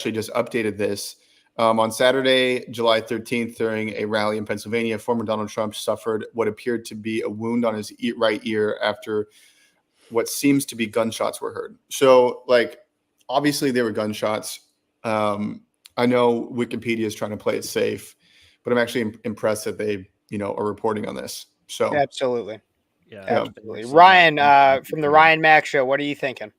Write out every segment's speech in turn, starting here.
actually just updated this. On Saturday, July 13th, during a rally in Pennsylvania, former Donald Trump suffered what appeared to be a wound on his right ear after what seems to be gunshots were heard. So, like, obviously there were gunshots. I know Wikipedia is trying to play it safe, but I'm actually impressed that they, are reporting on this. So absolutely. Yeah, absolutely. Ryan, from the Ryan Mack Show, what are you thinking?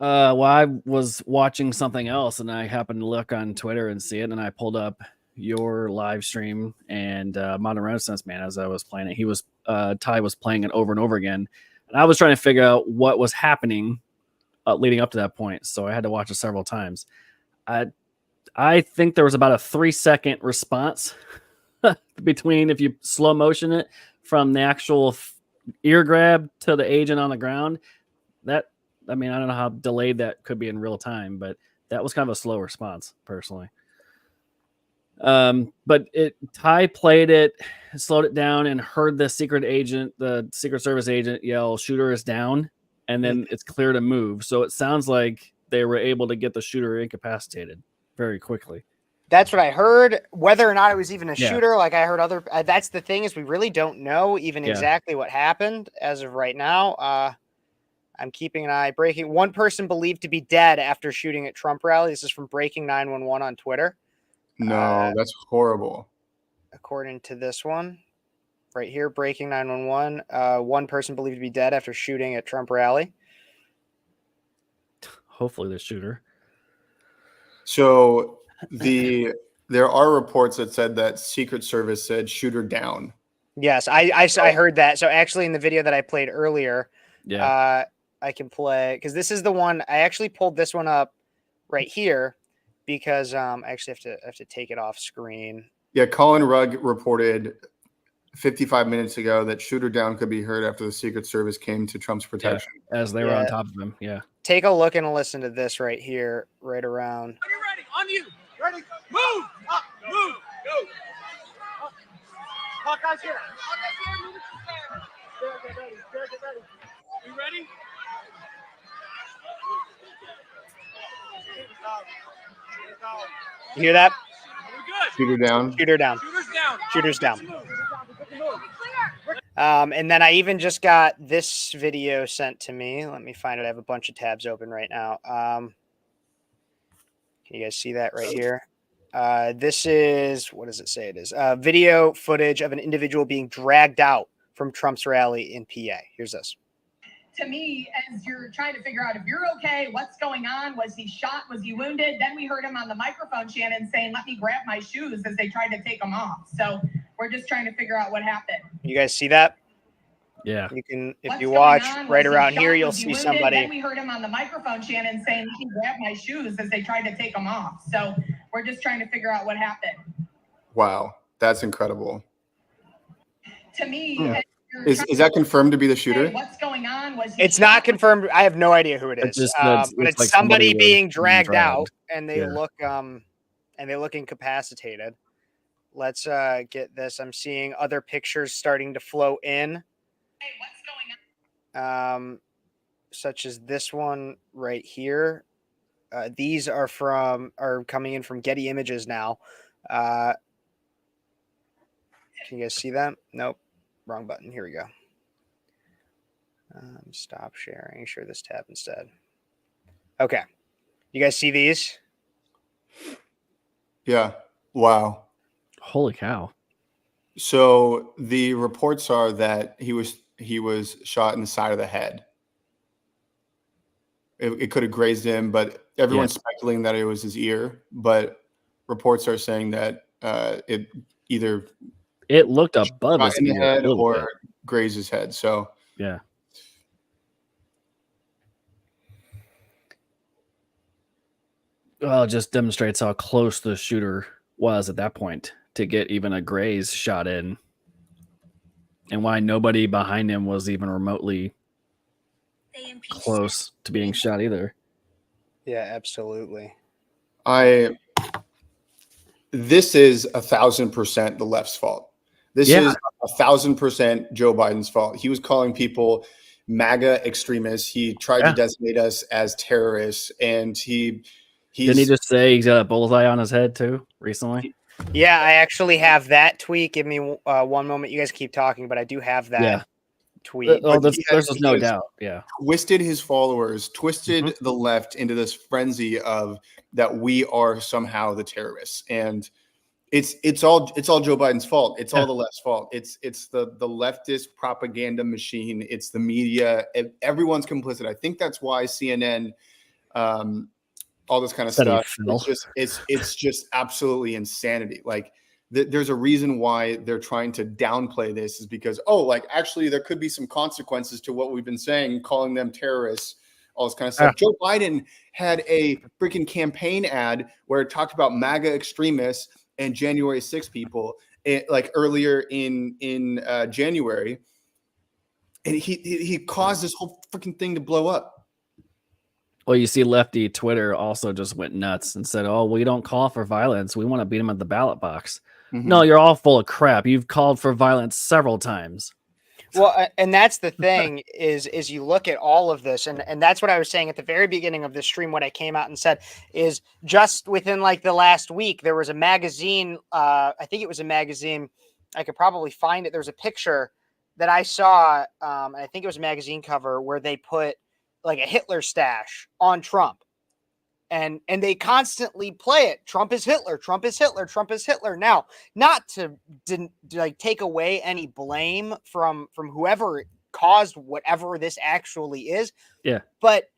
Well, I was watching something else and I happened to look on Twitter and see it, and I pulled up your live stream and Modern Renaissance Man as I was playing it. He was Ty was playing it over and over again, and I was trying to figure out what was happening leading up to that point, so I had to watch it several times. I think there was about a 3-second response between, if you slow motion it from the actual ear grab to the agent on the ground. I don't know how delayed that could be in real time, but that was kind of a slow response, personally. But Ty played it, slowed it down, and heard the Secret Service agent yell, "Shooter is down," and then it's clear to move. So it sounds like they were able to get the shooter incapacitated very quickly. That's what I heard. Whether or not it was even a shooter, like I heard other. That's the thing, is we really don't know even exactly what happened as of right now. I'm keeping an eye. Breaking, one person believed to be dead after shooting at Trump rally. This is from Breaking 911 on Twitter. No, that's horrible. According to this one right here, Breaking 911, one person believed to be dead after shooting at Trump rally. Hopefully the shooter. So there are reports that said that Secret Service said shooter down. Yes, I heard that. So actually in the video that I played earlier, I can play, because this is the one I actually pulled this one up right here because I actually have to take it off screen. Yeah, Colin Rugg reported 55 minutes ago that shooter down could be heard after the Secret Service came to Trump's protection. Yeah, as they were on top of him. Yeah. Take a look and listen to this right here, right around. Are you ready? On you. Ready? Move. Up. Move. Go. Hawkeye's here. Hawkeye's here. Move it. Get ready. Get ready. You ready? You hear that? Shooter down. Shooter down. Shooter's down. And then I even just got this video sent to me. Let me find it. I have a bunch of tabs open right now. Can you guys see that right here? This is, what does it say it is? Video footage of an individual being dragged out from Trump's rally in PA. Here's this. To me, as you're trying to figure out if you're okay, what's going on, was he shot, was he wounded? Then we heard him on the microphone, Shannon, saying, "Let me grab my shoes," as they tried to take him off. So we're just trying to figure out what happened. You guys see that? Yeah. You can, if you watch right around here, you'll see somebody. Then we heard him on the microphone, Shannon, saying, "Let me grab my shoes," as they tried to take him off. So we're just trying to figure out what happened. Wow, that's incredible. To me, is that confirmed to be the shooter? What's going on? Was it's not confirmed. I have no idea who it is. But it's like somebody being dragged out, and they look incapacitated. Let's get this. I'm seeing other pictures starting to flow in. Hey, what's going on? Such as this one right here. These are coming in from Getty Images now. Can you guys see that? Nope. Wrong button. Here we go. Stop sharing. Share this tab instead. Okay. You guys see these? Yeah. Wow. Holy cow. So the reports are that he was shot in the side of the head. It could have grazed him, but everyone's speculating that it was his ear. But reports are saying that it looked above his head or grazed his head. So yeah. Well, it just demonstrates how close the shooter was at that point to get even a graze shot in, and why nobody behind him was even remotely close to being shot either. Yeah, absolutely. This is 1,000% the left's fault. This is 1,000% Joe Biden's fault. He was calling people MAGA extremists. He tried to designate us as terrorists, and he Didn't he just say he's got a bullseye on his head too recently? Yeah, I actually have that tweet. Give me one moment. You guys keep talking, but I do have that tweet. Oh, But there's no he has doubt. Yeah. twisted his followers, twisted the left into this frenzy of that we are somehow the terrorists, and it's all Joe Biden's fault. It's all the left's fault. It's the leftist propaganda machine. It's the media. Everyone's complicit. I think that's why CNN, all this kind of stuff. It's just absolutely insanity. Like there's a reason why they're trying to downplay this, is because actually there could be some consequences to what we've been saying, calling them terrorists, all this kind of stuff. Joe Biden had a freaking campaign ad where it talked about MAGA extremists and January 6 people, like earlier in January, and he caused this whole freaking thing to blow up. Well, you see, lefty Twitter also just went nuts and said, "Oh, we don't call for violence. We want to beat them at the ballot box." No, you're all full of crap. You've called for violence several times. Well, and that's the thing is you look at all of this, and that's what I was saying at the very beginning of the stream. What I came out and said is just within like the last week, there was a magazine. I think it was a magazine. I could probably find it. There's a picture that I saw, and I think it was a magazine cover where they put like a Hitler stash on Trump. And they constantly play it. Trump is Hitler. Trump is Hitler. Trump is Hitler. Now, not to like take away any blame from whoever caused whatever this actually is. Yeah. But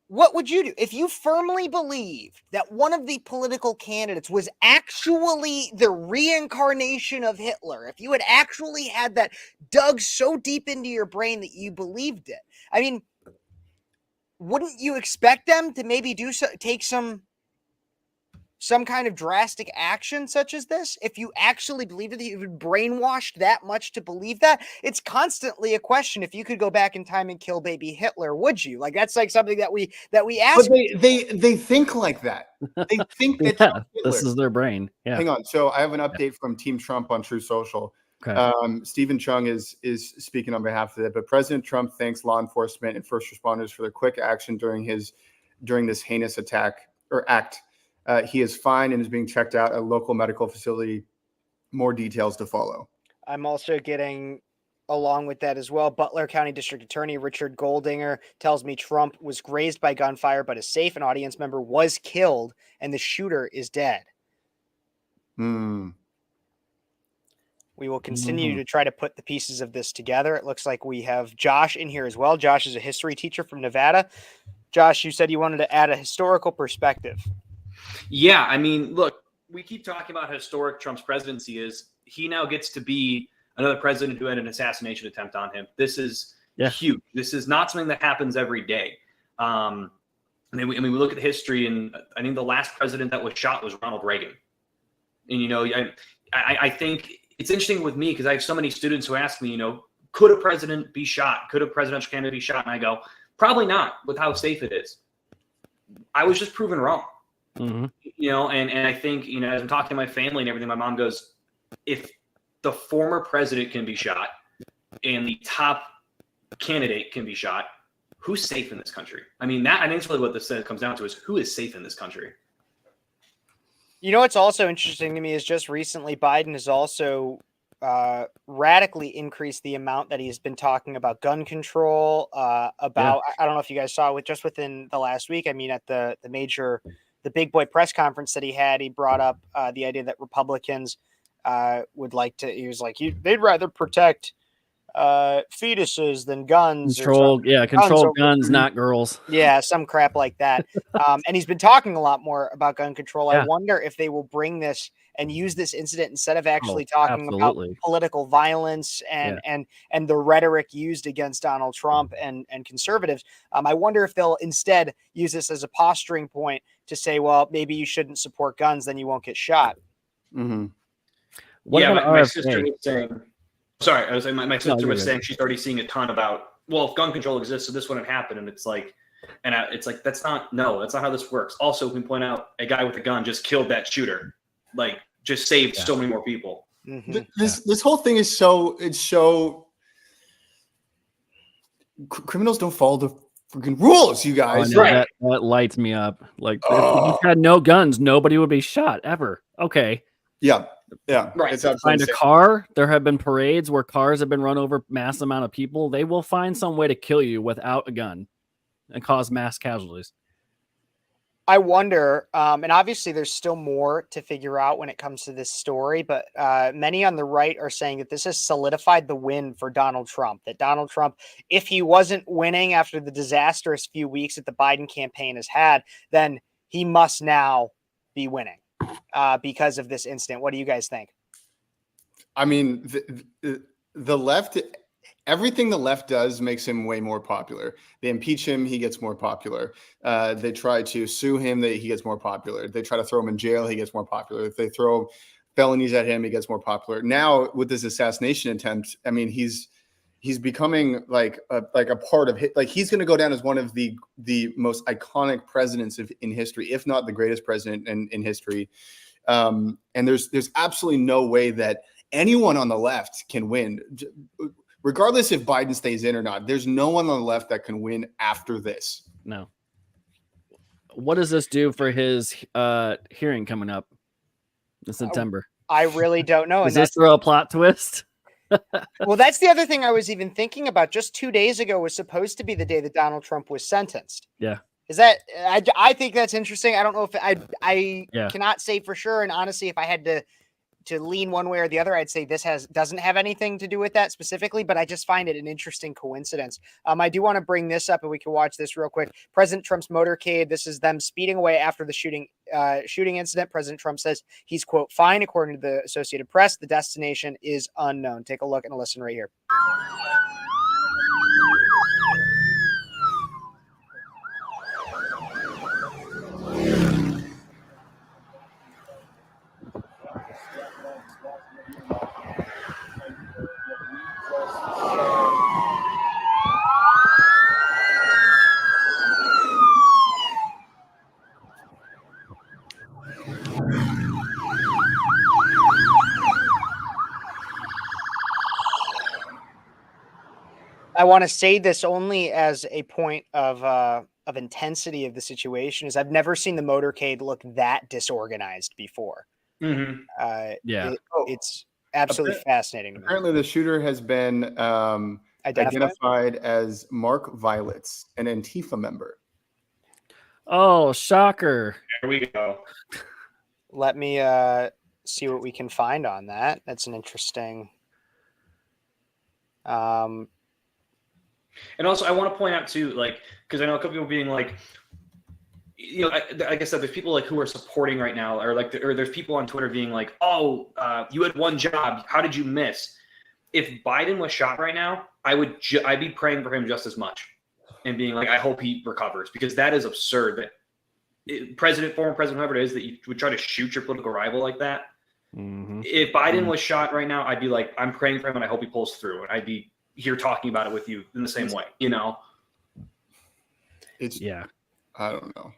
what would you do if you firmly believed that one of the political candidates was actually the reincarnation of Hitler? If you had actually had that dug so deep into your brain that you believed it? I mean, wouldn't you expect them to maybe take some kind of drastic action such as this? If you actually believed it, you've been brainwashed that much to believe that? It's constantly a question. If you could go back in time and kill baby Hitler, would you? Like, that's like something that we ask. But they think like that. They think that this is their brain. Yeah. Hang on. So I have an update from Team Trump on True Social. Okay. Stephen Chung is speaking on behalf of it, but President Trump thanks law enforcement and first responders for their quick action during this heinous attack or act. He is fine and is being checked out at a local medical facility. More details to follow. I'm also getting along with that as well. Butler County District Attorney Richard Goldinger tells me Trump was grazed by gunfire, but is safe. An audience member was killed and the shooter is dead. We will continue to try to put the pieces of this together. It looks like we have Josh in here as well. Josh is a history teacher from Nevada. Josh, you said you wanted to add a historical perspective. Yeah, I mean, look, we keep talking about how historic Trump's presidency is. He now gets to be another president who had an assassination attempt on him. This is huge. This is not something that happens every day. I mean, we look at the history, and I think the last president that was shot was Ronald Reagan. And, you know, I think it's interesting with me because I have so many students who ask me, you know, could a president be shot? Could a presidential candidate be shot? And I go, probably not, with how safe it is. I was just proven wrong. You know, and I think, you know, as I'm talking to my family and everything, my mom goes, if the former president can be shot and the top candidate can be shot, who's safe in this country? I mean, I think that's really what this comes down to, is who is safe in this country. You know, what's also interesting to me is just recently Biden has also radically increased the amount that he's been talking about gun control, I don't know if you guys saw it just within the last week. I mean, at the big boy press conference that he had, he brought up the idea that Republicans would like to, he was like, they'd rather protect fetuses than guns. Control guns, not girls. Yeah, some crap like that. And he's been talking a lot more about gun control. I wonder if they will bring this and use this incident instead of actually talking about political violence and the rhetoric used against Donald Trump and conservatives. I wonder if they'll instead use this as a posturing point to say, well, maybe you shouldn't support guns, then you won't get shot. My sister was saying, sorry, I was saying my sister was saying she's already seeing a ton about, well, if gun control exists, so this wouldn't happen. And it's like, that's not how this works. Also, we can point out a guy with a gun just killed that shooter, like just saved so many more people. This whole thing is so criminals don't follow the freaking rules, you Oh, guys. no, Right. that lights me up. Like if you had no guns, nobody would be shot ever. Okay. Yeah. Right. It's Find absolutely a car. There have been parades where cars have been run over mass amount of people. They will find some way to kill you without a gun and cause mass casualties. I wonder, and obviously there's still more to figure out when it comes to this story, but many on the right are saying that this has solidified the win for Donald Trump. That Donald Trump, if he wasn't winning after the disastrous few weeks that the Biden campaign has had, then he must now be winning because of this incident. What do you guys think? I mean, the left, everything the left does makes him way more popular. They impeach him, he gets more popular. They try to sue him, he gets more popular. They try to throw him in jail, he gets more popular. If they throw felonies at him, he gets more popular. Now with this assassination attempt, I mean, he's becoming like a part of like he's going to go down as one of the most iconic presidents in history, if not the greatest president in history. And there's absolutely no way that anyone on the left can win, regardless if Biden stays in or not. There's no one on the left that can win after this. No. What does this do for his hearing coming up in September? I really don't know. Does this throw a plot twist? Well, that's the other thing I was even thinking about. Just 2 days ago was supposed to be the day that Donald Trump was sentenced. Yeah. Is that I think that's interesting. I don't know if I Yeah. cannot say for sure. And honestly, if I had to lean one way or the other, I'd say this doesn't have anything to do with that specifically, but I just find it an interesting coincidence. I do want to bring this up and we can watch this real quick. President Trump's motorcade. This is them speeding away after the shooting incident. President Trump says he's, quote, fine. According to the Associated Press, the destination is unknown. Take a look and listen right here. I want to say this only as a point of intensity of the situation is I've never seen the motorcade look that disorganized before. Mm-hmm. Yeah. It's absolutely fascinating to me. Apparently, the shooter has been identified as Mark Violets, an Antifa member. Oh, shocker. There we go. Let me see what we can find on that. That's an interesting. And also, I want to point out too, like, because I know a couple people being like, you know, like I said, there's people like who are supporting right now, or like, or there's people on Twitter being like, oh, you had one job, how did you miss? If Biden was shot right now, I'd be praying for him just as much, and being like, I hope he recovers, because that is absurd. That former president, whoever it is, that you would try to shoot your political rival like that. Mm-hmm. If Biden was shot right now, I'd be like, I'm praying for him, and I hope he pulls through, and I'd be here talking about it with you in the same way, you know? It's Yeah. I don't know.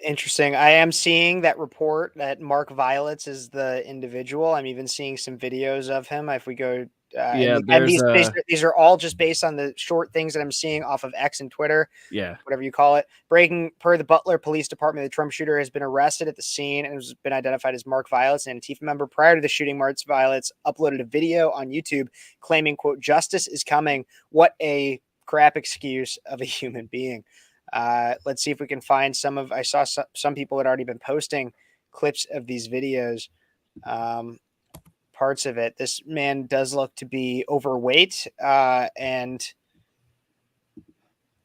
Interesting. I am seeing that report that Mark Violets is the individual. I'm even seeing some videos of him. If we go, and these are all just based on the short things that I'm seeing off of X and Twitter. Yeah. Whatever you call it. Breaking per the Butler Police Department, the Trump shooter has been arrested at the scene and has been identified as Mark Violets, an Antifa member. Prior to the shooting, Mark Violets uploaded a video on YouTube claiming, quote, justice is coming. What a crap excuse of a human being. Let's see if we can find I saw some people had already been posting clips of these videos. Parts of it. This man does look to be overweight, and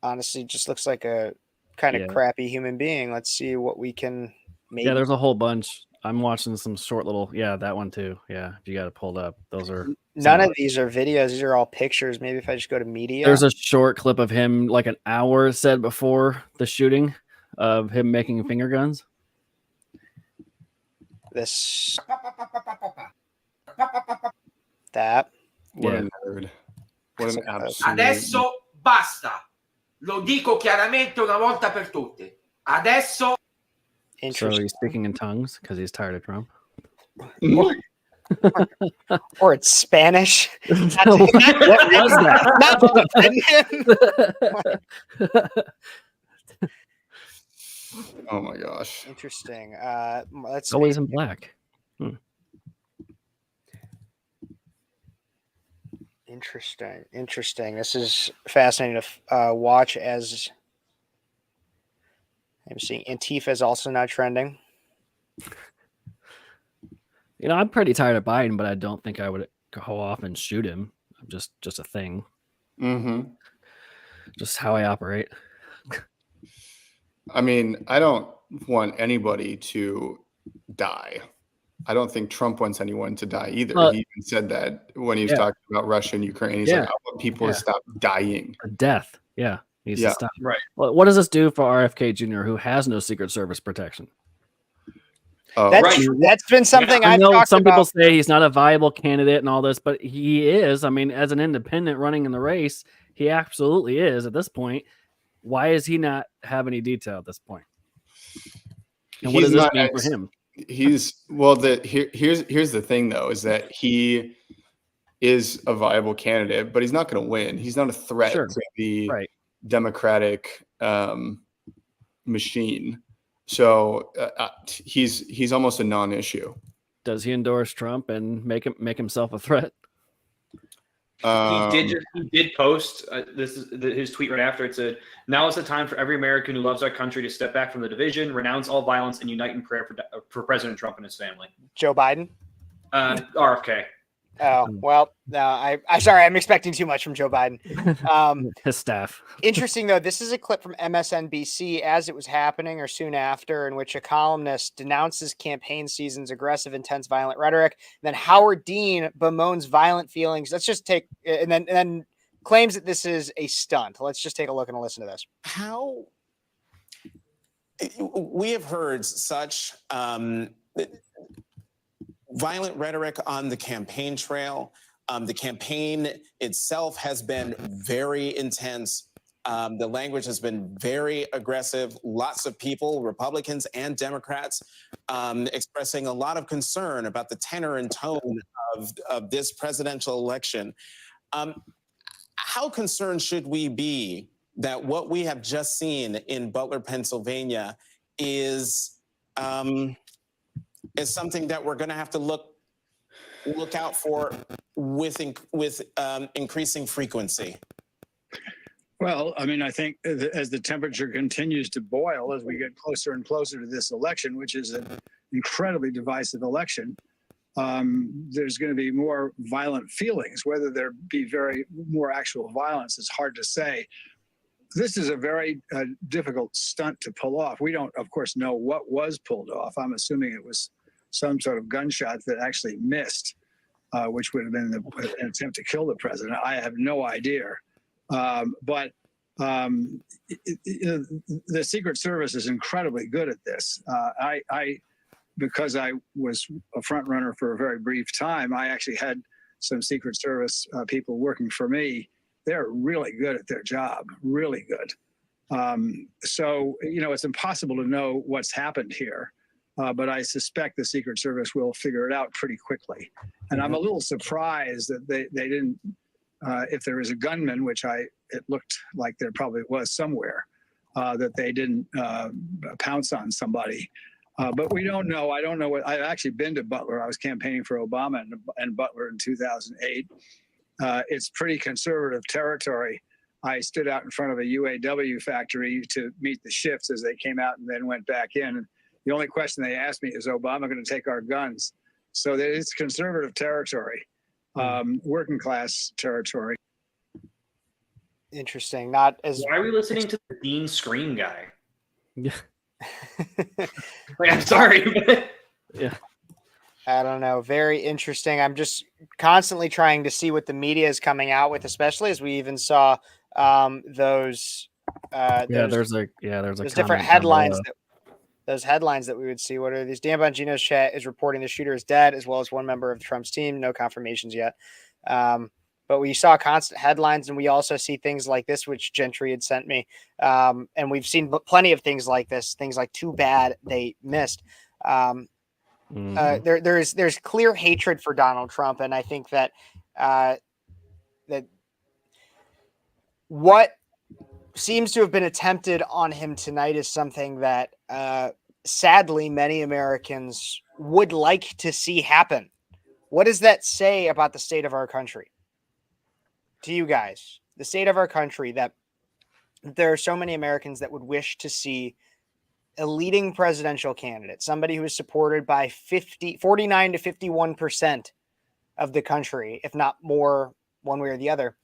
honestly just looks like a kind of crappy human being. Let's see what we can make. Yeah, there's a whole bunch. I'm watching some short little, that one too. Yeah, if you got it pulled up. Those are none of these are videos. These are all pictures. Maybe if I just go to media. There's a short clip of him, like an hour said before the shooting, of him making finger guns. This. That. What a nerd. What an absolute. Adesso basta. Lo dico chiaramente una volta per tutte. Adesso. So he's speaking in tongues because he's tired of Trump. Or it's Spanish. What was that? Oh my gosh. Interesting. Let's Always in black. Interesting. This is fascinating to watch. As I'm seeing, Antifa is also now trending. I'm pretty tired of Biden, but I don't think I would go off and shoot him. Just a thing. Mm-hmm. Just how I operate. I mean, I don't want anybody to die. I don't think Trump wants anyone to die either. He even said that when he was talking about Russia and Ukraine. He's like, I want people to stop dying. Death. Yeah. Needs to stop. Right. Well, what does this do for RFK Jr., who has no Secret Service protection? That's been something I know. talked Some about. people say he's not a viable candidate and all this, but he is. I mean, as an independent running in the race, he absolutely is at this point. Why does he not have any detail at this point? And what does this mean for him? Here's the thing though, is that he is a viable candidate, but he's not going to win. He's not a threat to the Democratic machine. So he's almost a non-issue. Does he endorse Trump and make himself a threat? He did post his tweet right after. It said, "Now is the time for every American who loves our country to step back from the division, renounce all violence, and unite in prayer for President Trump and his family." Joe Biden? RFK. Oh, well, no, I'm sorry. I'm expecting too much from Joe Biden. His staff. Interesting, though. This is a clip from MSNBC as it was happening or soon after, in which a columnist denounces campaign season's aggressive, intense, violent rhetoric. Then Howard Dean bemoans violent feelings. Let's just take and then claims that this is a stunt. Let's just take a look and listen to this. How we have heard such violent rhetoric on the campaign trail. The campaign itself has been very intense. The language has been very aggressive. Lots of people, Republicans and Democrats, expressing a lot of concern about the tenor and tone of this presidential election. How concerned should we be that what we have just seen in Butler, Pennsylvania is something that we're going to have to look out for with increasing frequency? Well, I mean, I think as the temperature continues to boil, as we get closer and closer to this election, which is an incredibly divisive election, there's going to be more violent feelings. Whether there be more actual violence is hard to say. This is a very difficult stunt to pull off. We don't, of course, know what was pulled off. I'm assuming it was some sort of gunshot that actually missed, which would have been an attempt to kill the president. I have no idea. But the Secret Service is incredibly good at this. Because I was a front runner for a very brief time, I actually had some Secret Service people working for me. They're really good at their job, really good. So, it's impossible to know what's happened here. But I suspect the Secret Service will figure it out pretty quickly. And I'm a little surprised that they didn't, if there is a gunman, which it looked like there probably was somewhere, that they didn't pounce on somebody. But we don't know. I don't know I've actually been to Butler. I was campaigning for Obama in Butler in 2008. It's pretty conservative territory. I stood out in front of a UAW factory to meet the shifts as they came out and then went back in. And the only question they asked me is, Obama going to take our guns? So it's conservative territory, working class territory. Interesting. Not as. Why are we listening to the Dean Scream guy? Yeah. I'm sorry. But... Yeah. I don't know. Very interesting. I'm just constantly trying to see what the media is coming out with, especially as we even saw those different headlines. Those headlines that we would see. What are these? Dan Bongino's chat is reporting the shooter is dead, as well as one member of Trump's team. No confirmations yet. But we saw constant headlines, and we also see things like this, which Gentry had sent me. And we've seen plenty of things like this, things like too bad they missed. There's clear hatred for Donald Trump, and I think that that what seems to have been attempted on him tonight is something that sadly many Americans would like to see happen. What does that say about the state of our country? To you guys, the state of our country, that there are so many Americans that would wish to see a leading presidential candidate, somebody who is supported by 49 to 51% of the country, if not more, one way or the other,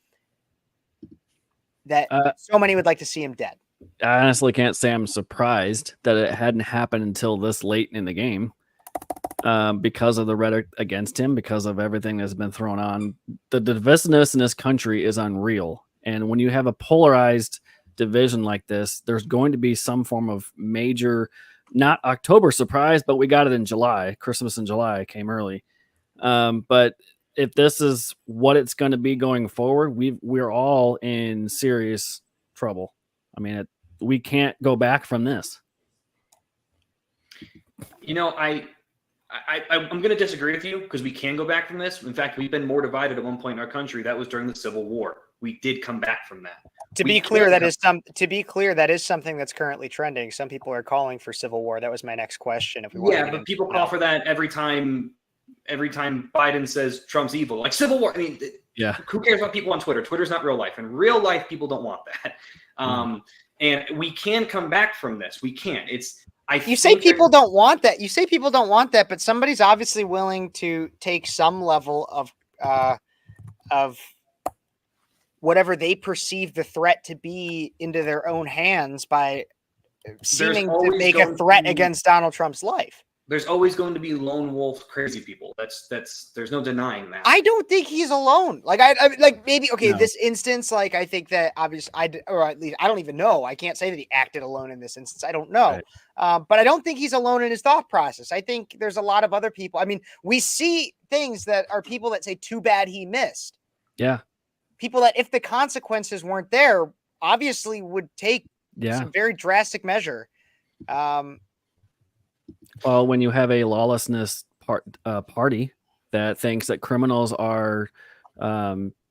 that so many would like to see him dead. I honestly can't say I'm surprised that it hadn't happened until this late in the game, because of the rhetoric against him, because of everything that's been thrown on. The divisiveness in this country is unreal. And when you have a polarized division like this, there's going to be some form of major, not October surprise, but we got it in July. Christmas in July came early. But if this is what it's going to be going forward, we're all in serious trouble. I mean, we can't go back from this. You know, I'm going to disagree with you, because we can go back from this. In fact, we've been more divided at one point in our country. That was during the Civil War. We did come back from that. To be clear, that is something that's currently trending. Some people are calling for civil war. That was my next question. But people call for that every time Biden says Trump's evil, like civil war. I mean, who cares about people on Twitter? Twitter's not real life. In real life, people don't want that. And we can come back from this. We can. You say people don't want that. You say people don't want that, but somebody's obviously willing to take some level of whatever they perceive the threat to be into their own hands by seeming to make a threat against Donald Trump's life. There's always going to be lone wolf crazy people. That's there's no denying that. I don't think he's alone. This instance, like, I think that obviously or at least I don't even know. I can't say that he acted alone in this instance. I don't know. Right. But I don't think he's alone in his thought process. I think there's a lot of other people. I mean, we see things that are people that say too bad he missed. Yeah. People that, if the consequences weren't there, obviously would take some very drastic measure. Well, when you have a lawlessness party that thinks that criminals are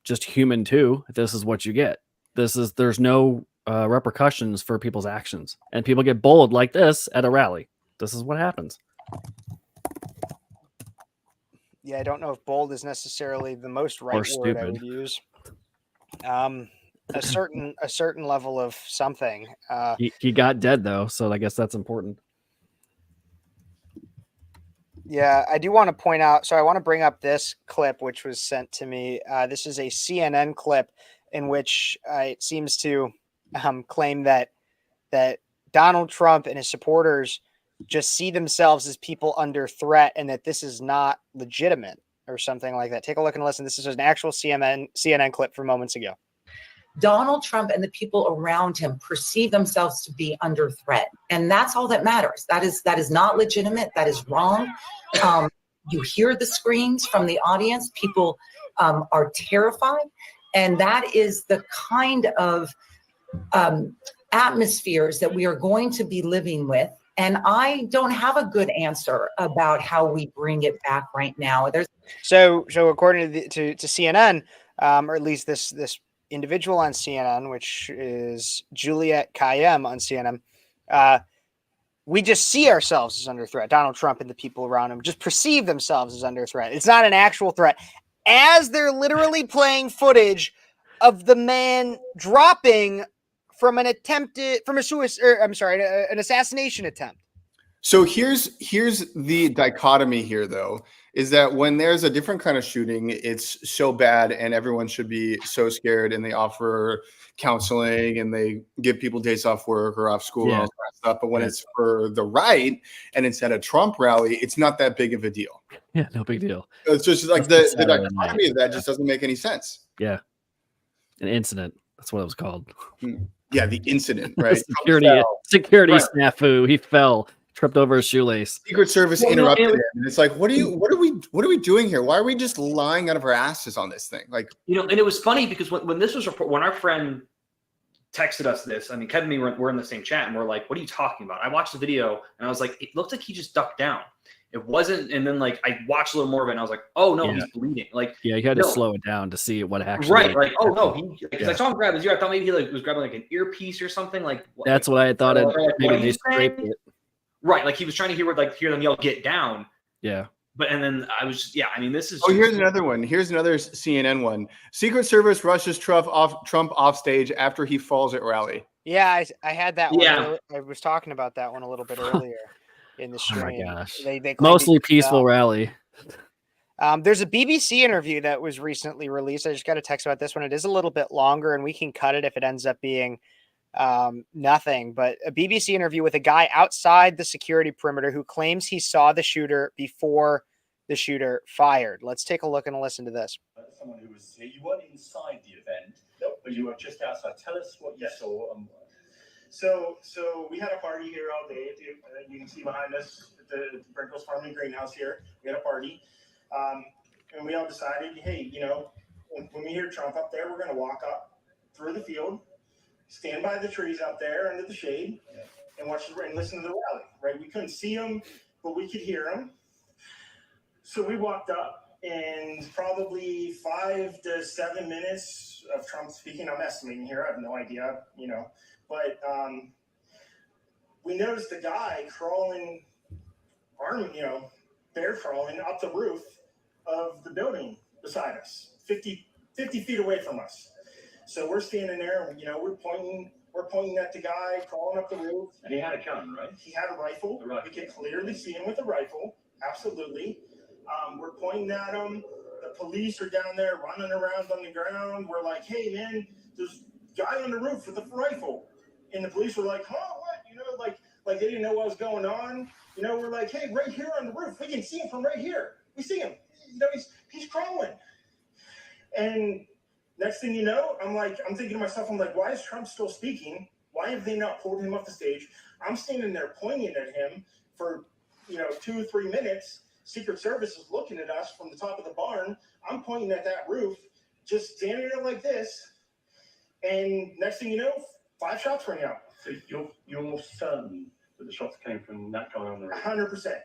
just human too, this is what you get. There's no repercussions for people's actions, and people get bold like this at a rally. This is what happens. Yeah, I don't know if bold is necessarily the most right word I would use. A certain level of something. He got dead though, so I guess that's important. Yeah, I do want to point out. So I want to bring up this clip, which was sent to me. This is a CNN clip in which it seems to claim that Donald Trump and his supporters just see themselves as people under threat, and that this is not legitimate or something like that. Take a look and listen. This is an actual CNN clip from moments ago. Donald Trump and the people around him perceive themselves to be under threat. And that's all that matters. That is not legitimate. That is wrong. You hear the screams from the audience. People are terrified. And that is the kind of atmospheres that we are going to be living with. And I don't have a good answer about how we bring it back right now. So according to CNN, or at least this individual on CNN, which is Juliette Kayyem on CNN, we just see ourselves as under threat. Donald Trump and the people around him just perceive themselves as under threat. It's not an actual threat, as they're literally playing footage of the man dropping from an assassination attempt. So here's the dichotomy here, though, is that when there's a different kind of shooting, it's so bad and everyone should be so scared, and they offer counseling and they give people days off work or off school and all that stuff. But when it's for the right and it's at a Trump rally, it's not that big of a deal. Yeah, no big deal. It's just like the dichotomy of that just doesn't make any sense. Yeah. An incident. That's what it was called. Yeah, the incident, right? Security snafu. He fell. Tripped over his shoelace. Secret Service interrupted him, and it's like, what are we doing here? Why are we just lying out of our asses on this thing? Like, and it was funny because when this was when our friend texted us this. I mean, Kevin and me were in the same chat, and we're like, "What are you talking about?" I watched the video, and I was like, "It looked like he just ducked down." It wasn't, and then like I watched a little more of it, and I was like, "Oh no, he's bleeding!" Like, you had to slow it down to see what actually. Right, like, oh no, because I saw him grab his ear. I thought maybe he like was grabbing like an earpiece or something. Like that's what I thought. Maybe they scraped it. Right, like he was trying to hear them yell, "Get down!" Yeah. But and then I was just, I mean, this is. Oh, here's another one. Here's another CNN one. Secret Service rushes Trump off stage after he falls at rally. Yeah, I had that one. Yeah. I was talking about that one a little bit earlier in the stream. Oh my gosh. They mostly peaceful rally. There's a BBC interview that was recently released. I just got a text about this one. It is a little bit longer, and we can cut it if it ends up being nothing. But a BBC interview with a guy outside the security perimeter who claims he saw the shooter before the shooter fired. Let's take a look and listen to this. Someone who was here, you weren't inside the event, but you were just outside. Tell us what you saw. So we had a party here all day. You can see behind us at the Brinkles Farming Greenhouse here. We had a party. And we all decided, hey, when we hear Trump up there, we're going to walk up through the field, stand by the trees out there under the shade, and watch and listen to the rally, right? We couldn't see him, but we could hear him. So we walked up, and probably 5 to 7 minutes of Trump speaking. I'm estimating here. I have no idea, But we noticed the guy crawling, bear crawling up the roof of the building beside us, 50 feet away from us. So we're standing there, and we're pointing at the guy crawling up the roof. And he had a gun, right? He had a rifle. We could clearly see him with a rifle. Absolutely. We're pointing at him. The police are down there running around on the ground. We're like, hey man, there's a guy on the roof with a rifle. And the police were like, huh, what? Like they didn't know what was going on. We're like, hey, right here on the roof, we can see him from right here. We see him. He's crawling. And next thing you know, I'm thinking to myself, why is Trump still speaking? Why have they not pulled him off the stage? I'm standing there pointing at him for 2 or 3 minutes. Secret Service is looking at us from the top of the barn. I'm pointing at that roof, just standing there like this. And next thing you know, 5 shots rang out. So you're certain that the shots came from that guy on the roof? 100%.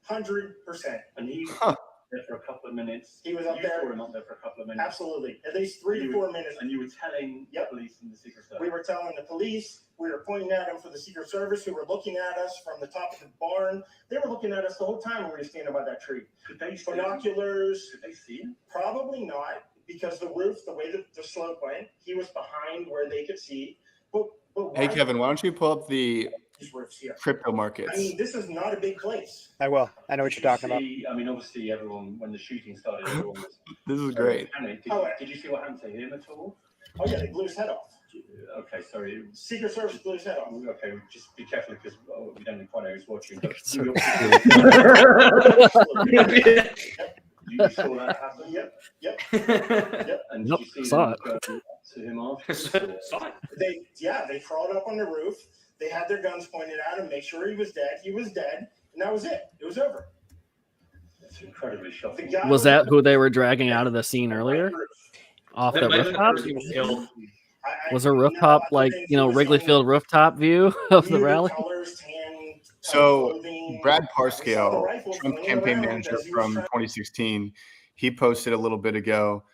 100%. And he was there for a couple of minutes. He was up there. You saw him up there for a couple of minutes. Absolutely. At least 3 to 4 minutes. And you were telling the police and the Secret Service? We were telling the police. We were pointing at them for the Secret Service, who were looking at us from the top of the barn. They were looking at us the whole time when we were standing by that tree. Could they see binoculars? Could they see him? Probably not, because the roof, the way that the slope went, he was behind where they could see. But hey, Kevin, why don't you pull up the crypto I markets? mean, this is not a big place. I will. I know what you're talking about. I mean, obviously, everyone, when the shooting started, everyone was. This is great. Did you see what happened to him at all? Oh, yeah, they blew his head off. Okay, sorry. Secret Service blew his head off. Okay, just be careful because we don't know quite who's watching. But you saw that happen? Yep. And did you see them go to him after? Saw it. They crawled up on the roof. They had their guns pointed at him, make sure he was dead. He was dead, and that was it. It was over. That's incredibly shocking. Was that who they were dragging out of the scene earlier? Off the rooftop? Was a rooftop like Wrigley Field rooftop view of the rally? So Brad Parscale, Trump campaign manager from 2016, he posted a little bit ago.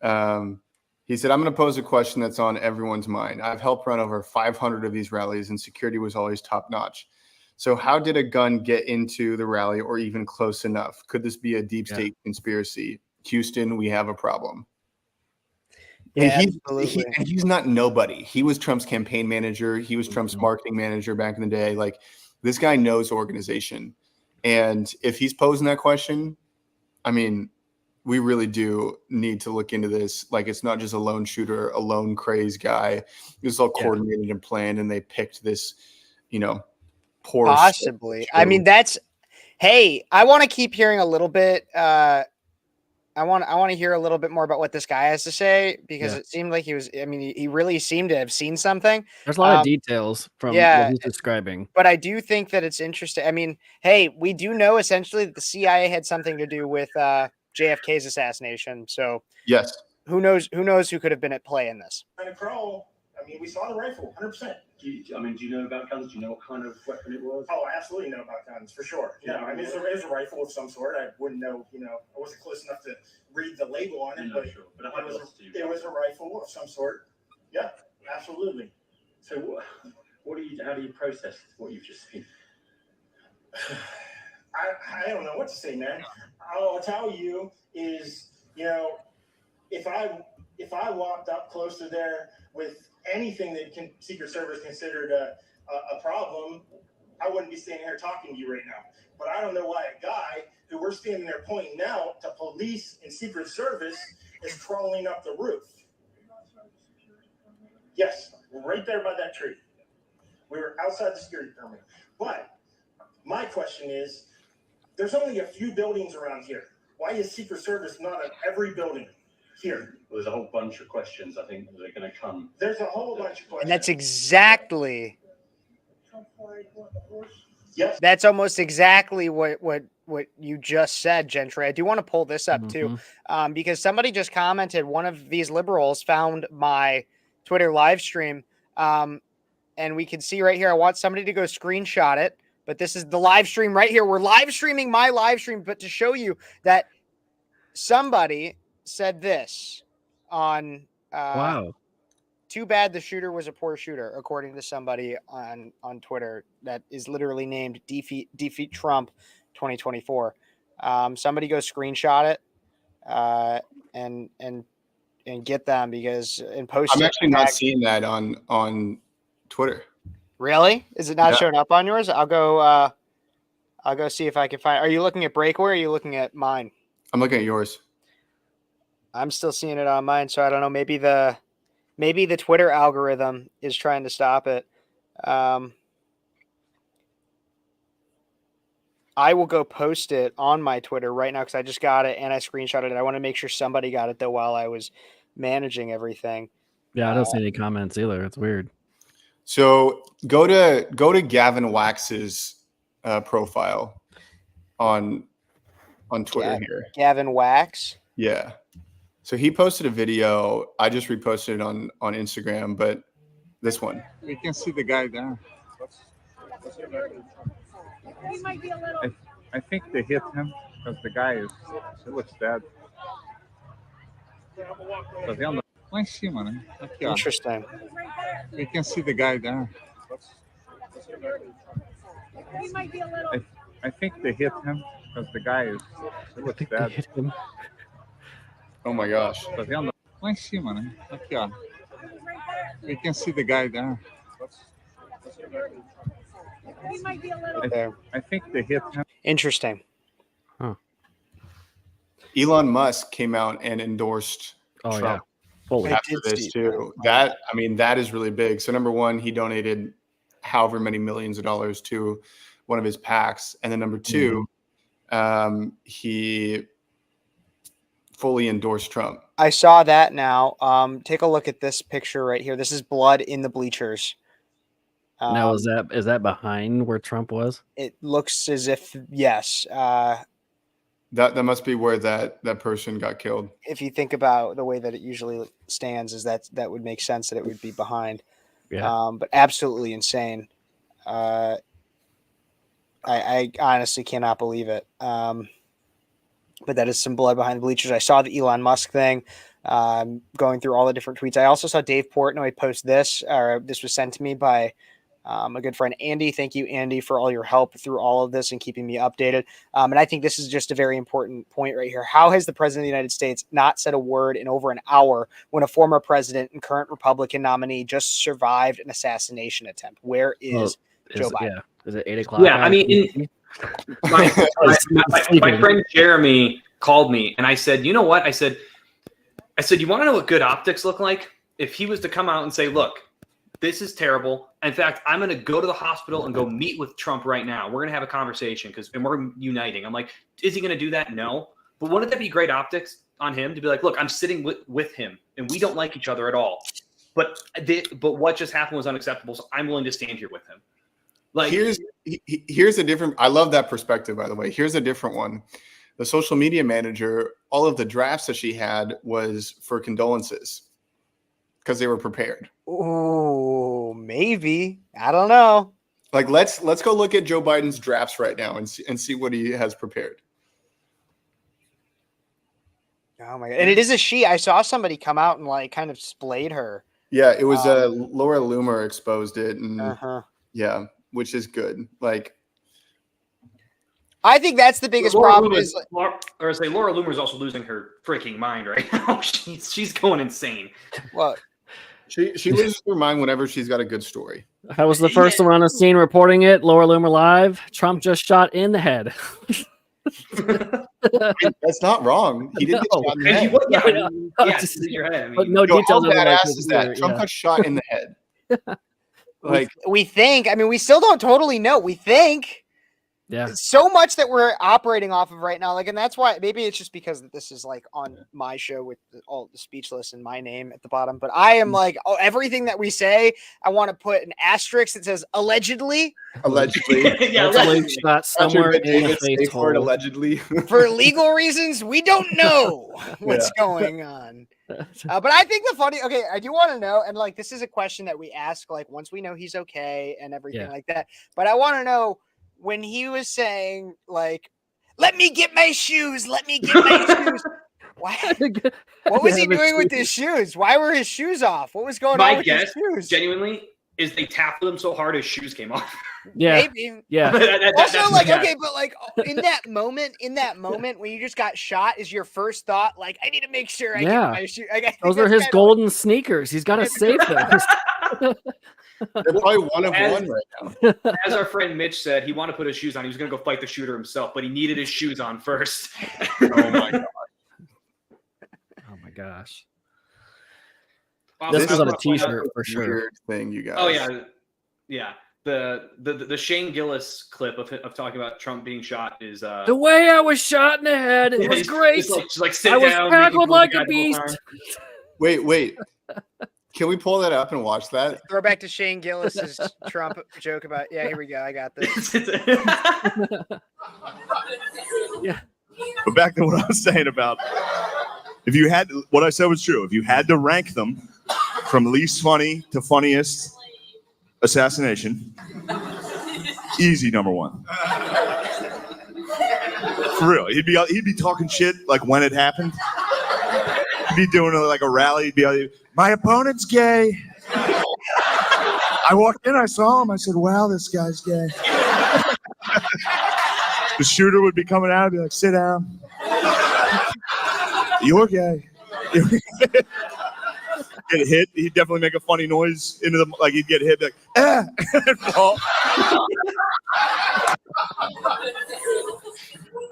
He said, I'm going to pose a question that's on everyone's mind. I've helped run over 500 of these rallies, and security was always top notch. So how did a gun get into the rally or even close enough? Could this be a deep state conspiracy? Houston, we have a problem. Yeah, and he's not nobody. He was Trump's campaign manager. He was Trump's marketing manager back in the day. Like, this guy knows organization. And if he's posing that question, I mean, we really do need to look into this. Like, it's not just a lone shooter, a lone crazed guy. It was all coordinated and planned, and they picked this, poor. Possibly. I mean, hey, I want to keep hearing a little bit. I want to hear a little bit more about what this guy has to say, because it seemed like he really seemed to have seen something. There's a lot of details from what he's describing. But I do think that it's interesting. I mean, hey, we do know essentially that the CIA had something to do with JFK's assassination. So yes, who knows who could have been at play in this? Trying to crawl I mean, we saw the rifle, 100%. Do you know about guns? Do you know what kind of weapon it was? Oh, I absolutely know about guns, for sure. Yeah, I mean, it was a rifle of some sort. I wouldn't know, I wasn't close enough to read the label on it, but, Sure. it was a rifle of some sort. Yeah, absolutely. So how do you process what you've just seen? I don't know what to say, man. All I'll tell you is, if I walked up close to there with anything that Secret Service considered a problem, I wouldn't be standing here talking to you right now. But I don't know why a guy who we're standing there pointing out to police and Secret Service is crawling up the roof. Yes, right there by that tree. We were outside the security perimeter. But my question is, there's only a few buildings around here. Why is Secret Service not at every building here? Well, there's a whole bunch of questions, I think, that are going to come. There's a whole bunch of questions. And that's exactly. Yes. That's almost exactly what you just said, Gentry. I do want to pull this up too, because somebody just commented. One of these liberals found my Twitter live stream, and we can see right here. I want somebody to go screenshot it. But this is the live stream right here. We're live streaming my live stream, but to show you that somebody said this on wow. Too bad the shooter was a poor shooter, according to somebody on Twitter that is literally named Defeat Trump 2024. Somebody go screenshot it and get them because and post. I'm actually not seeing that on Twitter. Really? Is it not showing up on yours? I'll go see if I can find. Are you looking at Breakaway or are you looking at mine? I'm looking at yours. I'm still seeing it on mine, so I don't know. Maybe the Twitter algorithm is trying to stop it. I will go post it on my Twitter right now because I just got it and I screenshotted it. I want to make sure somebody got it though while I was managing everything. Yeah, I don't see any comments either. It's weird. So go to Gavin Wax's profile on Twitter here. Gavin Wax. Yeah. So he posted a video. I just reposted it on Instagram, but this one. You can see the guy there. I think they hit him because the guy he looks dead. Tá vendo? Lá em cima, né? Aqui, ó. Interesting. You can see the guy there. I think they hit him because the guy he looks dead. Oh my gosh. Tá vendo? Lá em cima, né? Aqui, ó. You can see the guy there. I think they hit him. Interesting. Huh. Elon Musk came out and endorsed Trump after this too. That is really big. So number one, he donated however many millions of dollars to one of his PACs, and then number two, he fully endorsed Trump. I saw that now. Take a look at this picture right here. This is blood in the bleachers. Now is that behind where Trump was? It looks as if yes. That must be where that person got killed. If you think about the way that it usually stands, is that would make sense that it would be behind. Yeah. But absolutely insane. I honestly cannot believe it. But that is some blood behind the bleachers. I saw the Elon Musk thing, going through all the different tweets. I also saw Dave Portnoy post this, or this was sent to me by a good friend, Andy. Thank you, Andy, for all your help through all of this and keeping me updated. And I think this is just a very important point right here. How has the president of the United States not said a word in over an hour when a former president and current Republican nominee just survived an assassination attempt? Where is Joe Biden? Yeah. Is it 8 o'clock? Yeah, I mean, my friend Jeremy called me and I said, you know what? I said, you want to know what good optics look like? If he was to come out and say, look, this is terrible. In fact, I'm going to go to the hospital and go meet with Trump right now. We're going to have a conversation and we're uniting. I'm like, is he going to do that? No. But wouldn't that be great optics on him to be like, look, I'm sitting with him and we don't like each other at all. But what just happened was unacceptable. So I'm willing to stand here with him. Like here's a different. I love that perspective, by the way. Here's a different one. The social media manager, all of the drafts that she had was for condolences because they were prepared. Oh, maybe. I don't know. Like, let's go look at Joe Biden's drafts right now and see what he has prepared. Oh my god! And it is a she. I saw somebody come out and like kind of splayed her. Yeah, it was Laura Loomer exposed it, and yeah, which is good. Like, I think that's the biggest Laura problem. Loomer's, Laura Loomer's also losing her freaking mind right now. She's going insane. What? She loses her mind whenever she's got a good story. I was the first one on the scene reporting it. Laura Loomer live. Trump just shot in the head. That's not wrong. He didn't get shot in the head. But no details. How badass is that? Trump got shot in the head. Like, we think. I mean, we still don't totally know. We think. Yeah. So much that we're operating off of right now. Like, and that's why maybe it's just because this is like on my show with all the speechless and my name at the bottom. But I am like, everything that we say, I want to put an asterisk that says allegedly. Allegedly. Yeah, allegedly. Shot somewhere in the face for it allegedly. For legal reasons, we don't know what's going on. But I think I do want to know, and like this is a question that we ask like once we know he's okay and everything like that. But I want to know, when he was saying, like, let me get my shoes, let me get my shoes. What was he doing with his shoes? Why were his shoes off? What was going on with his shoes? Genuinely, is they tackled him so hard his shoes came off. Yeah. Maybe. Yeah. Also, like, okay, but like in that moment when you just got shot, is your first thought, like, I need to make sure I get my shoes. Those are his golden sneakers. He's got to save those. They're probably one of one right now. As our friend Mitch said, he wanted to put his shoes on. He was going to go fight the shooter himself, but he needed his shoes on first. Oh my god! Oh my gosh! Wow, this is on a must T-shirt be for a sure. weird thing, you guys. Oh yeah. The Shane Gillis clip of talking about Trump being shot is The way I was shot in the head, it was great. Just like sit I was down, tackled like a the whole beast. Wait. Can we pull that up and watch that? Throw back to Shane Gillis's Trump joke about, here we go. I got this. Yeah. But back to what I was saying about what I said was true. If you had to rank them from least funny to funniest assassination, easy number one. For real, he'd be talking shit like when it happened. He'd be doing like a rally. He'd be like, my opponent's gay. I walked in, I saw him. I said, wow, this guy's gay. The shooter would be coming out and be like, sit down. You're gay. Get hit. He'd definitely make a funny noise into the, like he'd get hit, be like, and fall.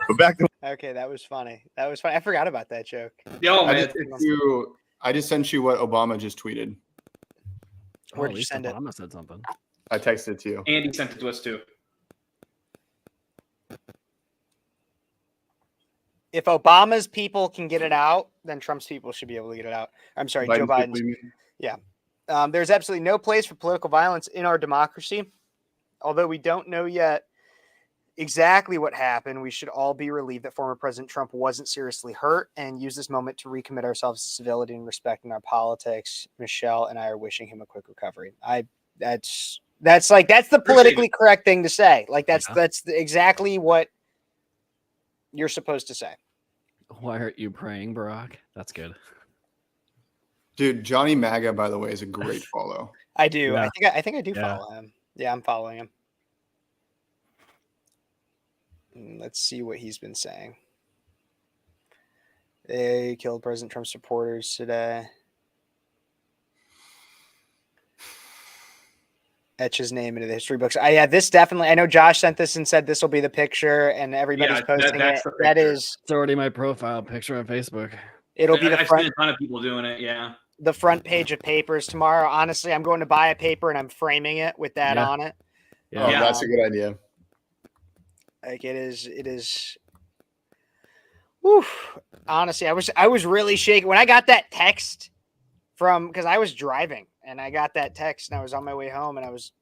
But back to Okay, that was funny. I forgot about that joke. Yo, man, I just sent you what Obama just tweeted. Where did you send it? Obama said something. I texted it to you. Andy sent it to us too. If Obama's people can get it out, then Trump's people should be able to get it out. I'm sorry, Joe Biden's. Yeah. There's absolutely no place for political violence in our democracy. Although we don't know yet exactly what happened, we should all be relieved that former President Trump wasn't seriously hurt and use this moment to recommit ourselves to civility and respect in our politics. Michelle and I are wishing him a quick recovery. That's the politically correct thing to say. Like that's exactly what you're supposed to say. Why aren't you praying, Barack? That's good. Dude, Johnny MAGA, by the way, is a great follow. I do. Yeah. I think I do follow him. Yeah, I'm following him. Let's see what he's been saying. They killed President Trump's supporters today. Etch his name into the history books. This definitely. I know Josh sent this and said this will be the picture, and everybody's posting it. That is. It's already my profile picture on Facebook. It'll be the I've front. seen a ton of people doing it. Yeah. The front page of papers tomorrow. Honestly, I'm going to buy a paper and I'm framing it with that on it. Yeah, that's a good idea. Like it is. Woof. Honestly, I was really shaking when I got that text because I was driving and I got that text and I was on my way home and I was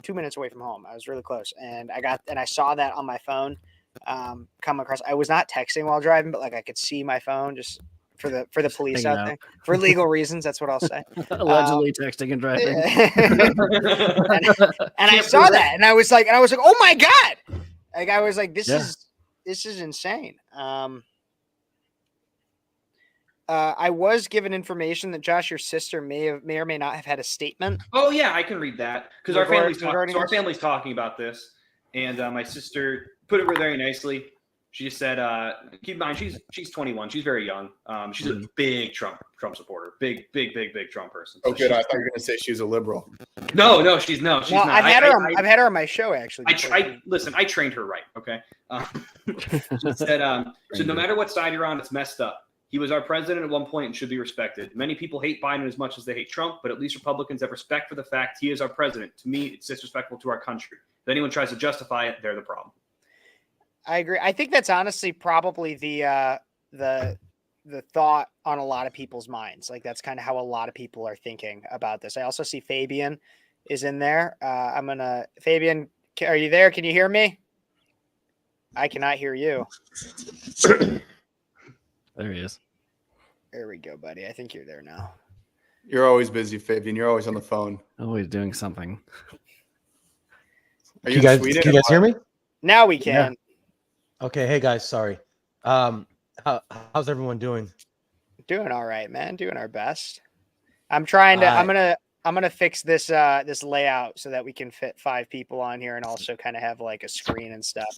2 minutes away from home. I was really close and I saw that on my phone come across. I was not texting while driving, but like I could see my phone just for the police Hanging out out. there for legal reasons. That's what I'll say. Allegedly texting and driving. and I saw that, and I was like, oh my god! Like I was like, this Yeah. is insane. I was given information that Josh, your sister, may or may not have had a statement. Oh yeah, I can read that because our Regarding family's talking about this, and my sister put it very nicely. She just said, "Keep in mind, she's 21. She's very young. She's a big Trump supporter, big Trump person." Oh, good. I thought you were going to say she's a liberal. No, she's not. I've had her on my show actually. Listen, I trained her right. Okay. She said, "So no matter what side you're on, it's messed up. He was our president at one point and should be respected. Many people hate Biden as much as they hate Trump, but at least Republicans have respect for the fact he is our president. To me, it's disrespectful to our country. If anyone tries to justify it, they're the problem." I agree. I think that's honestly probably the thought on a lot of people's minds. Like that's kind of how a lot of people are thinking about this. I also see Fabian is in there. Fabian, are you there? Can you hear me? I cannot hear you. There he is. There we go, buddy. I think you're there now. You're always busy, Fabian. You're always on the phone. Always doing something. Are you guys? Sweden Can you guys hear me? Now we can. Yeah. Okay. Hey guys. Sorry. How's everyone doing? Doing all right, man. Doing our best. I'm trying to. I'm gonna fix this this layout so that we can fit 5 people on here and also kind of have like a screen and stuff.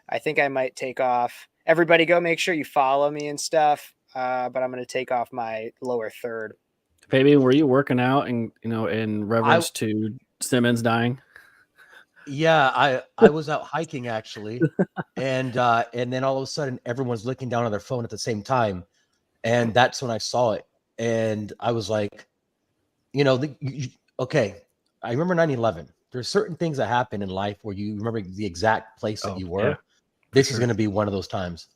I think I might take off. Everybody, go make sure you follow me and stuff. But I'm gonna take off my lower third. Fabian, were you working out and in reverence to Simmons dying? Yeah, I was out hiking actually, and then all of a sudden everyone's looking down on their phone at the same time, and that's when I saw it, and I was like, okay, I remember 9/11. There's certain things that happen in life where you remember the exact place that you were. Yeah, this is going to be one of those times.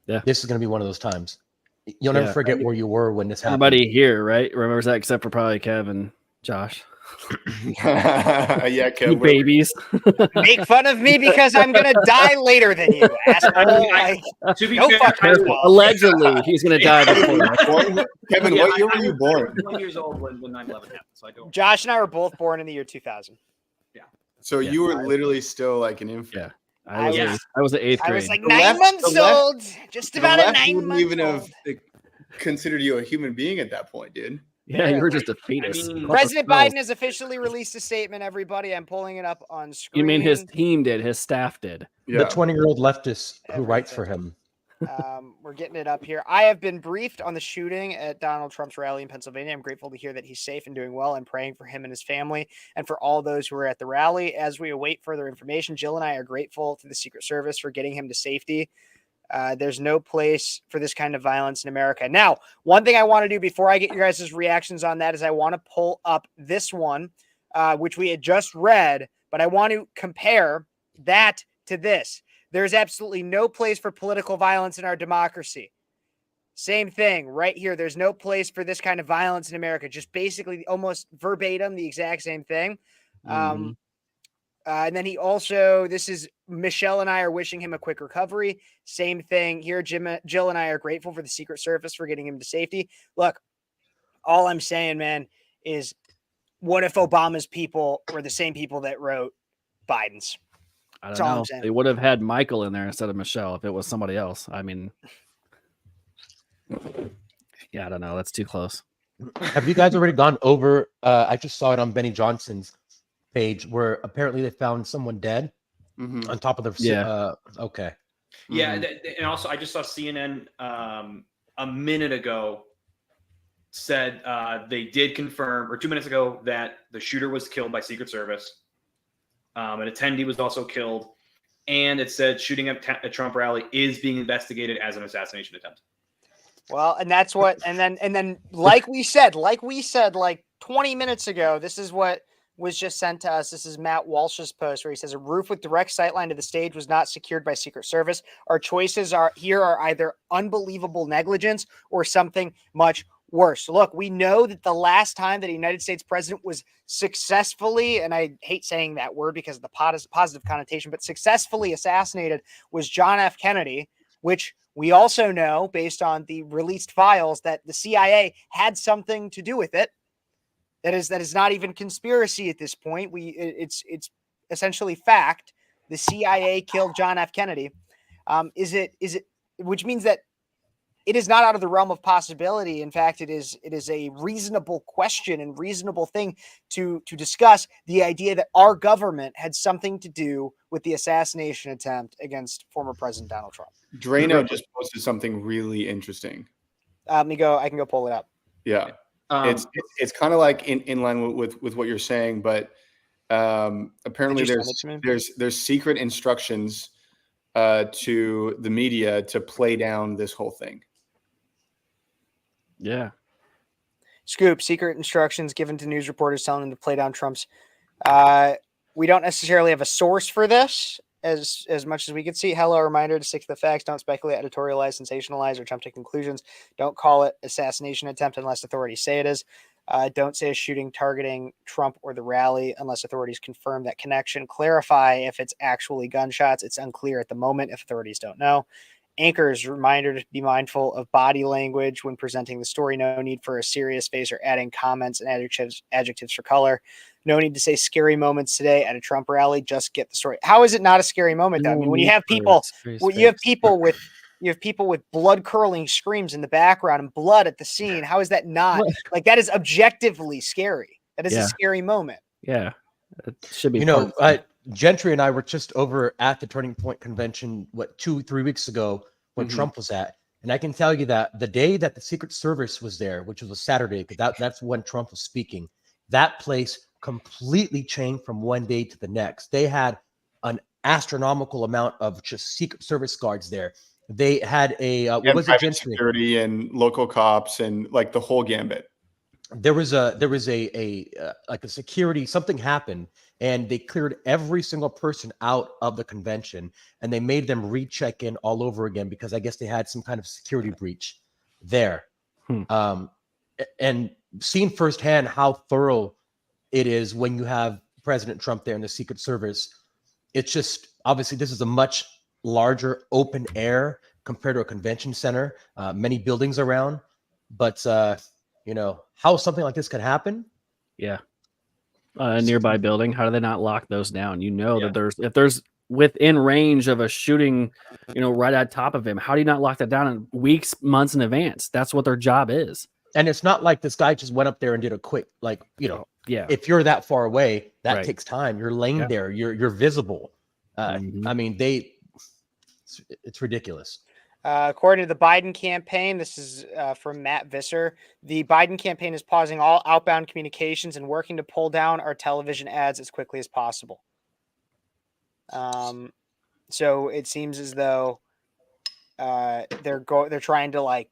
Yeah, this is going to be one of those times. You'll never forget where you were when this happened. Everybody here, right, remembers that except for probably Kev and Josh. Yeah, Kev. You babies. Make fun of me because I'm gonna die later than you. To be fair, allegedly he's gonna die before. Kevin, what year were you born? 1 years old when 9/11 happened. So I don't. Josh and I were both born in the year 2000. Yeah. So you were literally still like an infant. Yeah. I was the 8th grade. I was like 9 months old, just about a 9 month even old. have considered you a human being at that point, dude. Yeah, you were just a fetus. President Biden has officially released a statement, everybody. I'm pulling it up on screen. You mean his team did, his staff did. The 20-year-old leftist who writes for him. We're getting it up here. I have been briefed on the shooting at Donald Trump's rally in Pennsylvania. I'm grateful to hear that he's safe and doing well. I'm praying for him and his family and for all those who are at the rally. As we await further information, Jill and I are grateful to the Secret Service for getting him to safety. There's no place for this kind of violence in America. Now, one thing I want to do before I get your guys' reactions on that is I want to pull up this one, which we had just read, but I want to compare that to this. There's absolutely no place for political violence in our democracy. Same thing right here. There's no place for this kind of violence in America. Just basically almost verbatim, the exact same thing. And then he also, this is Michelle and I are wishing him a quick recovery. Same thing here. Jill and I are grateful for the Secret Service for getting him to safety. Look, all I'm saying, man, is what if Obama's people were the same people that wrote Biden's? I don't know. They would have had Michael in there instead of Michelle if it was somebody else. I mean, yeah, I don't know. That's too close. Have you guys already gone over? I just saw it on Benny Johnson's page where apparently they found someone dead on top of the okay. Yeah, and also I just saw CNN a minute ago said they did confirm, or 2 minutes ago, that the shooter was killed by Secret Service. An attendee was also killed, and it said shooting at a Trump rally is being investigated as an assassination attempt. Well, and that's what, and then like we said like 20 minutes ago, this is what was just sent to us. This is Matt Walsh's post where he says a roof with direct sightline to the stage was not secured by Secret Service. Our choices are either unbelievable negligence or something much worse. Look, we know that the last time that a United States president was successfully, and I hate saying that word because of the positive connotation, but successfully assassinated was John F. Kennedy, which We also know, based on the released files, that the CIA had something to do with it. That is not even conspiracy at this point. It's essentially fact. The CIA killed John F. Kennedy. Is it which means that it is not out of the realm of possibility. In fact, it is a reasonable question and reasonable thing to discuss the idea that our government had something to do with the assassination attempt against former President Donald Trump. Drano just posted something really interesting. I can go pull it up. Yeah. It's kind of like in line with what you're saying, but apparently there's secret instructions to the media to play down this whole thing. Yeah. Scoop, secret instructions given to news reporters telling them to play down Trump's. We don't necessarily have a source for this as much as we could see. Hello, reminder to stick to the facts. Don't speculate, editorialize, sensationalize, or jump to conclusions. Don't call it assassination attempt unless authorities say it is. Don't say a shooting targeting Trump or the rally unless authorities confirm that connection. Clarify if it's actually gunshots. It's unclear at the moment if authorities don't know. Anchors, reminder to be mindful of body language when presenting the story. No need for a serious face or adding comments and adjectives for color. No need to say scary moments today at a Trump rally. Just get the story. How is it not a scary moment though? I mean, when you have people, you have people with blood curdling screams in the background and blood at the scene. How is that not like that is objectively scary? That is a scary moment. Yeah, it should be. Gentry and I were just over at the Turning Point convention, 2-3 weeks ago when Trump was at. And I can tell you that the day that the Secret Service was there, which was a Saturday, because that's when Trump was speaking, that place completely changed from one day to the next. They had an astronomical amount of just Secret Service guards there. They had private security and local cops and like the whole gambit. There was a security, something happened, and they cleared every single person out of the convention, and they made them recheck in all over again because I guess they had some kind of security breach there. And seeing firsthand how thorough it is when you have President Trump there in the Secret Service, it's just obviously this is a much larger open air compared to a convention center, many buildings around, but how something like this could happen. Yeah. A nearby building. How do they not lock those down? That if there's within range of a shooting, right at top of him, how do you not lock that down in weeks, months in advance? That's what their job is. And it's not like this guy just went up there and did a quick, if you're that far away, that takes time. You're laying there, you're visible. I mean, it's ridiculous. According to the Biden campaign, this is from Matt Visser, the Biden campaign is pausing all outbound communications and working to pull down our television ads as quickly as possible. So it seems as though they're trying to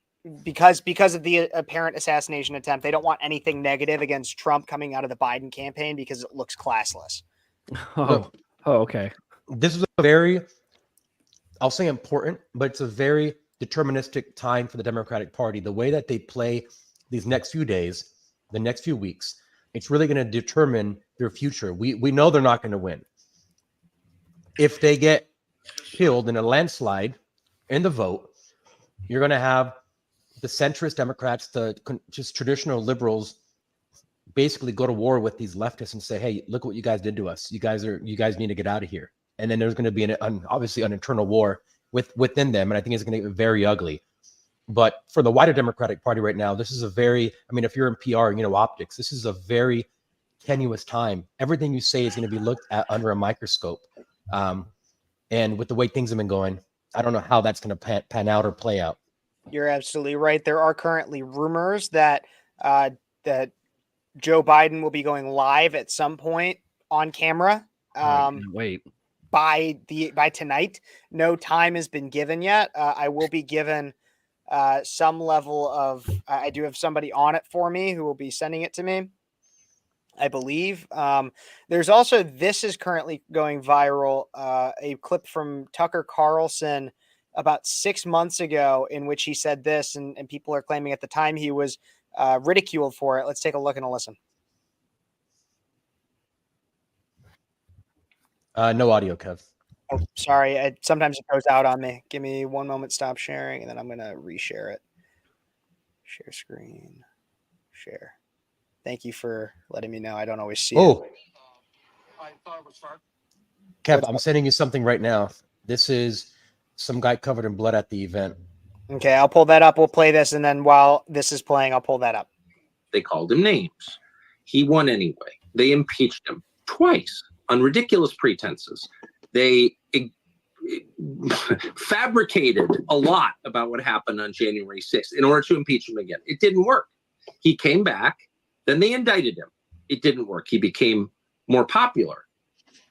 because of the apparent assassination attempt, they don't want anything negative against Trump coming out of the Biden campaign because it looks classless. Okay. This is a very, I'll say important, but it's a very deterministic time for the Democratic Party. The way that they play these next few days, the next few weeks, it's really going to determine their future. We know they're not going to win. If they get killed in a landslide in the vote, you're going to have the centrist Democrats, the just traditional liberals, basically go to war with these leftists and say, "Hey, look what you guys did to us. You guys need to get out of here." And then there's going to be obviously an internal war within them, and I think it's going to get very ugly. But for the wider Democratic Party right now, this is if you're in PR, optics, this is a very tenuous time. Everything you say is going to be looked at under a microscope. And with the way things have been going, I don't know how that's going to pan out or play out. You're absolutely right. There are currently rumors that that Joe Biden will be going live at some point on camera. Wait. By tonight. No time has been given yet. I will be given some level of. I do have somebody on it for me who will be sending it to me, I believe. There's also, this is currently going viral, a clip from Tucker Carlson about 6 months ago in which he said this, and people are claiming at the time he was ridiculed for it. Let's take a look and a listen. No audio, Kev. Oh, sorry. Sometimes it goes out on me. Give me one moment. Stop sharing, and then I'm gonna reshare it. Share screen. Share. Thank you for letting me know. I don't always see it. Kev, I'm sending you something right now. This is some guy covered in blood at the event. Okay, I'll pull that up. We'll play this, and then while this is playing, I'll pull that up. They called him names. He won anyway. They impeached him twice on ridiculous pretenses. They fabricated a lot about what happened on January 6th in order to impeach him again. It didn't work. He came back. Then they indicted him. It didn't work. He became more popular.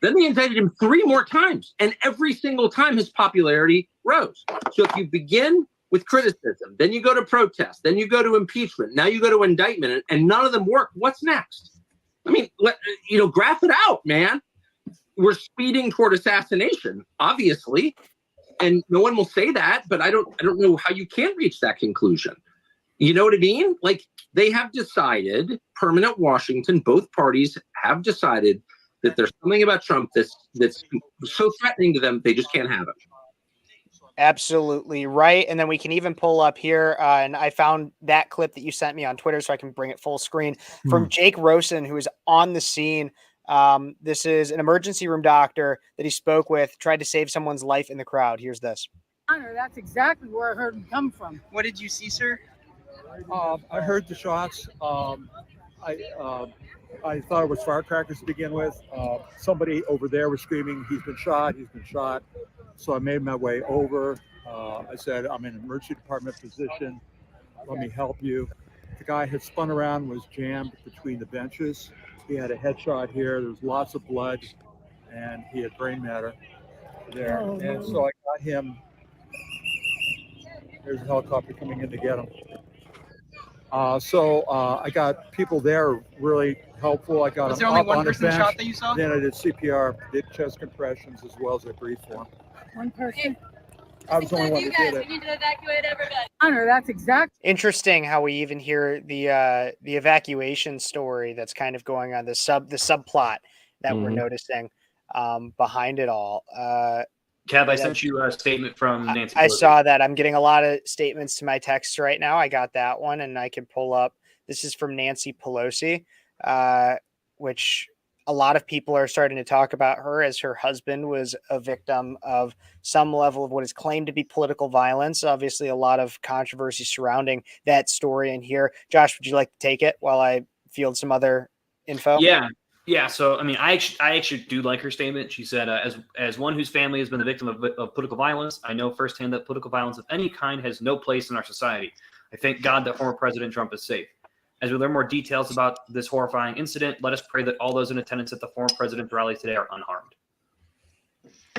Then they indicted him 3 more times. And every single time his popularity rose. So if you begin with criticism, then you go to protest, then you go to impeachment, now you go to indictment, and none of them work, what's next? I mean, graph it out, man. We're speeding toward assassination, obviously, and no one will say that, but I don't know how you can reach that conclusion. You know what I mean? Like, they have decided, permanent Washington, both parties have decided that there's something about Trump that's so threatening to them, they just can't have it. Absolutely right. And then we can even pull up here, and I found that clip that you sent me on Twitter so I can bring it full screen from Jake Rosen, who is on the scene. This is an emergency room doctor that he spoke with, tried to save someone's life in the crowd. Here's this. That's exactly where I heard him come from. What did you see, sir? I heard the shots. I thought it was firecrackers to begin with. Somebody over there was screaming, he's been shot, he's been shot. So I made my way over. I said, I'm in an emergency department position. Let me help you. The guy had spun around, was jammed between the benches. He had a headshot here. There was lots of blood, and he had brain matter there. And so I got him. There's a helicopter coming in to get him. So I got people there really helpful. I got Was him there only up one on a person bench. shot that you saw? Then I did CPR, did chest compressions as well as I breathed for him. One person. I was the only one that did it. We need to evacuate everybody. Honor, that's exact. Interesting how we even hear the evacuation story that's kind of going on, the subplot that we're noticing behind it all. Kev, I sent you a statement from Nancy I Pelosi. saw that. I'm getting a lot of statements to my text right now. I got that one, and I can pull up. This is from Nancy Pelosi, which a lot of people are starting to talk about her as her husband was a victim of some level of what is claimed to be political violence. Obviously, a lot of controversy surrounding that story in here. Josh, would you like to take it while I field some other info? Yeah. So, I mean, I actually do like her statement. She said, as one whose family has been the victim of political violence, I know firsthand that political violence of any kind has no place in our society. I thank God that former President Trump is safe. As we learn more details about this horrifying incident, let us pray that all those in attendance at the former president's rally today are unharmed.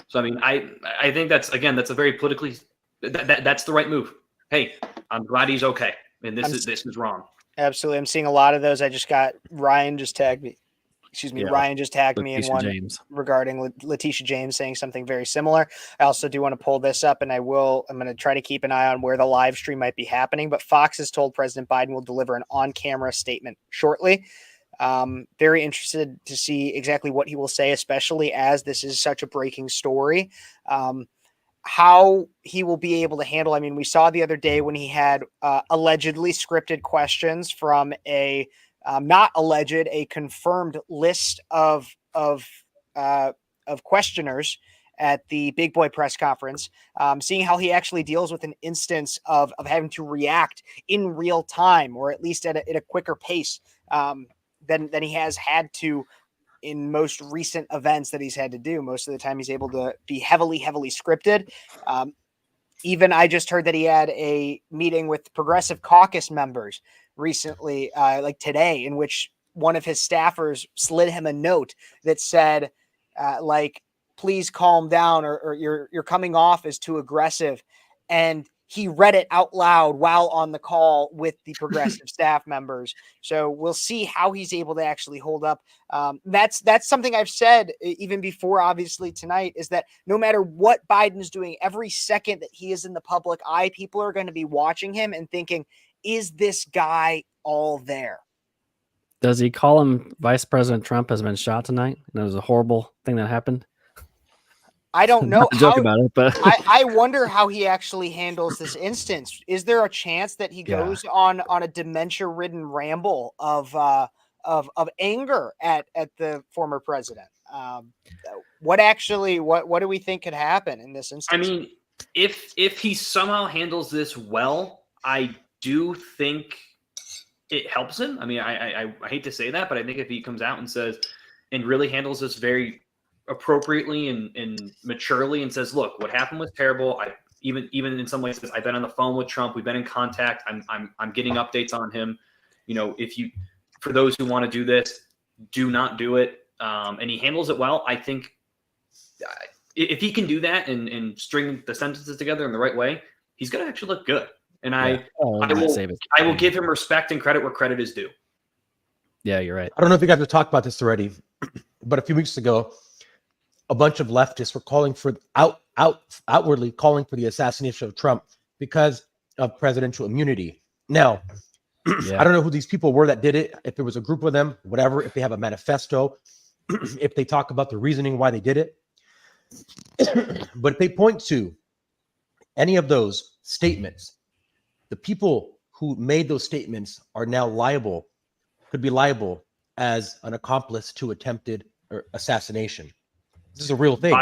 So, I mean, I think that's a very politically, that's the right move. Hey, I'm glad he's okay. And this is wrong. Absolutely. I'm seeing a lot of those. I just got Ryan just tagged me. Ryan just tagged me in one regarding Letitia James saying something very similar. I also do want to pull this up, and I'm going to try to keep an eye on where the live stream might be happening. But Fox has told President Biden will deliver an on-camera statement shortly. Very interested to see exactly what he will say, especially as this is such a breaking story. How he will be able to handle. I mean, we saw the other day when he had allegedly scripted questions from a not alleged, a confirmed list of questioners at the Big Boy press conference, seeing how he actually deals with an instance of having to react in real time, or at least at a quicker pace than he has had to in most recent events that he's had to do. Most of the time he's able to be heavily scripted. Even I just heard that he had a meeting with Progressive Caucus members recently, like today, in which one of his staffers slid him a note that said, please calm down, or you're coming off as too aggressive. And he read it out loud while on the call with the Progressive staff members. So we'll see how he's able to actually hold up. That's something I've said even before, obviously tonight, is that no matter what Biden's doing, every second that he is in the public eye, people are going to be watching him and thinking, is this guy all there? Does he call him Vice President Trump has been shot tonight? And it was a horrible thing that happened. I don't know. Not a joke about it, but I wonder how he actually handles this instance. Is there a chance that he goes on a dementia-ridden ramble of anger at the former president? What do we think could happen in this instance? I mean, if he somehow handles this well, I do think it helps him. I mean, I hate to say that, but I think if he comes out and says and really handles this very appropriately and maturely and says, look, what happened was terrible. I even in some ways says, I've been on the phone with Trump. We've been in contact. I'm getting updates on him. You know, for those who want to do this, do not do it. And he handles it well. I think if he can do that and string the sentences together in the right way, he's going to actually look good. And I will give him respect and credit where credit is due. Yeah, you're right. I don't know if you guys have talked about this already, but a few weeks ago, a bunch of leftists were calling for outwardly calling for the assassination of Trump because of presidential immunity. Now, I don't know who these people were that did it, if it was a group of them, whatever, if they have a manifesto, if they talk about the reasoning why they did it. But if they point to any of those statements, the people who made those statements are now could be liable as an accomplice to attempted assassination. This is a real thing.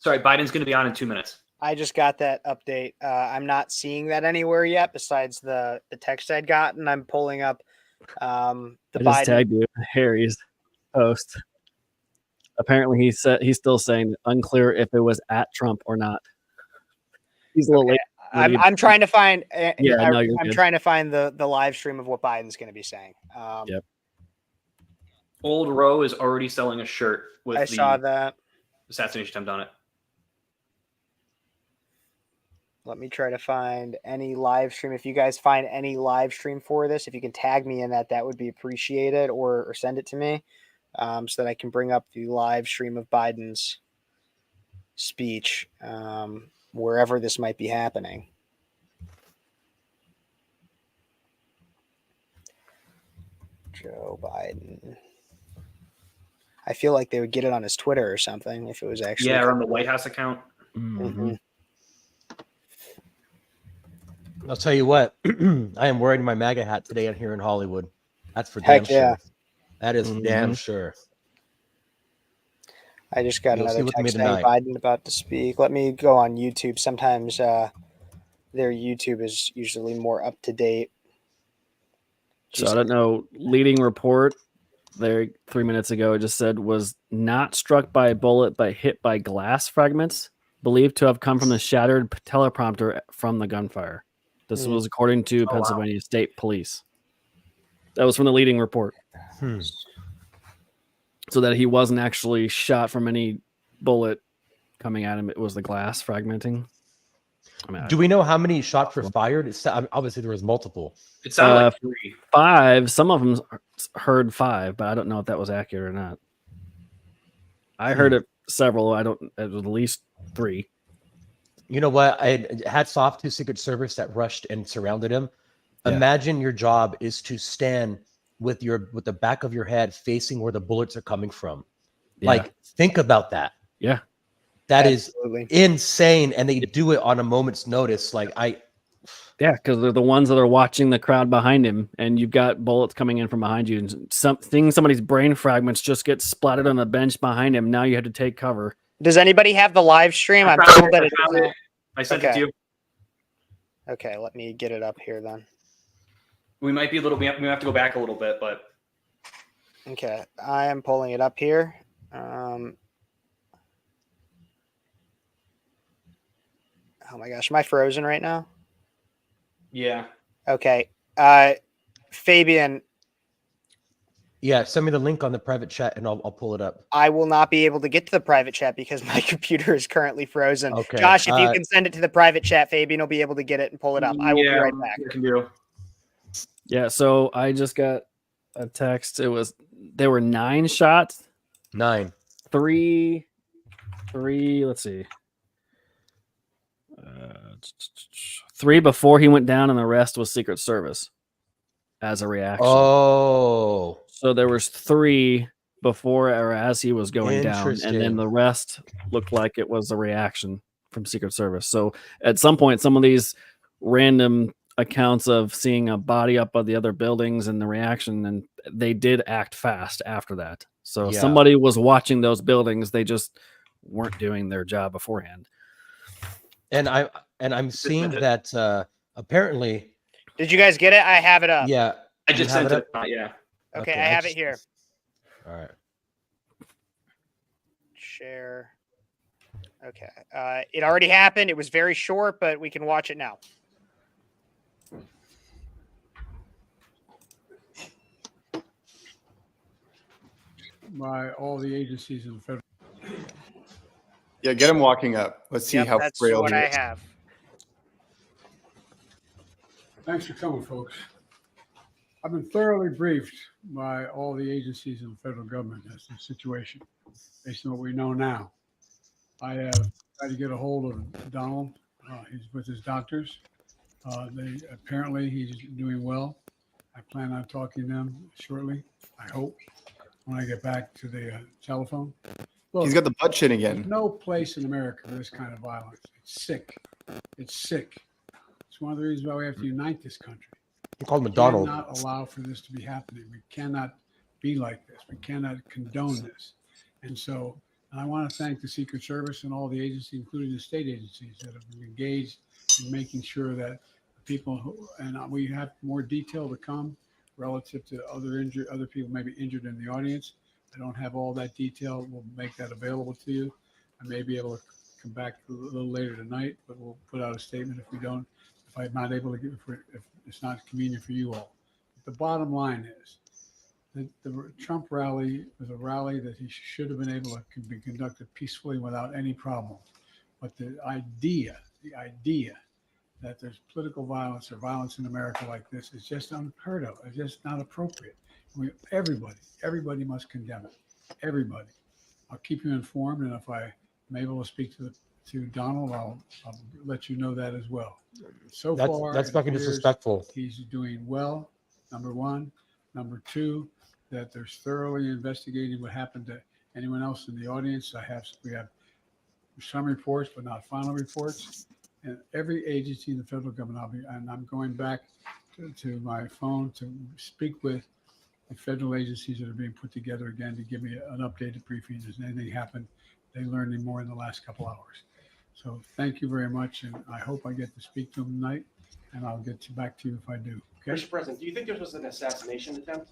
Biden's going to be on in 2 minutes. I just got that update. I'm not seeing that anywhere yet besides the text I'd gotten. I'm pulling up the I just Biden. tagged you Harry's post. Apparently, he's still saying unclear if it was at Trump or not. He's a little late. I'm trying to find. You're good. Trying to find the live stream of what Biden's going to be saying. Yep. Old Roe is already selling a shirt with I saw that assassination attempt on it. Let me try to find any live stream. If you guys find any live stream for this, if you can tag me in that would be appreciated, or send it to me so that I can bring up the live stream of Biden's speech wherever this might be happening. Joe Biden. I feel like they would get it on his Twitter or something if it was actually. Yeah, or on the White House account. Mm-hmm. I'll tell you what, I am wearing my MAGA hat today here in Hollywood. That's for Heck damn yeah. sure. That is damn sure. I just got You'll see another with me text saying tonight. Biden about to speak. Let me go on YouTube. Sometimes their YouTube is usually more up to date. So I don't know. Leading report there 3 minutes ago, it just said was not struck by a bullet but hit by glass fragments, believed to have come from the shattered teleprompter from the gunfire. This was according to Pennsylvania State Police. That was from the leading report. So that he wasn't actually shot from any bullet coming at him. It was the glass fragmenting. I mean, Do we know how many shots were fired? Obviously, there was multiple. It sounded like 3. 5. Some of them heard 5, but I don't know if that was accurate or not. I heard it several. It was at least 3. You know what? Hats off to Secret Service that rushed and surrounded him. Yeah. Imagine your job is to stand with the back of your head facing where the bullets are coming from. Yeah. Like, think about that. Yeah. That Absolutely. is insane. And they do it on a moment's notice. Yeah, because they're the ones that are watching the crowd behind him, and you've got bullets coming in from behind you, and somebody's brain fragments just get splattered on the bench behind him. Now you have to take cover. Does anybody have the live stream? I'm told that it. I sent it to you. Okay, let me get it up here then. We might be a little bit. We have to go back a little bit, but Okay, I am pulling it up here. Oh my gosh, am I frozen right now? yeah. Okay, Fabian, Yeah, send me the link on the private chat and I'll pull it up. I will not be able to get to the private chat because my computer is currently frozen. Okay, Josh, if you can send it to the private chat, Fabian will be able to get it and pull it up. I will be right back. You can do. Yeah, so I just got a text. There were 9 shots. 9. 3. Let's see. 3 before he went down, and the rest was Secret Service as a reaction. Oh, So there was 3 before or as he was going down, and then Interesting. the rest looked like it was a reaction from Secret Service. So at some point, some of these random accounts of seeing a body up on the other buildings and the reaction, and they did act fast after that. So Yeah. somebody was watching those buildings. They just weren't doing their job beforehand. And I'm seeing that apparently. Did you guys get it? I have it up. Yeah. I You just have sent it. up? Yeah. Okay, I have it here. All right. Share. Okay. It already happened. It was very short, but we can watch it now. By all the agencies in the federal. Yeah, get him walking up. Let's see how that's frail what he I is. have. Thanks for coming, folks. I've been thoroughly briefed by all the agencies in the federal government as to the situation, based on what we know now. I have tried to get a hold of Donald. He's with his doctors. Apparently he's doing well. I plan on talking to them shortly, I hope, when I get back to the telephone. Look, He's got the butt chin again. There's no place in America for this kind of violence. It's sick. It's sick. It's one of the reasons why we have to unite this country. You called him a We Donald. cannot allow for this to be happening. We cannot be like this. We cannot condone this. And so I want to thank the Secret Service and all the agencies, including the state agencies, that have been engaged in making sure that people and we have more detail to come relative to other people maybe injured in the audience. I don't have all that detail. We'll make that available to you. I may be able to come back a little later tonight, but we'll put out a statement if I'm not able to if it's not convenient for you all. But the bottom line is that the Trump rally was a rally that he should have been able to be conducted peacefully without any problem. But the idea that there's political violence or violence in America like this is just unheard of. It's just not appropriate. Everybody must condemn it. Everybody. I'll keep you informed, and if I'm able to speak to Donald, I'll let you know that as well. So far, that's fucking disrespectful. He's doing well. Number one. Number two, that they're thoroughly investigating what happened to anyone else in the audience. We have some reports, but not final reports. And every agency in the federal government, I'm going back to my phone to speak with the federal agencies that are being put together again to give me an updated briefing. Has anything happened? They learned any more in the last couple hours. So thank you very much, and I hope I get to speak to them tonight, and I'll get back to you if I do. Okay? Mr. President, do you think this was an assassination attempt?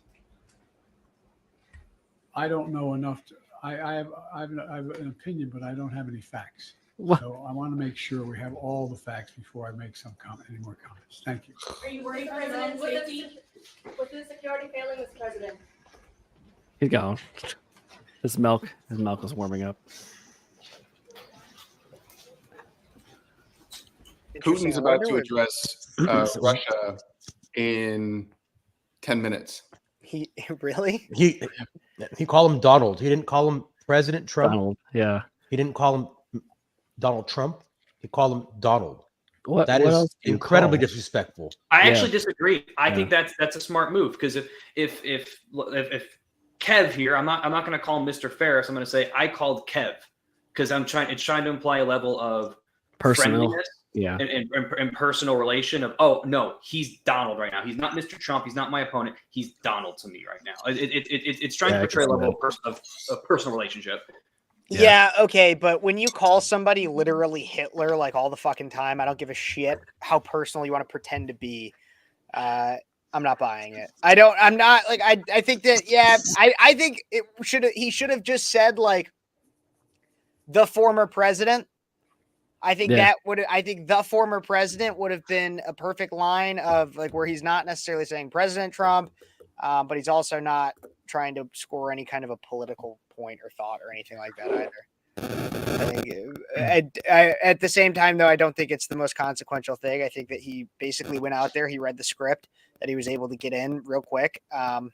I don't know enough. I have an opinion, but I don't have any facts. What? So I want to make sure we have all the facts before I make any more comments. Thank you. Are you worried, President, safety? With the security failing, Mr. President? He's gone. His milk is warming up. Putin's about to address Russia in 10 minutes. He really? He called him Donald. He didn't call him President Trump. Donald, yeah. He didn't call him Donald Trump. He called him Donald. What That is else do you incredibly call? disrespectful. I actually disagree. I think that's a smart move, because if Kev here, I'm not going to call him Mr. Phares. I'm going to say I called Kev, because it's trying to imply a level of Personal. friendliness, Yeah. and personal relation of, oh no, he's Donald right now. He's not Mr. Trump. He's not my opponent. He's Donald to me right now. It's trying to portray a level of personal relationship. Yeah, okay, but when you call somebody literally Hitler like all the fucking time, I don't give a shit how personal you want to pretend to be. I'm not buying it. I'm not like I think that I think he should have just said like the former president. I think the former president would have been a perfect line of like where he's not necessarily saying President Trump, but he's also not trying to score any kind of a political point or thought or anything like that either. I think at the same time, though, I don't think it's the most consequential thing. I think that he basically went out there, he read the script, that he was able to get in real quick. In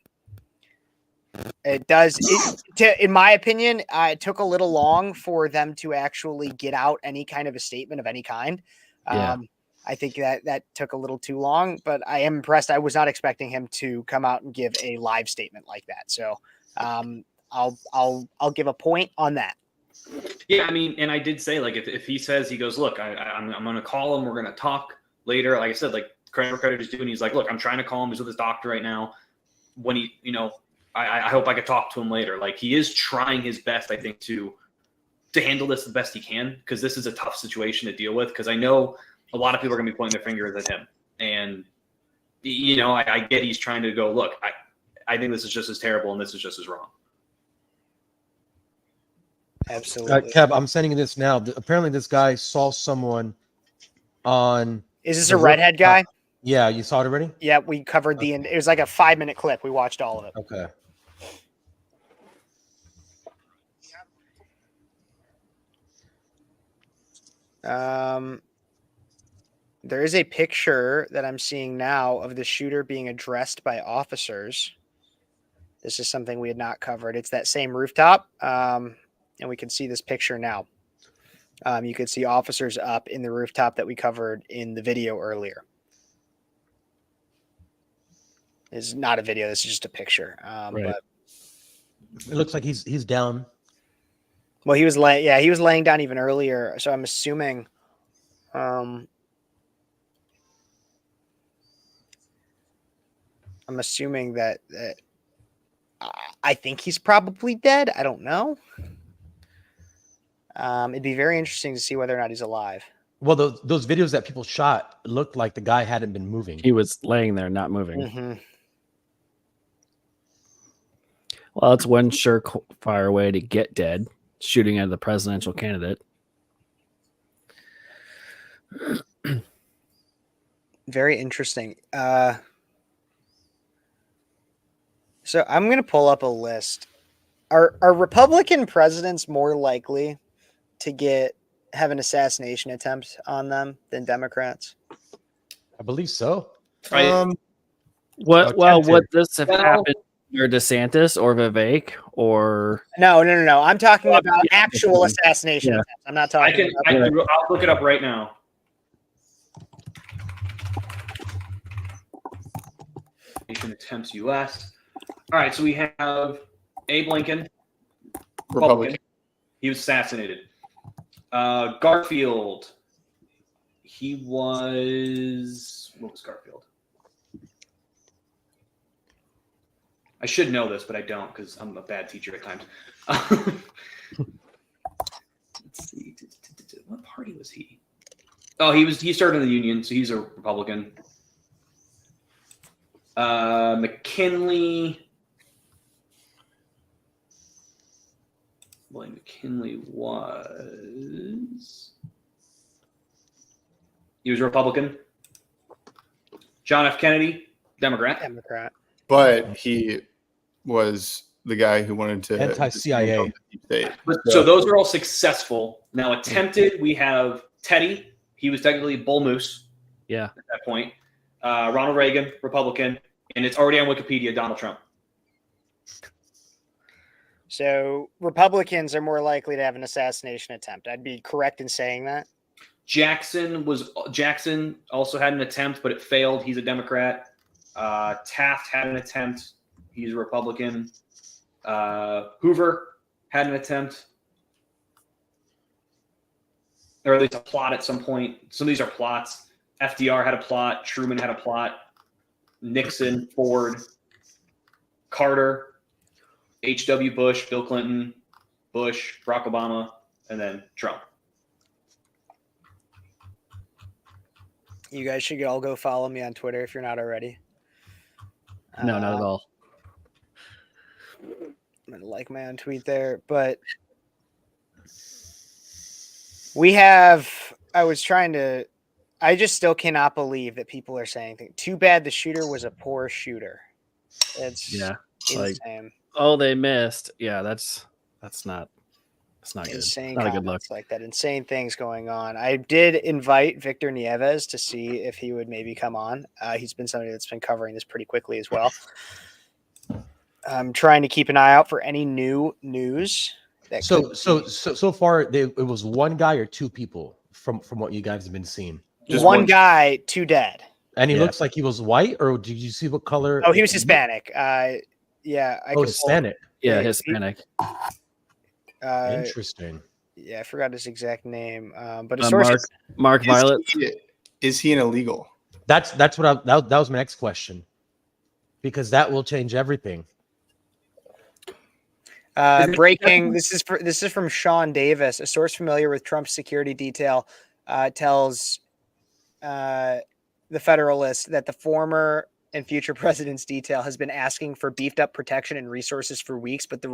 my opinion, it took a little long for them to actually get out any kind of a statement of any kind. I think that took a little too long, but I am impressed. I was not expecting him to come out and give a live statement like that. So I'll give a point on that. Yeah, I mean, and I did say, like, if he says, he goes, look, I'm going to call him. We're going to talk later. Like I said, like, credit where credit is due. And he's like, look, I'm trying to call him. He's with his doctor right now. When he, I hope I could talk to him later. Like, he is trying his best, I think, to handle this the best he can, because this is a tough situation to deal with. Because I know a lot of people are going to be pointing their fingers at him. And, I get he's trying to go, look, I think this is just as terrible and this is just as wrong. Absolutely. Kev, I'm sending you this now. Apparently, this guy saw someone on. Is this a redhead guy? Yeah, you saw it already? Yeah, we covered it was like a 5-minute clip. We watched all of it. Okay. There is a picture that I'm seeing now of the shooter being addressed by officers. This is something we had not covered. It's that same rooftop, and we can see this picture now. You can see officers up in the rooftop that we covered in the video earlier. It's not a video. This is just a picture. Right. But it looks like he's down. well, he was laying down even earlier. So I'm assuming, that I think he's probably dead. I don't know. It'd be very interesting to see whether or not he's alive. Well, those videos that people shot looked like the guy hadn't been moving. He was laying there, not moving. Mm-hmm. Well, it's one surefire way to get dead, shooting at the presidential candidate. Very interesting. So I'm going to pull up a list. Are Republican presidents more likely to have an assassination attempt on them than Democrats? I believe so. Would this have happened under DeSantis or Vivek or No. I'm talking about actual assassination attempts. I'm not talking about I'll look it up right now. Attempts U.S. All right, so we have Abe Lincoln, Republican. He was assassinated. Garfield. What was Garfield? I should know this, but I don't because I'm a bad teacher at times. Let's see. What party was he? Oh, he started in the Union, so he's a Republican. McKinley. William McKinley he was a Republican. John F. Kennedy, Democrat. But he was the guy who wanted to anti-CIA. So those are all successful. Now attempted, we have Teddy. He was technically Bull Moose. Yeah. At that point. Ronald Reagan, Republican, and it's already on Wikipedia, Donald Trump. So Republicans are more likely to have an assassination attempt. I'd be correct in saying that. Jackson also had an attempt, but it failed. He's a Democrat. Taft had an attempt. He's a Republican. Hoover had an attempt, or at least a plot at some point. Some of these are plots. FDR had a plot. Truman had a plot. Nixon, Ford, Carter, H.W. Bush, Bill Clinton, Bush, Barack Obama, and then Trump. You guys should all go follow me on Twitter if you're not already. No, not at all. I'm going to like my own tweet there. But I just still cannot believe that people are saying, too bad the shooter was a poor shooter. It's insane. They missed. Yeah, that's not good. Insane Not a good look. like that. Insane things going on. I did invite Victor Nieves to see if he would maybe come on. He's been somebody that's been covering this pretty quickly as well. I'm trying to keep an eye out for any new news. So far, it was one guy or two people from what you guys have been seeing. Just one guy, two dead. And he looks like he was white, or did you see what color? Oh, he was Hispanic. Hispanic. Yeah, Hispanic. Interesting. Yeah, I forgot his exact name. But a source Mark Violet. Is he an illegal? That's what that was my next question, because that will change everything. Breaking. This is from Sean Davis. A source familiar with Trump's security detail tells the Federalist that the former and future president's detail has been asking for beefed up protection and resources for weeks, but they've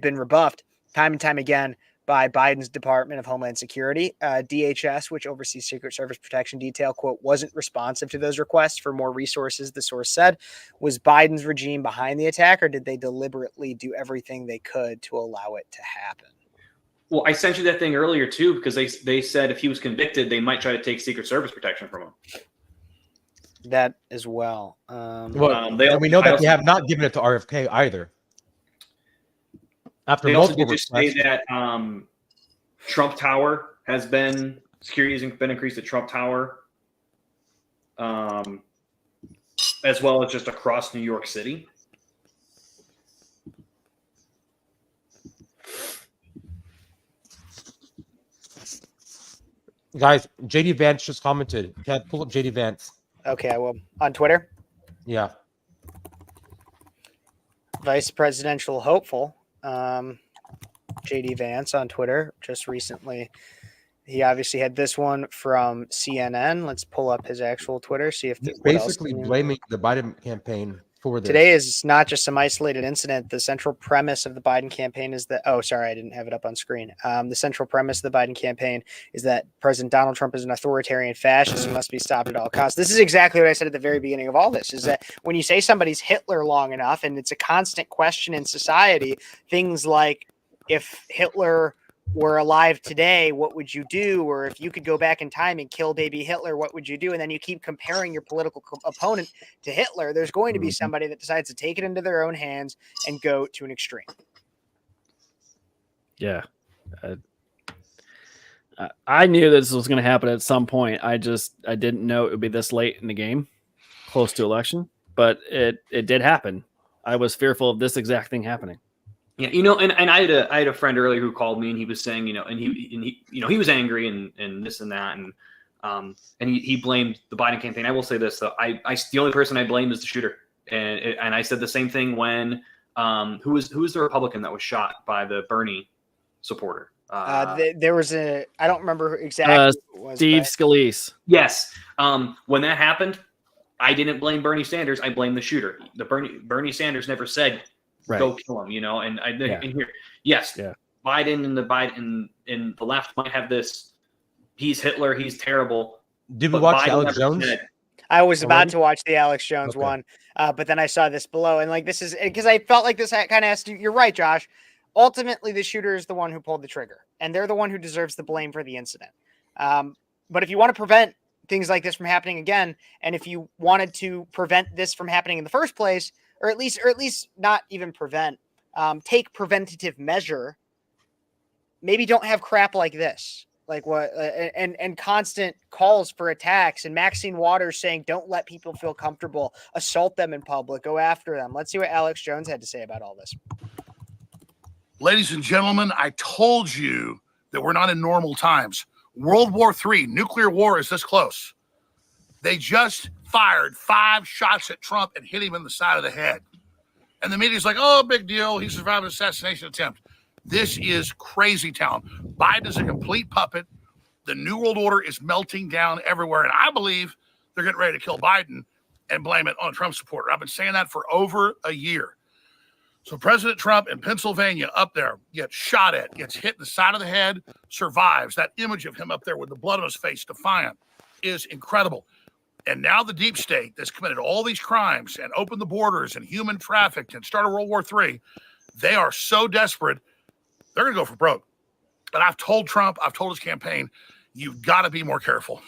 been rebuffed time and time again by Biden's Department of Homeland Security. DHS, which oversees Secret Service protection detail, quote, wasn't responsive to those requests for more resources, the source said. Was Biden's regime behind the attack, or did they deliberately do everything they could to allow it to happen? Well, I sent you that thing earlier too, because they said if he was convicted, they might try to take Secret Service protection from him. That as well. We know that they have not given it to RFK either. After they also multiple did just say that Trump Tower security has been increased at Trump Tower, as well as just across New York City. Guys, JD Vance just commented. Can't pull up JD Vance. Okay, I will. On Twitter? Yeah. Vice presidential hopeful, JD Vance on Twitter just recently. He obviously had this one from CNN. Let's pull up his actual Twitter, see if He's basically blaming the Biden campaign for this. Today is not just some isolated incident. The central premise of the Biden campaign is that, I didn't have it up on screen. The central premise of the Biden campaign is that President Donald Trump is an authoritarian fascist who must be stopped at all costs. This is exactly what I said at the very beginning of all this, is that when you say somebody's Hitler long enough, and it's a constant question in society, things like, if Hitler were alive today, what would you do? Or if you could go back in time and kill baby Hitler, what would you do? And then you keep comparing your political opponent to Hitler. There's going to be somebody that decides to take it into their own hands and go to an extreme. Yeah. I knew this was going to happen at some point. I didn't know it would be this late in the game, close to election, but it did happen. I was fearful of this exact thing happening. Yeah, and I had a friend earlier who called me, and he was saying, and he was angry and this and that, and he blamed the Biden campaign. I will say this though, the only person I blame is the shooter, and I said the same thing when who was the Republican that was shot by the Bernie supporter. There was I don't remember exactly who it was, Steve Scalise. Yes, when that happened, I didn't blame Bernie Sanders. I blamed the shooter. Bernie Sanders never said, right, go kill him, and I think here, yes, Biden and the left might have this. He's Hitler. He's terrible. Did we watch Alex Jones? I was about to watch the Alex Jones one, but then I saw this below, and this is because I felt like this kind of has to. You're right, Josh. Ultimately, the shooter is the one who pulled the trigger, and they're the one who deserves the blame for the incident. But if you want to prevent things like this from happening again, and if you wanted to prevent this from happening in the first place, or at least not even prevent, take preventative measure, maybe don't have crap like this, and constant calls for attacks, and Maxine Waters saying, don't let people feel comfortable, assault them in public, go after them. Let's see what Alex Jones had to say about all this. Ladies and gentlemen, I told you that we're not in normal times. World War III, nuclear war is this close. They just fired 5 shots at Trump and hit him in the side of the head. And the media's like, oh, big deal. He survived an assassination attempt. This is crazy town. Biden is a complete puppet. The New World Order is melting down everywhere. And I believe they're getting ready to kill Biden and blame it on a Trump supporter. I've been saying that for over a year. So President Trump in Pennsylvania up there gets shot at, gets hit in the side of the head, survives. That image of him up there with the blood on his face, defiant, is incredible. And now the deep state that's committed all these crimes and opened the borders and human trafficked and started World War III, they are so desperate, they're going to go for broke. And I've told Trump, I've told his campaign, you've got to be more careful.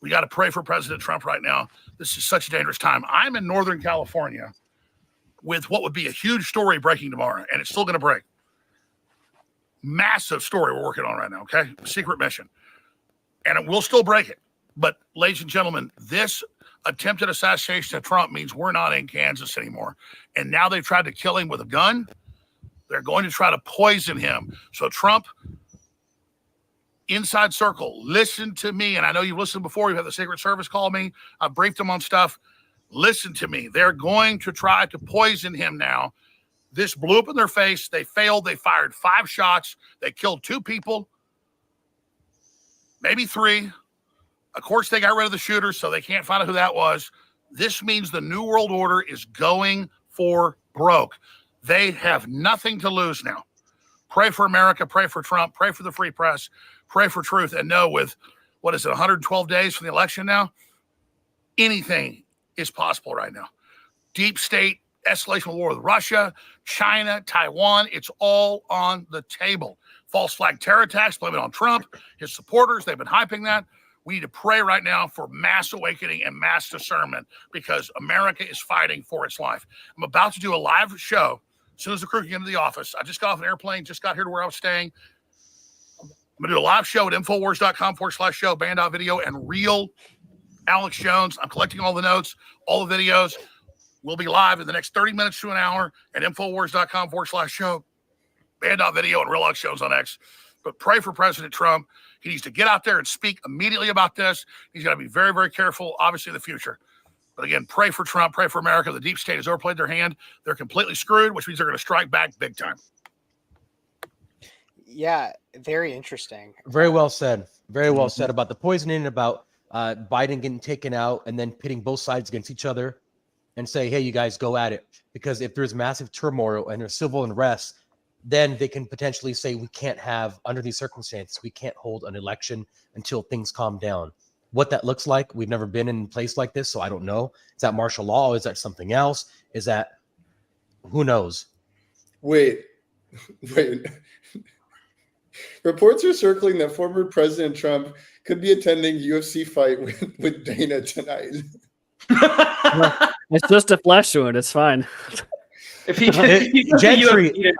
We got to pray for President Trump right now. This is such a dangerous time. I'm in Northern California with what would be a huge story breaking tomorrow, and it's still going to break. Massive story we're working on right now, okay? Secret mission. And we'll still break it. But, ladies and gentlemen, this attempted assassination of Trump means we're not in Kansas anymore. And now they've tried to kill him with a gun. They're going to try to poison him. So Trump, inside circle, listen to me. And I know you've listened before. You've had the Secret Service call me. I've briefed them on stuff. Listen to me. They're going to try to poison him now. This blew up in their face. They failed. They fired 5 shots. They killed 2 people, maybe 3. Of course, they got rid of the shooter, so they can't find out who that was. This means the New World Order is going for broke. They have nothing to lose now. Pray for America, pray for Trump, pray for the free press, pray for truth, and know with, 112 days from the election now, anything is possible right now. Deep state, escalation of war with Russia, China, Taiwan, it's all on the table. False flag terror attacks, blame it on Trump, his supporters, they've been hyping that. We need to pray right now for mass awakening and mass discernment because America is fighting for its life. I'm about to do a live show as soon as the crew can get into the office. I just got off an airplane, just got here to where I was staying. I'm going to do a live show at Infowars.com/show, banned out video, and real Alex Jones. I'm collecting all the notes, all the videos. We'll be live in the next 30 minutes to an hour at Infowars.com/show, banned out video, and real Alex Jones on X. But pray for President Trump. He needs to get out there and speak immediately about this. He's got to be very, very careful, obviously, in the future. But again, pray for Trump, pray for America. The deep state has overplayed their hand. They're completely screwed, which means they're going to strike back big time. Yeah, very interesting. Very well said. Very well said about the poisoning, about Biden getting taken out and then pitting both sides against each other and say, hey, you guys go at it. Because if there's massive turmoil and there's civil unrest, then they can potentially say we can't have, under these circumstances, we can't hold an election until things calm down. What that looks like, we've never been in a place like this, so I don't know. Is that martial law? Is that something else? Is that, who knows? Wait. Reports are circling that former President Trump could be attending UFC fight with Dana tonight. Well, it's just a flesh wound. It's fine. If he Gentry,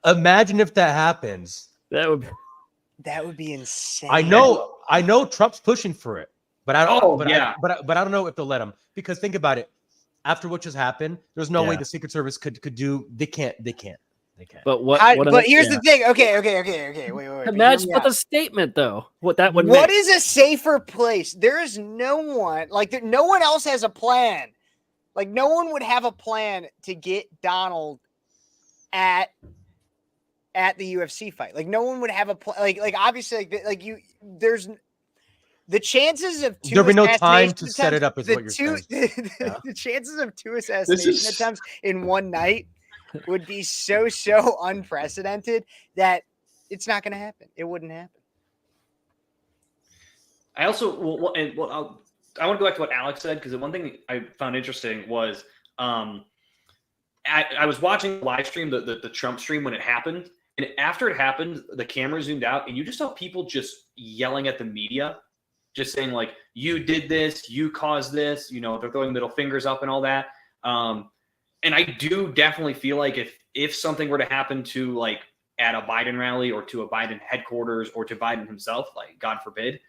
imagine if that happens. That would be insane. I know Trump's pushing for it, but I don't. But yeah. I don't know if they'll let him, because think about it. After what just happened, there's no way the Secret Service could do. They can't. But what? But here's the thing. Okay. Wait. Imagine with a statement though. What that would. What is a safer place? There is no one no one else has a plan. Like no one would have a plan to get Donald at the UFC fight. Like no one would have a plan. Like obviously there's the chances of two. There'll be no time to set it up. Is what you're saying. The chances of 2 assassination attempts in one night would be so unprecedented that it's not going to happen. It wouldn't happen. I also I want to go back to what Alex said, because the one thing that I found interesting was I was watching the live stream, the Trump stream when it happened, and after it happened, the camera zoomed out, and you just saw people just yelling at the media, just saying like, "You did this, you caused this," they're throwing middle fingers up and all that. And I do definitely feel like if something were to happen to like at a Biden rally or to a Biden headquarters or to Biden himself, like God forbid,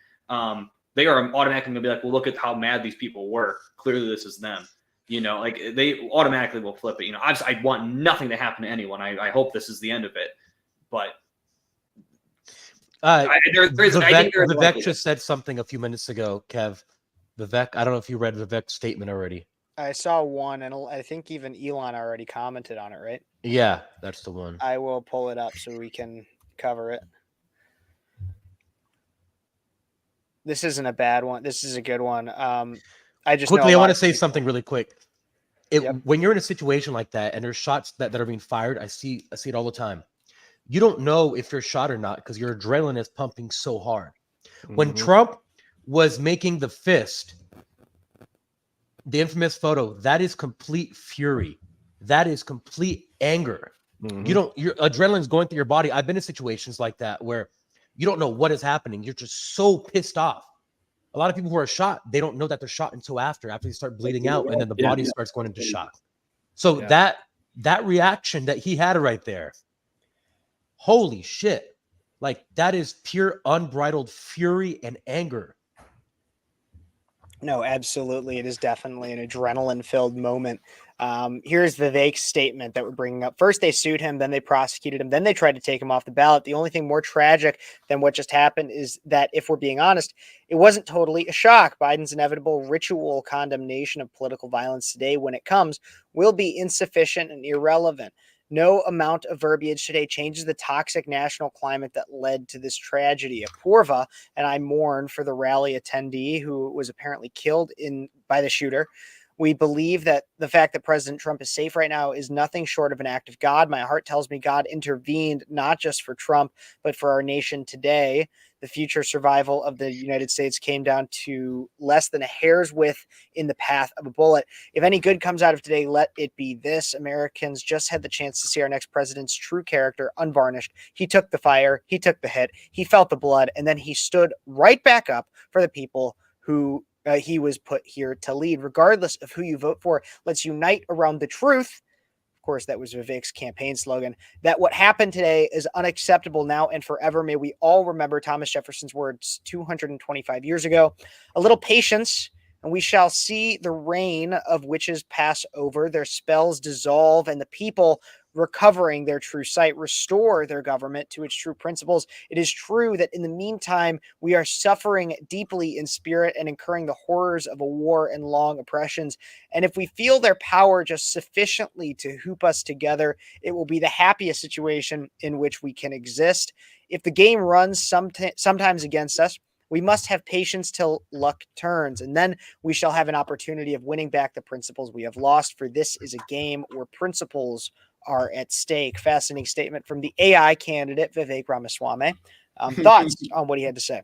they are automatically going to be like, well, look at how mad these people were. Clearly this is them. Like they automatically will flip it. I want nothing to happen to anyone. I hope this is the end of it. But Vivek just said something a few minutes ago, Kev. Vivek, I don't know if you read Vivek's statement already. I saw one, and I think even Elon already commented on it, right? Yeah, that's the one. I will pull it up so we can cover it. This isn't a bad one. This is a good one. I want to say something really quick. When you're in a situation like that and there's shots that are being fired, I see it all the time. You don't know if you're shot or not because your adrenaline is pumping so hard. Mm-hmm. When Trump was making the fist, the infamous photo, that is complete fury. That is complete anger. Mm-hmm. Your adrenaline's going through your body. I've been in situations like that where you don't know what is happening. You're just so pissed off. A lot of people who are shot, they don't know that they're shot until after they start bleeding out, and then the body starts going into shock. So that reaction that he had right there, holy shit. Like that is pure unbridled fury and anger. No, absolutely. It is definitely an adrenaline-filled moment. Here's Vivek's statement that we're bringing up. First, they sued him, then they prosecuted him, then they tried to take him off the ballot. The only thing more tragic than what just happened is that, if we're being honest, it wasn't totally a shock. Biden's inevitable ritual condemnation of political violence today, when it comes, will be insufficient and irrelevant. No amount of verbiage today changes the toxic national climate that led to this tragedy. Apurva and I mourn for the rally attendee who was apparently killed by the shooter. We believe that the fact that President Trump is safe right now is nothing short of an act of God. My heart tells me God intervened not just for Trump, but for our nation today. The future survival of the United States came down to less than a hair's width in the path of a bullet. If any good comes out of today, let it be this. Americans just had the chance to see our next president's true character unvarnished. He took the fire, he took the hit, he felt the blood, and then he stood right back up for the people who he was put here to lead. Regardless of who you vote for, let's unite around the truth. Of course, that was Vivek's campaign slogan, that what happened today is unacceptable now and forever. May we all remember Thomas Jefferson's words 225 years ago. A little patience, and we shall see the reign of witches pass over, their spells dissolve, and the people, recovering their true sight, restore their government to its true principles. It is true that in the meantime, we are suffering deeply in spirit and incurring the horrors of a war and long oppressions. And if we feel their power just sufficiently to hoop us together, it will be the happiest situation in which we can exist. If the game runs sometimes against us, we must have patience till luck turns, and then we shall have an opportunity of winning back the principles we have lost, for this is a game where principles are at stake. Fascinating statement from the AI candidate, Vivek Ramaswamy. Thoughts on what he had to say?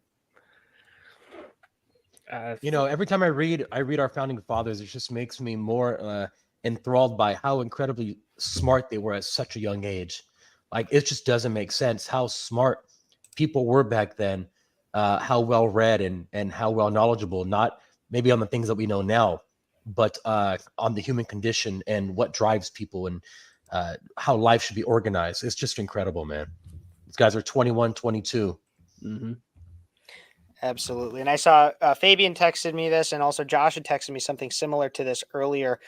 Every time I read our founding fathers, it just makes me more enthralled by how incredibly smart they were at such a young age. Like, it just doesn't make sense how smart people were back then, how well read and how well knowledgeable, not maybe on the things that we know now, but on the human condition and what drives people and how life should be organized. It's just incredible, man. These guys are 21, 22. Mm-hmm. Absolutely. And I saw Fabian texted me this, and also Josh had texted me something similar to this earlier.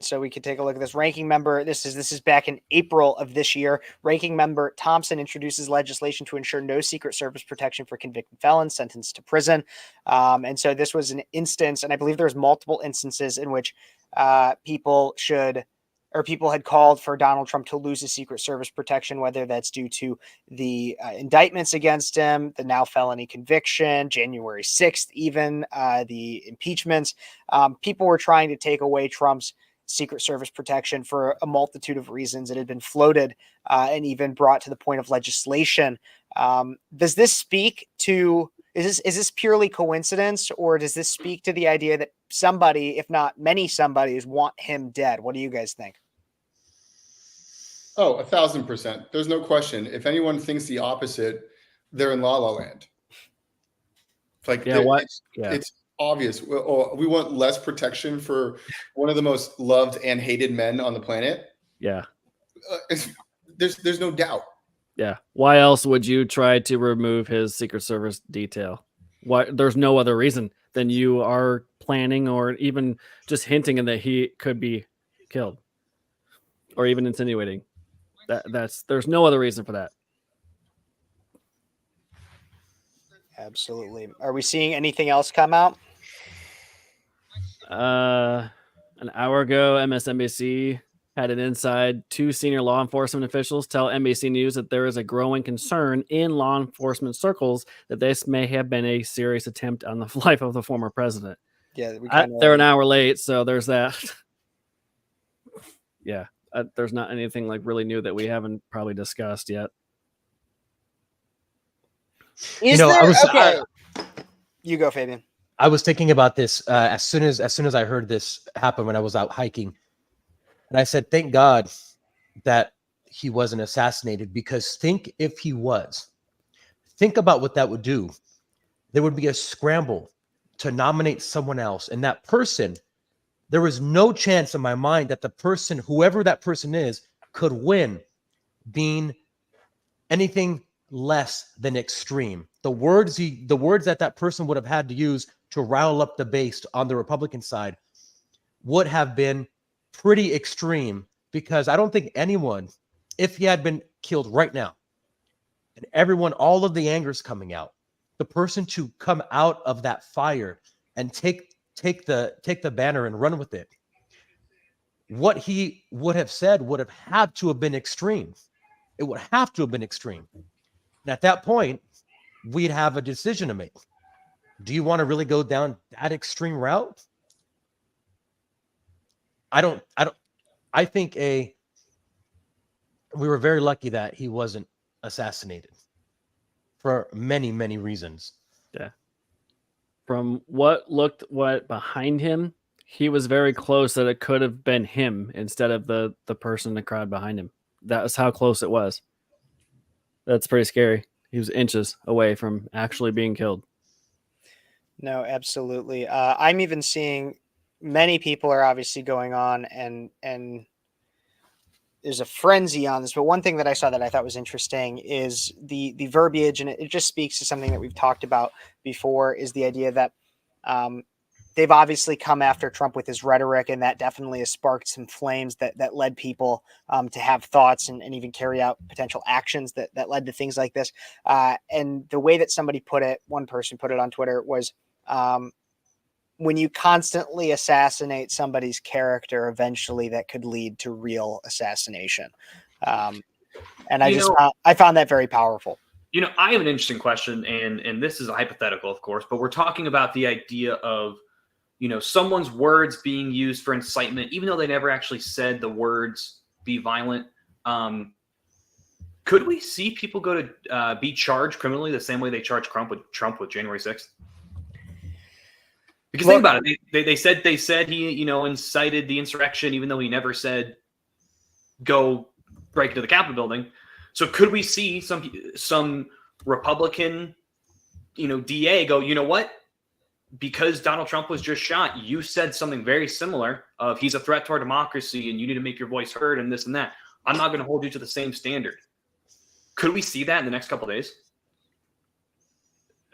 So we could take a look at this. Ranking member, this is back in April of this year. Ranking member Thompson introduces legislation to ensure no Secret Service protection for convicted felons sentenced to prison. And so this was an instance, and I believe there's multiple instances in which people had called for Donald Trump to lose his Secret Service protection, whether that's due to the indictments against him, the now felony conviction, January 6th, even the impeachments. People were trying to take away Trump's Secret Service protection for a multitude of reasons. It had been floated and even brought to the point of legislation. Does this speak to, is this purely coincidence, or does this speak to the idea that somebody, if not many somebodies, want him dead? What do you guys think? Oh, 1,000%. There's no question. If anyone thinks the opposite, they're in La La Land. Like, it's obvious. We want less protection for one of the most loved and hated men on the planet. Yeah. There's no doubt. Yeah. Why else would you try to remove his Secret Service detail? Why? There's no other reason than you are planning or even just hinting that he could be killed, or even insinuating. There's no other reason for that. Absolutely. Are we seeing anything else come out? An hour ago, MSNBC had an inside. 2 senior law enforcement officials tell NBC News that there is a growing concern in law enforcement circles that this may have been a serious attempt on the life of the former president. Yeah, they're an hour late, so there's that. Yeah, there's not anything like really new that we haven't probably discussed yet. You go, Fabian. I was thinking about this as soon as I heard this happen when I was out hiking, and I said, "Thank God that he wasn't assassinated." Because think if he was, think about what that would do. There would be a scramble to nominate someone else, and that person, there was no chance in my mind that the person, whoever that person is, could win, being anything less than extreme. The words that person would have had to use to rile up the base on the Republican side would have been pretty extreme, because I don't think anyone, if he had been killed right now and everyone, all of the anger's coming out, the person to come out of that fire and take the banner and run with it, what he would have said would have had to have been extreme. It would have to have been extreme. And at that point, we'd have a decision to make. Do you want to really go down that extreme route? I think we were very lucky that he wasn't assassinated for many, many reasons. Yeah. From what behind him, he was very close that it could have been him instead of the person in the crowd behind him. That was how close it was. That's pretty scary. He was inches away from actually being killed. No, absolutely. I'm even seeing many people are obviously going on and there's a frenzy on this. But one thing that I saw that I thought was interesting is the verbiage, and it just speaks to something that we've talked about before, is the idea that they've obviously come after Trump with his rhetoric, and that definitely has sparked some flames that led people to have thoughts and even carry out potential actions that led to things like this. And the way that somebody put it, one person put it on Twitter, was when you constantly assassinate somebody's character, eventually that could lead to real assassination. And I found that very powerful. I have an interesting question, and this is a hypothetical, of course, but we're talking about the idea of, someone's words being used for incitement, even though they never actually said the words "be violent." Could we see people go to be charged criminally the same way they charged Trump with January 6th? Because think about it, they said he incited the insurrection, even though he never said go break into the Capitol building. So could we see some Republican, DA go, you know what? Because Donald Trump was just shot, you said something very similar of he's a threat to our democracy and you need to make your voice heard and this and that. I'm not going to hold you to the same standard. Could we see that in the next couple of days?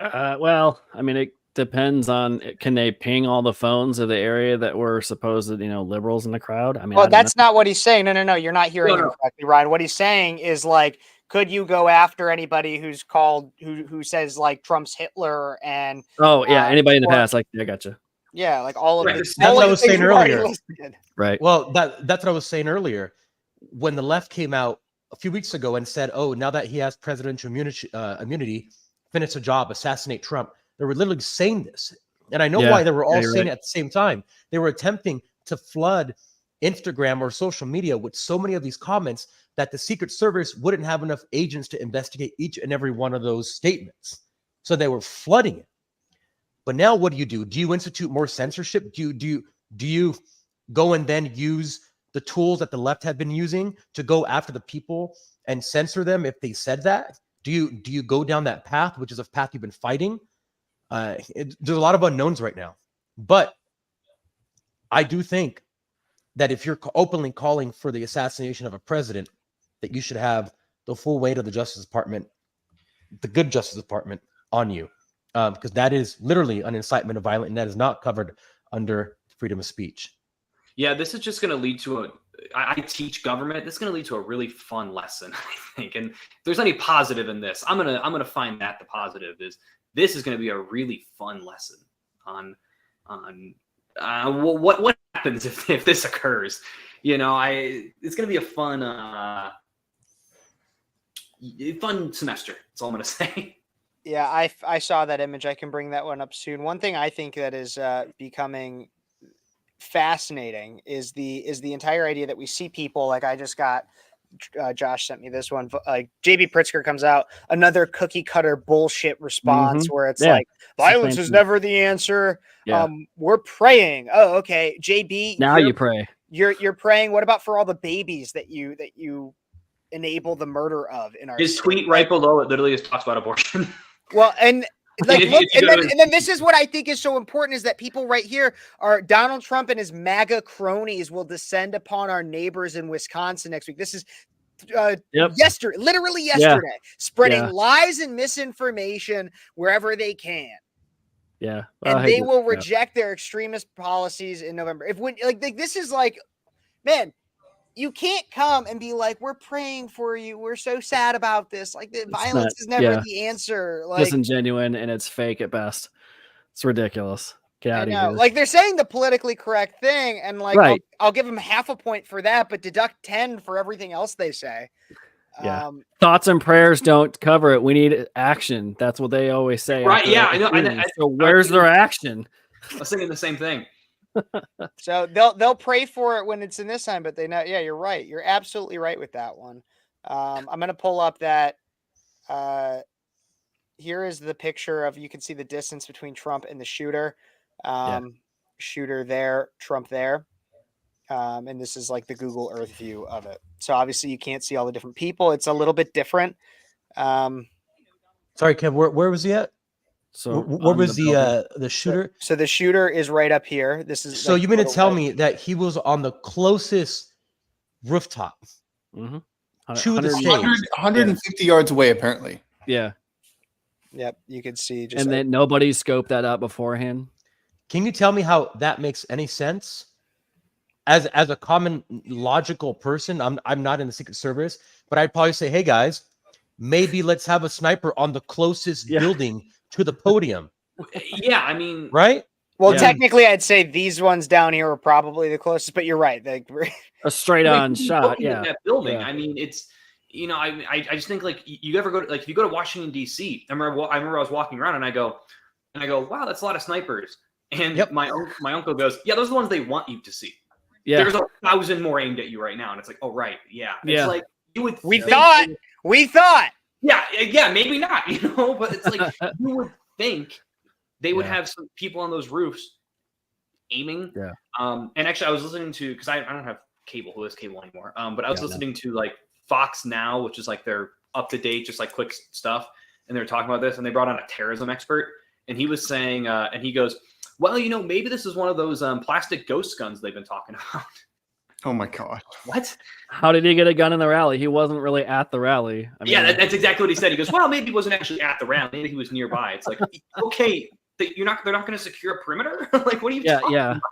Well, I mean, it depends on, can they ping all the phones of the area that were supposed, liberals in the crowd? I mean, well, that's not what he's saying. No. You're not hearing him correctly, Ryan. What he's saying is like, could you go after anybody who's called, who says like Trump's Hitler and anybody in the past, like, I gotcha. Yeah, like all of That's what I was saying earlier. Right. Well, that's what I was saying earlier. When the left came out a few weeks ago and said, "Oh, now that he has presidential immunity, finish the job, assassinate Trump," they were literally saying this, and I know why they were all saying it at the same time. They were attempting to flood Instagram or social media with so many of these comments that the Secret Service wouldn't have enough agents to investigate each and every one of those statements. So they were flooding it. But now what do? Do you institute more censorship? Do you go and then use the tools that the left have been using to go after the people and censor them if they said that? Do you go down that path, which is a path you've been fighting? There's a lot of unknowns right now. But I do think that if you're openly calling for the assassination of a president, that you should have the full weight of the Justice Department, the good Justice Department, on you. Because that is literally an incitement of violence, and that is not covered under freedom of speech. Yeah, this is just going to lead to I teach government. This is going to lead to a really fun lesson, I think. And if there's any positive in this, I'm gonna find that the positive is this is going to be a really fun lesson on what happens if this occurs. It's going to be a fun semester. That's all I'm going to say. Yeah, I saw that image. I can bring that one up soon. One thing I think that is becoming fascinating is the entire idea that we see people like I just got. Josh sent me this one. JB Pritzker comes out, another cookie cutter bullshit response where it's like violence is never the answer. Yeah. We're praying. Oh, okay, JB. Now you pray. You're praying. What about for all the babies that you enable the murder of in our his tweet right below it literally just talks about abortion. Well, and like, look, and then this is what I think is so important is that people right here are Donald Trump and his MAGA cronies will descend upon our neighbors in Wisconsin next week. This is literally yesterday, spreading lies and misinformation wherever they can. Yeah. And they will reject their extremist policies in November. If when like this is like, man, you can't come and be like, we're praying for you. We're so sad about this. Like the violence is never the answer. Like disingenuine and it's fake at best. It's ridiculous. Get out of here. Like they're saying the politically correct thing, and like I'll give them half a point for that, but deduct 10 for everything else they say. Yeah. Thoughts and prayers don't cover it. We need action. That's what they always say. Right. Yeah. I know. So where's their action? I was thinking the same thing. So they'll pray for it when it's in this time, but they know. Yeah, you're right. You're absolutely right with that one. I'm going to pull up that. Here is the picture of, you can see the distance between Trump and the shooter. Shooter there, Trump there. And this is like the Google Earth view of it. So obviously you can't see all the different people. It's a little bit different. Sorry, Kev, where was he at? So where was the shooter? So the shooter is right up here. This is so you mean to tell me that he was on the closest rooftop to the stage, 150 yards away, apparently. Yeah. Yep, you can see. Just and then nobody scoped that out beforehand. Can you tell me how that makes any sense? As a common logical person, I'm not in the Secret Service, but I'd probably say, hey guys, maybe let's have a sniper on the closest building to the podium. Yeah, I mean, right? Well, technically, I'd say these ones down here are probably the closest, but you're right. A straight on shot. Yeah. That building. I mean, it's, you know, I just think like you ever go to, like, if you go to Washington D.C. I remember I was walking around and I go, wow, that's a lot of snipers. And my uncle goes, yeah, those are the ones they want you to see. Yeah. There's 1,000 more aimed at you right now, and it's like, oh right, yeah. It's like you would. We thought. Yeah, maybe not, you know, but it's like you would think they would have some people on those roofs aiming. Yeah. And actually, I was listening to, because I don't have cable, who has cable anymore. But I was listening to like Fox Now, which is like their up to date, just like quick stuff, and they were talking about this, and they brought on a terrorism expert, and he was saying, and he goes, well, you know, maybe this is one of those plastic ghost guns they've been talking about. Oh my God. What? How did he get a gun in the rally? He wasn't really at the rally. I mean, yeah, that's exactly what he said. He goes, well, maybe he wasn't actually at the rally. Maybe he was nearby. It's like, okay, they're not going to secure a perimeter? Like, what are you talking about?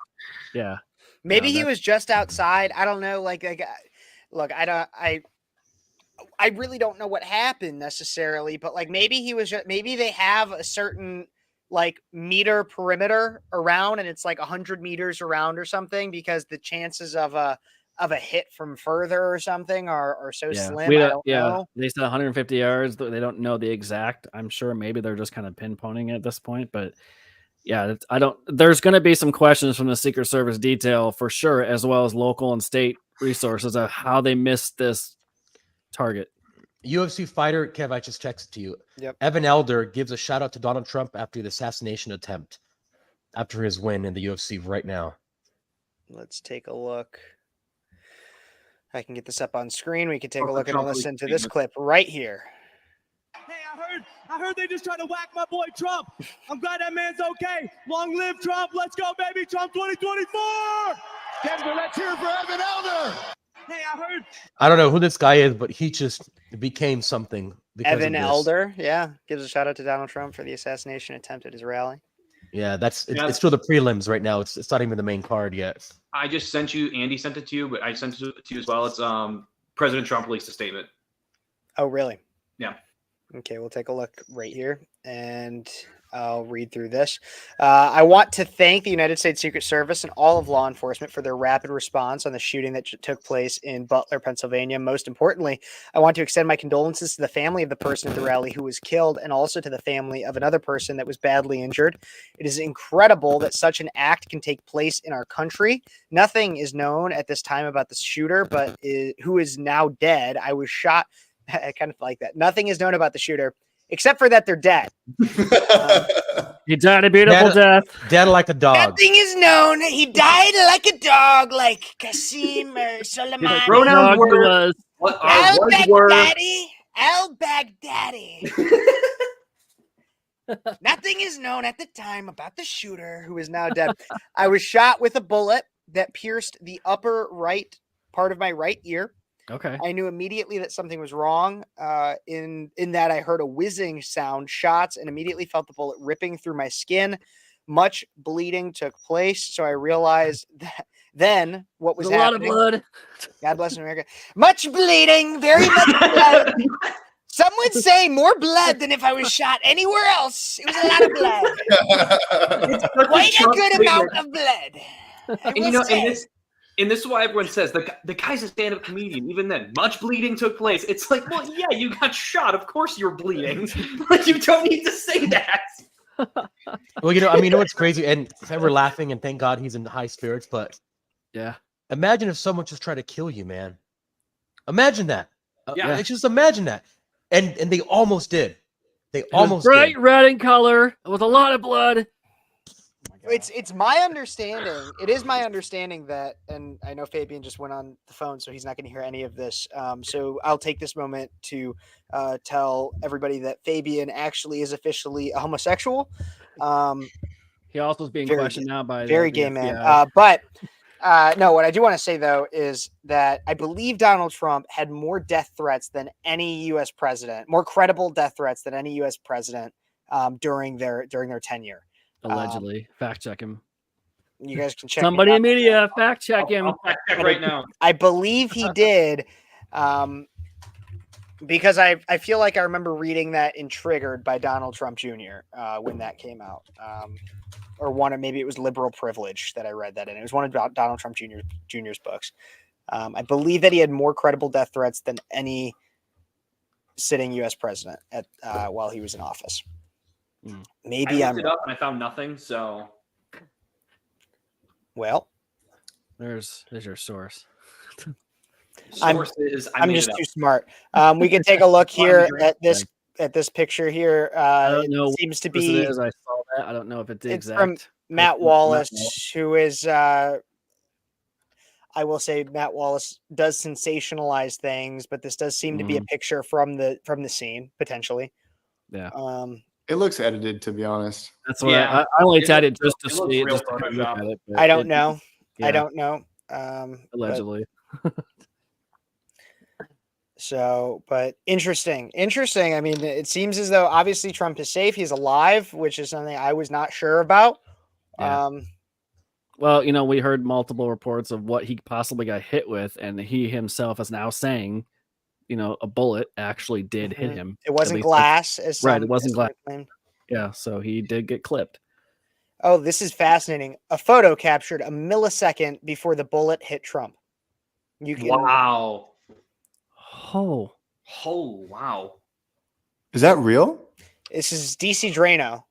Yeah. Maybe he was just outside. I don't know. Like look, I really don't know what happened necessarily, but like maybe he was maybe they have a certain like meter perimeter around, and it's like 100 meters around or something, because the chances of a hit from further or something are so slim. I don't know. They said 150 yards. They don't know the exact. I'm sure maybe they're just kind of pinpointing it at this point, but yeah, there's going to be some questions from the Secret Service detail for sure, as well as local and state resources of how they missed this target. UFC fighter, Kev, I just texted to you. Yep. Evan Elder gives a shout out to Donald Trump after the assassination attempt, after his win in the UFC right now. Let's take a look. I can get this up on screen. We can take a look and listen to this clip right here. Hey, I heard they just tried to whack my boy Trump. I'm glad that man's okay. Long live Trump. Let's go, baby. Trump 2024. Denver, let's hear it for Evan Elder. Hey, I don't know who this guy is, but he just became something. Evan Elder, gives a shout out to Donald Trump for the assassination attempt at his rally. Yeah, it's still the prelims right now. It's not even the main card yet. I just sent you. Andy sent it to you, but I sent it to you as well. It's President Trump released a statement. Oh, really? Yeah. Okay, we'll take a look right here, and I'll read through this. I want to thank the United States Secret Service and all of law enforcement for their rapid response on the shooting that took place in Butler, Pennsylvania. Most importantly, I want to extend my condolences to the family of the person at the rally who was killed, and also to the family of another person that was badly injured. It is incredible that such an act can take place in our country. Nothing is known at this time about the shooter, but who is now dead. I was shot. I kind of like that. Nothing is known about the shooter, except for that they're dead. He died a beautiful death. Dead like a dog. Nothing is known. He died like a dog, like Qasim or Soleimani. Pronouns were al-Baghdadi. Al-Baghdadi. Nothing is known at the time about the shooter, who is now dead. I was shot with a bullet that pierced the upper right part of my right ear. Okay. I knew immediately that something was wrong. In that I heard a whizzing sound, shots, and immediately felt the bullet ripping through my skin. Much bleeding took place, so I realized that then what was There's a lot of happening. blood. God bless America. Much bleeding, very much blood. Some would say more blood than if I was shot anywhere else. It was a lot of blood. It's such Quite a Trump good statement. amount of blood. I And will say. and this is why everyone says the guy's a stand-up comedian. Even then, much bleeding took place. It's like, well, yeah, you got shot. Of course you're bleeding. Like, you don't need to say that. Well, you know, I mean, you know what's crazy? And we're laughing, and thank God he's in high spirits. But yeah, imagine if someone just tried to kill you, man. Imagine that. Yeah. Just imagine that. And they almost did. They It was almost bright did. red in color with a lot of blood. It's my understanding. It is my understanding that, and I know Fabian just went on the phone, so he's not going to hear any of this. So I'll take this moment to tell everybody that Fabian actually is officially a homosexual. He also is being Very questioned now by very the gay man. FBI. But no, what I do want to say though is that I believe Donald Trump had more death threats than any U.S. president, more credible death threats than any U.S. president during their tenure. Allegedly, fact check him. You guys can check. Somebody in media, fact check him. I'll fact check right now. I believe he did, because I feel like I remember reading that in Triggered by Donald Trump Jr. When that came out, or maybe it was Liberal Privilege that I read that in. It was one of Donald Trump Jr.'s books. I believe that he had more credible death threats than any sitting U.S. president while he was in office. Maybe I I'm looked it up and I found nothing. So, well, there's your source. I'm made just it up. too smart. We can take a look here at this picture here. I don't know. It seems to what be. it is. I saw that. I don't know if it's the It's exact. from Matt Wallace, who is. I will say Matt Wallace does sensationalize things, but this does seem to be a picture from the scene potentially. Yeah. It looks edited, to be honest. That's what I only tagged it just to see it. real Just to look Photoshop. at it, but I don't know. yeah, I don't know. But- allegedly. but interesting. I mean, it seems as though obviously Trump is safe. He's alive, which is something I was not sure about. Yeah. Well, you know, we heard multiple reports of what he possibly got hit with, and he himself is now saying, you know, a bullet actually did hit him. It wasn't At least glass, that's- as right. some- It wasn't as glass. some claim. Yeah, so he did get clipped. Oh, this is fascinating. A photo captured a millisecond before the bullet hit Trump. You can. Wow. Oh, wow. Is that real? This is DC Drano,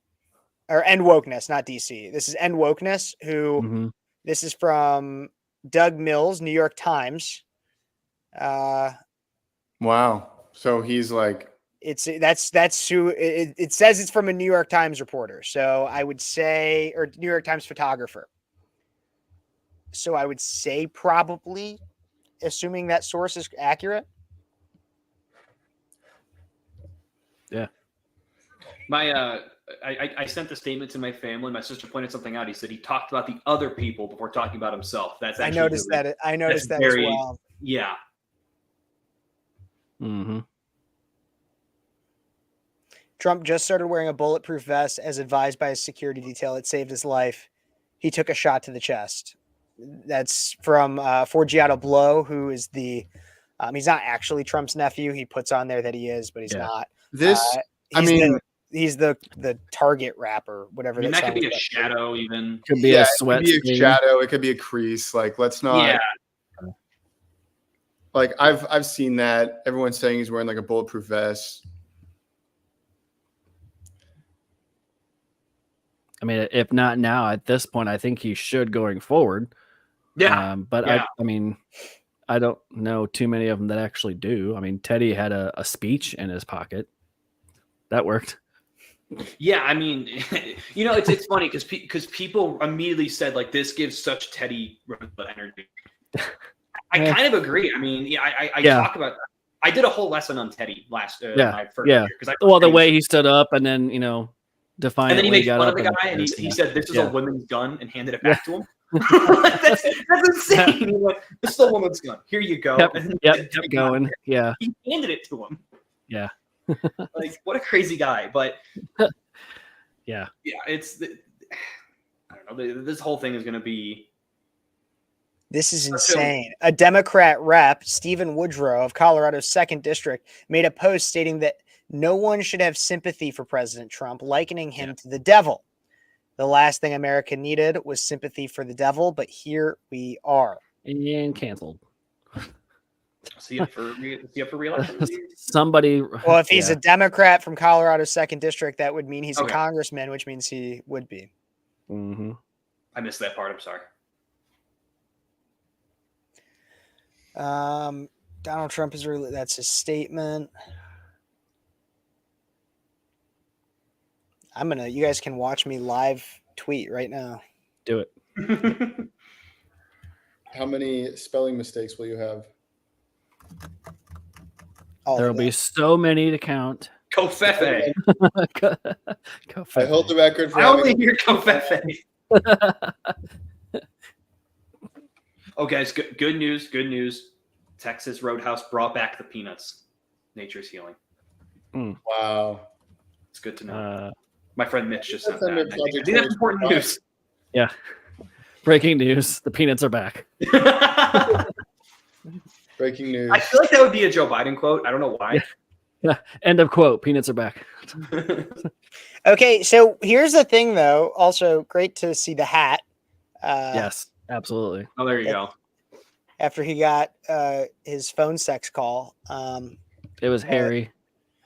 or End Wokeness, not DC. This is End Wokeness. Who? This is from Doug Mills, New York Times. Wow. So he's like, That's who it says. It's from a New York Times reporter. So I would say, or New York Times photographer. So I would say probably, assuming that source is accurate. Yeah. My I sent the statement to my family. My sister pointed something out. He said he talked about the other people before talking about himself. That's actually I noticed that. I noticed that very, as well. Yeah. Mm-hmm. Trump just started wearing a bulletproof vest as advised by his security detail. It saved his life. He took a shot to the chest. That's from Forgiato Blow, who is the he's not actually Trump's nephew. He puts on there that he is, but he's not. He's the Target rapper, whatever. I mean, that could be a sounds like. shadow, even. Could be a sweat. It could be a stain. shadow. It could be a crease. Like, let's not. Yeah. Like I've seen that. Everyone's saying he's wearing like a bulletproof vest. I mean, if not now, at this point, I think he should going forward. Yeah. But yeah. I mean, I don't know too many of them that actually do. I mean, Teddy had a speech in his pocket. That worked. Yeah, I mean, you know, it's funny because people immediately said like this gives such Teddy Roosevelt energy. I kind of agree. I mean, yeah, I talk about. I did a whole lesson on Teddy last my first year because the way he stood up and then defiantly and then he makes got fun up of the guy and he said this is a women's gun and handed it back to him. that's insane. You're like, this is the woman's gun. Here you go. Kept going. Yeah. He handed it to him. Yeah. Like, what a crazy guy. But yeah, it's I don't know. This whole thing is going to be. This is insane. A Democrat rep, Stephen Woodrow of Colorado's 2nd District, made a post stating that no one should have sympathy for President Trump, likening him to the devil. The last thing America needed was sympathy for the devil, but here we are. And canceled. See up for re-election? Somebody. Well, if he's a Democrat from Colorado's 2nd District, that would mean he's Okay. a congressman, which means he would be. Mm-hmm. I missed that part. I'm sorry. Donald Trump is really, that's his statement. You guys can watch me live tweet right now. Do it. How many spelling mistakes will you have? There will be so many to count. Covfefe. I hold the record for I only having- hear Covfefe. Oh, guys, good news. Good news. Texas Roadhouse brought back the peanuts. Nature's healing. Wow. It's good to know. My friend Mitch just sent That's under that. I think Project that's important 2025. news. Yeah. Breaking news. The peanuts are back. Breaking news. I feel like that would be a Joe Biden quote. I don't know why. Yeah. End of quote. Peanuts are back. Okay, so here's the thing, though. Also, great to see the hat. Yes, absolutely. Oh, there you go. After he got his phone sex call. It was Harry.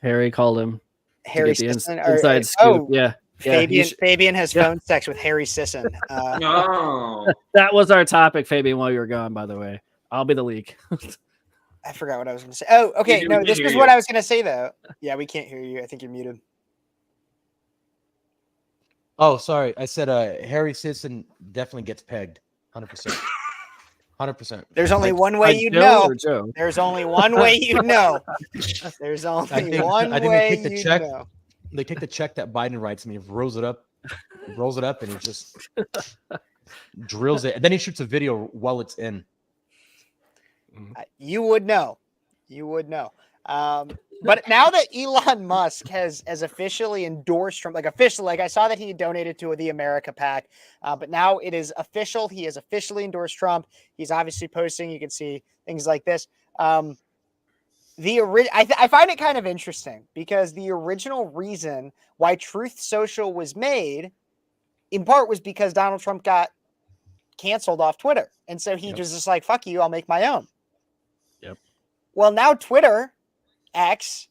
Harry called him. Harry to get the Sisson, inside scoop. Yeah. Fabian has phone sex with Harry Sisson. No. That was our topic, Fabian, while you were gone, by the way. I'll be the leak. I forgot what I was going to say. Oh, okay. We No, can this hear was you. what I was going to say, though. Yeah, we can't hear you. I think you're muted. Oh, sorry. I said Harry Sisson definitely gets pegged. 100%. 100%. There's only one way you Joe know. or Joe? There's only one way you know. There's I only think, one I think way they take the you check. know. They take the check that Biden writes and he rolls it up, and he just drills it. And then he shoots a video while it's in. You would know. You would know. But now that Elon Musk has officially endorsed Trump, like I saw that he donated to the America PAC, but now it is official. He has officially endorsed Trump. He's obviously posting. You can see things like this. I find it kind of interesting because the original reason why Truth Social was made, in part, was because Donald Trump got canceled off Twitter, and so he was just like, "Fuck you, I'll make my own." Yep. Well, now Twitter X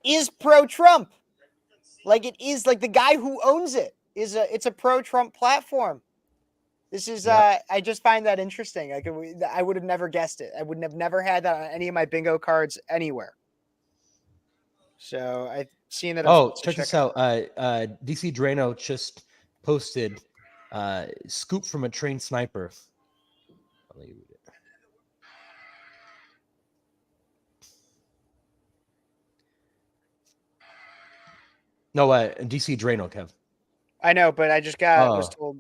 is pro-Trump. Like it is, like the guy who owns it it's a pro-Trump platform. This is I just find that interesting. Like I would have never guessed it. I would have never had that on any of my bingo cards anywhere. So I've seen that. Oh, check this out. DC Drano just posted scoop from a trained sniper. I'll let you read it. No, DC Drano, Kev. I know, but I just was told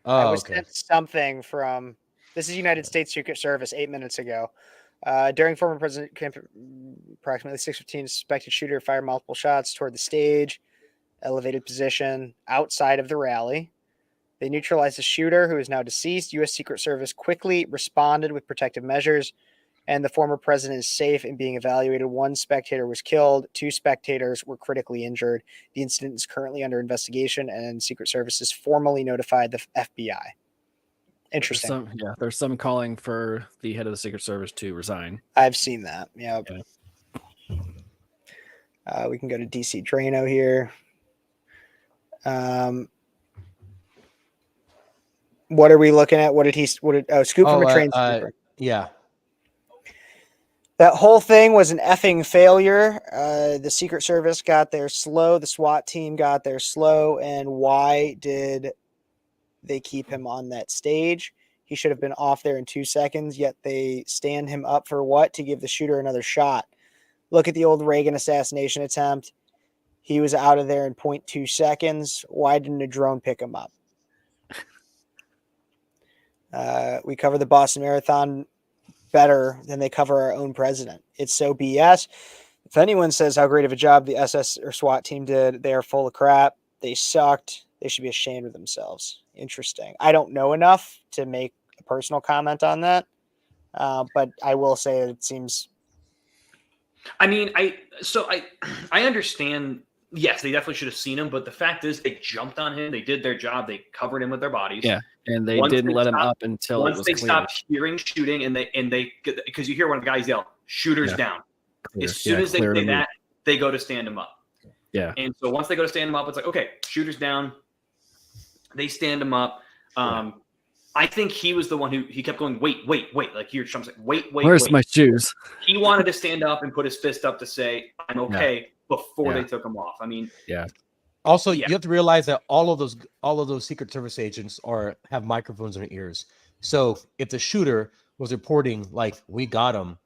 I was sent something from this is United States Secret Service 8 minutes ago. During former President approximately 6:15, suspected shooter fired multiple shots toward the stage, elevated position outside of the rally. They neutralized the shooter, who is now deceased. U.S. Secret Service quickly responded with protective measures, and the former president is safe and being evaluated. One spectator was killed. 2 spectators were critically injured. The incident is currently under investigation, and Secret Service has formally notified the FBI. Interesting. There's some calling for the head of the Secret Service to resign. I've seen that. Yeah. We can go to DC Drano here. What are we looking at? Scoop from a train sweeper. Yeah. That whole thing was an effing failure. The Secret Service got there slow. The SWAT team got there slow. And why did they keep him on that stage? He should have been off there in 2 seconds, yet they stand him up for what? To give the shooter another shot. Look at the old Reagan assassination attempt. He was out of there in 0.2 seconds. Why didn't a drone pick him up? We cover the Boston Marathon better than they cover our own president. It's so BS. If anyone says how great of a job the SS or SWAT team did, they are full of crap. They sucked. They should be ashamed of themselves. Interesting. I don't know enough to make a personal comment on that, but I will say that it seems. I mean, I understand. Yes, they definitely should have seen him, but the fact is, they jumped on him. They did their job. They covered him with their bodies. Yeah, and they Once didn't let him stopped- up until it once was they clear. stopped hearing shooting, and they because you hear one of the guys yell, "Shooters Yeah. down." Clear. As soon Yeah, as they clear to say move. that, they go to stand him up. Yeah. And so once they go to stand him up, it's like, okay, shooters down. They stand him up. I think he was the one who he kept going, wait. Like here, Trump's like, wait. Where's my shoes? He wanted to stand up and put his fist up to say, I'm okay, before Yeah. they took him off. I mean, Yeah. Also, you have to realize that all of those Secret Service agents have microphones in their ears. So if the shooter was reporting like we got him,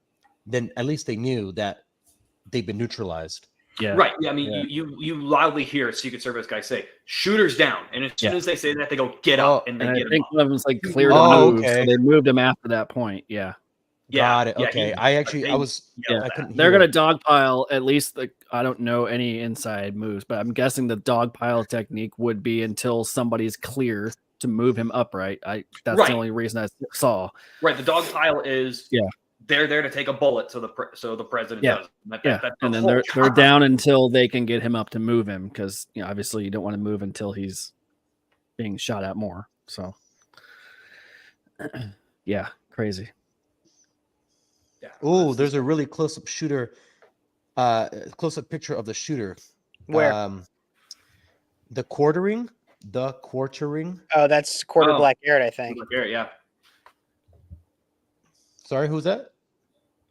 then at least they knew that they've been neutralized. Yeah. Right. Yeah. I mean, you loudly hear a Secret Service guy say, "Shooters down," and as soon Yeah. as they say that, they go, "Get up," and they And I get him think up. one of them's like clear to move, so they moved him after that point. Yeah. Got it. yeah, Okay. he- I was Yeah, I couldn't they're hear. gonna dogpile at least. I don't know any inside moves, but I'm guessing the dogpile technique would be until somebody's clear to move him upright. That's Right. the only reason I saw. Right. The dog pile is Yeah. they're there to take a bullet, so the president Yeah. does. That's Yeah, the and then whole they're job. down until they can get him up to move him, because obviously you don't want to move until he's being shot at more. So, yeah, crazy. Oh, there's a really close-up shooter, close-up picture of the shooter. Where? The quartering. Oh, that's Quarter Oh. Black Garrett, I think. Yeah. Sorry, who's that?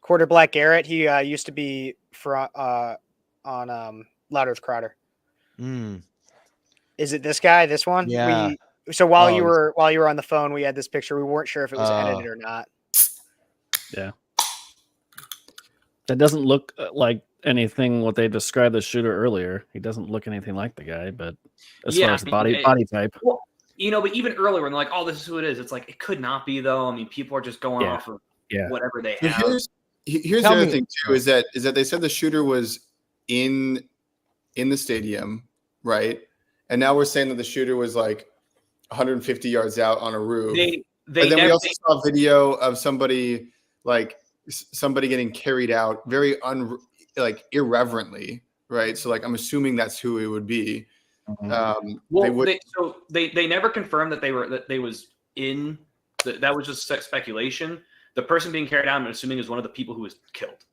Quarter Black Garrett. He used to be on Loud Earth Crowder. Mm. Is it this guy? This one? Yeah. So while Oh, you were on the phone, we had this picture. We weren't sure if it was edited or not. Yeah, that doesn't look like anything what they described the shooter earlier. He doesn't look anything like the guy, but as far as the body type, Well, but even earlier when they're like, "Oh, this is who it is," it's like it could not be though. I mean, people are just going off of whatever they But have. here's the other thing too is that they said the shooter was in the stadium, right? And now we're saying that the shooter was like 150 yards out on a roof. But then we also saw a video of somebody getting carried out very irreverently, right? So like I'm assuming that's who it would be. They never confirmed that they was in. That was just speculation. The person being carried out, I'm assuming, is one of the people who was killed,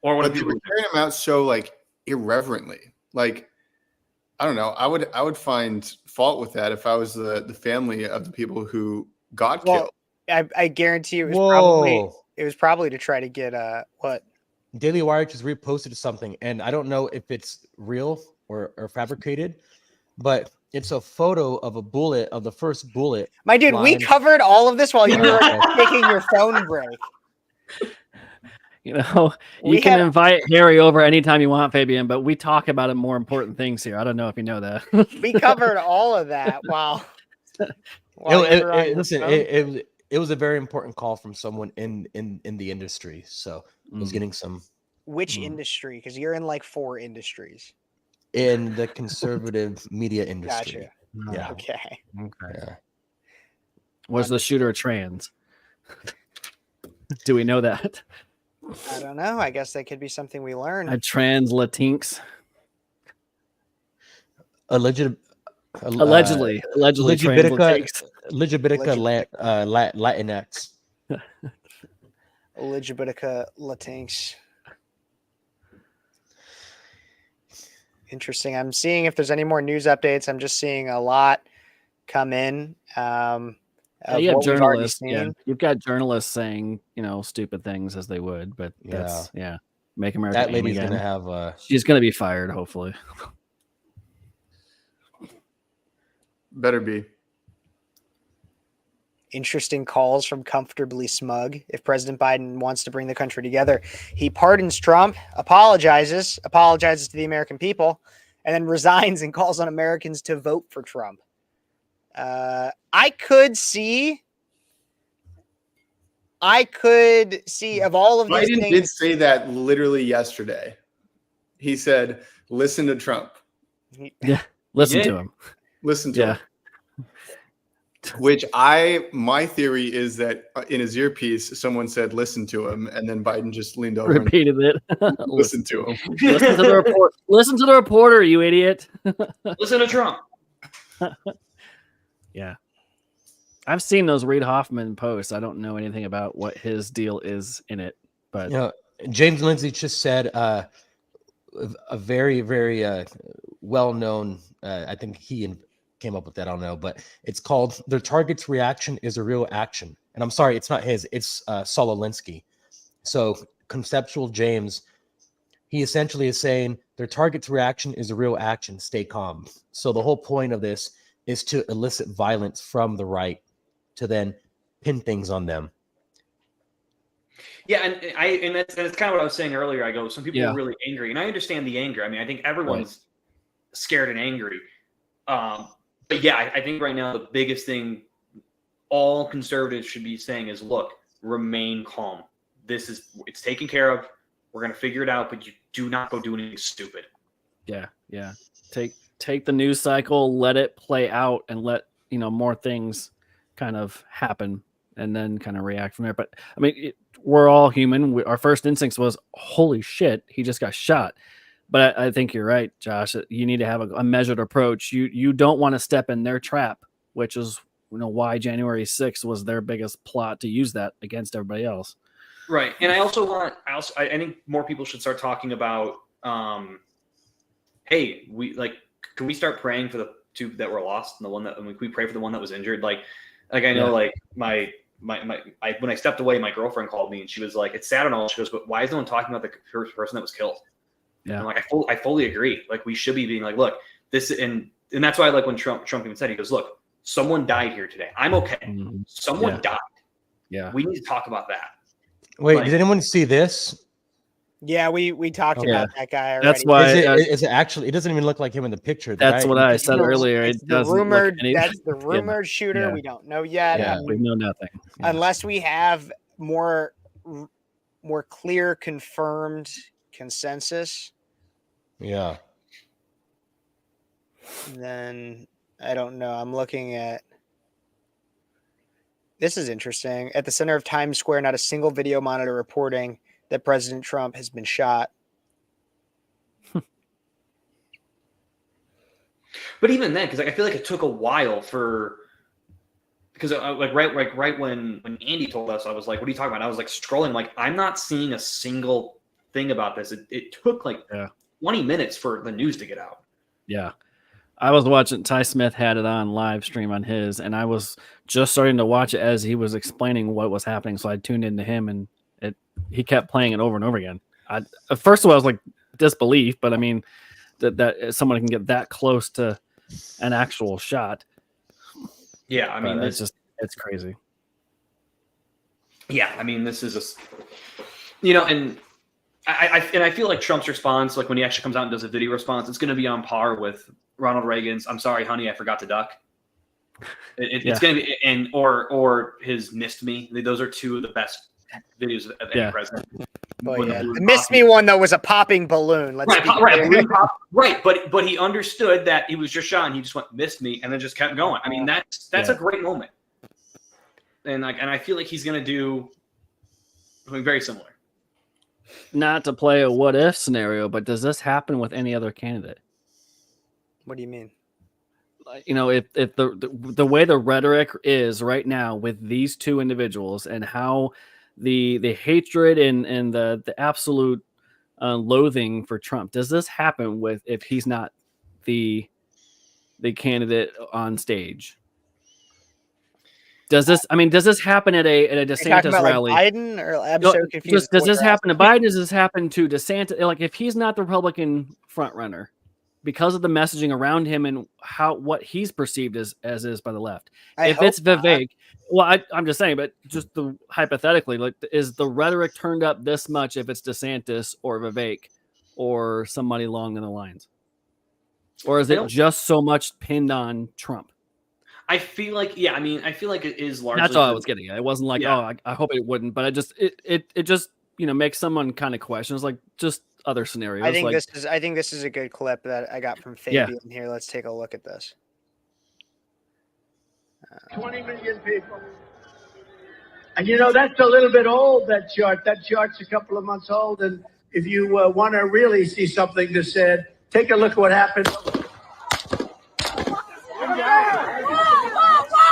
or one of But the they people. were carrying him out so like irreverently. Like I don't know. I would find fault with that if I was the family of the people who got killed. I guarantee it was Whoa. probably to try to get what? Daily Wire just reposted something, and I don't know if it's real or fabricated, but it's a photo of a bullet, of the first bullet. My dude, we flying- covered all of this while you were taking your phone break. you We can had- invite Harry over anytime you want, Fabian, but we talk about more important things here. I don't know if you know that. We covered all of that while you were on your Listen, phone. it was a very important call from someone in the industry, so I was getting some Which industry? Because you're in like 4 industries. in the conservative media industry. Gotcha. Yeah. Okay. Yeah. Was the shooter trans? Do we know that? I don't know. I guess that could be something we learn. A trans Latinx? Allegedly trans Latinx. Latinx. Eligibitica Latinx. Interesting. I'm seeing if there's any more news updates. I'm just seeing a lot come in. You have what we've already journalists. Yeah, seen. you've got journalists saying stupid things as they would, but that's make America. That aim lady's again. gonna have She's gonna be fired, hopefully. Better be. Interesting calls from Comfortably Smug. If President Biden wants to bring the country together, he pardons Trump, apologizes to the American people, and then resigns and calls on Americans to vote for Trump. I could see I could see of all of these Biden things. did say that literally yesterday. He said, "Listen to Trump." Yeah, listen to him. Listen to Yeah. him. Which my theory is that in his earpiece, someone said, "Listen to him," and then Biden just leaned over Repeated it. and listen to him. Listen to the report. Listen to the reporter, you idiot. Listen to Trump. Yeah. I've seen those Reid Hoffman posts. I don't know anything about what his deal is in it, but You know, James Lindsay just said a very, very well-known. I think he came up with that. I don't know, but it's called "The Target's Reaction is a Real Action." And I'm sorry, it's not his. It's Saul Alinsky. So Conceptual James, he essentially is saying their target's reaction is a real action. Stay calm. So the whole point of this is to elicit violence from the right to then pin things on them. Yeah, and that's kind of what I was saying earlier. I go, some people Yeah. are really angry, and I understand the anger. I mean, I think everyone's scared and angry. But yeah, I think right now the biggest thing all conservatives should be saying is, look, remain calm. It's taken care of. We're going to figure it out, but you do not go do anything stupid. yeah. Take the news cycle, let it play out, and let more things kind of happen, and then kind of react from there. But I mean, we're all human. Our first instinct was, "Holy shit, he just got shot." But I think you're right, Josh. You need to have a measured approach. You don't want to step in their trap, which is why January 6th was their biggest plot, to use that against everybody else. Right, and I think more people should start talking about, hey, can we start praying for the two that were lost and the one that we pray for the one that was injured? Like I know, like when I stepped away, my girlfriend called me and she was like, "It's sad and all." She goes, "But why is no one talking about the first person that was killed?" Yeah, and I fully agree. Like, we should be being like, look, this, and that's why I like when Trump even said, he goes, "Look, someone died here today. I'm okay. Someone died. Yeah, we need to talk about that." Wait, did anyone see this? Yeah, we talked about that guy already. That's why is it actually? It doesn't even look like him in the picture. That's what I said earlier. It's It the doesn't rumored. look That's the rumored shooter. Yeah. We don't know yet. Yeah, we know nothing. Unless we have more clear, confirmed consensus. Yeah. Then I don't know. I'm looking at. This is interesting. At the center of Times Square, not a single video monitor reporting that President Trump has been shot. But even then, because I feel like it took a while because right when Andy told us, I was like, "What are you talking about?" I was like scrolling, like, I'm not seeing a single thing about this. It took 20 minutes for the news to get out. Yeah. I was watching, Ty Smith had it on live stream on his, and I was just starting to watch it as he was explaining what was happening. So I tuned into him, and he kept playing it over and over again. At first of all, I was like disbelief, but I mean that someone can get that close to an actual shot. Yeah, I mean, it's crazy. Yeah, I mean, this is and I feel like Trump's response, like when he actually comes out and does a video response, it's going to be on par with Ronald Reagan's "I'm sorry, honey, I forgot to duck." It's going to be, or his "Missed Me." Those are two of the best videos of any president. The "Missed Me" one, though, was a popping balloon. Right. But he understood that he was just shot, and he just went "Missed me," and then just kept going. I mean, that's a great moment. And I feel like he's going to do something very similar. Not to play a what if scenario, but does this happen with any other candidate? What do you mean? If the way the rhetoric is right now with these two individuals, and how the hatred and the absolute loathing for Trump, does this happen if he's not the candidate on stage? Does this happen at a DeSantis rally? Like Biden, or I'm so confused. Does this happen to Biden? Does this happen to DeSantis? Like, if he's not the Republican front runner because of the messaging around him and what he's perceived as is by the left. If it's Vivek, well, I'm just saying, but just hypothetically, like, is the rhetoric turned up this much if it's DeSantis or Vivek or somebody along the lines? Or is it just so much pinned on Trump? I feel like, yeah, I mean, I feel like it is largely. That's all I was getting at. It wasn't like, Yeah. oh, I hope it wouldn't, but it just makes someone kind of question. It's like just other scenarios. I think like, this is a good clip that I got from Yeah. Fabian here. Let's take a look at this. 20 million people. And you know, that's a little bit old, that chart. That chart's a couple of months old. And if you want to really see something that said, take a look at what happened.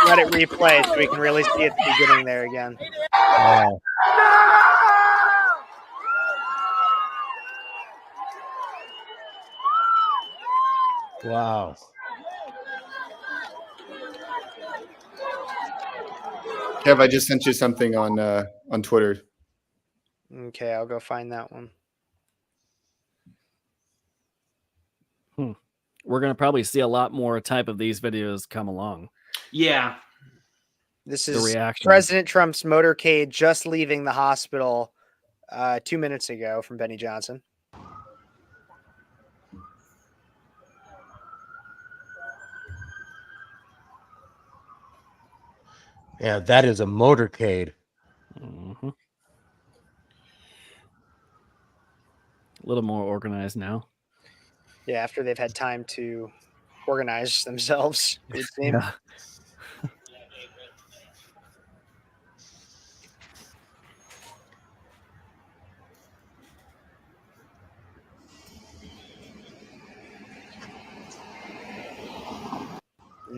Let it replay so we can really see at the beginning there again. Wow. Wow. Kev, I just sent you something on Twitter. Okay, I'll go find that one. We're gonna probably see a lot more type of these videos come along. Yeah. This The is reaction. President Trump's motorcade just leaving the hospital 2 minutes ago from Benny Johnson. Yeah, that is a motorcade. Mm-hmm. A little more organized now. Yeah, after they've had time to organize themselves. It would seem. Yeah.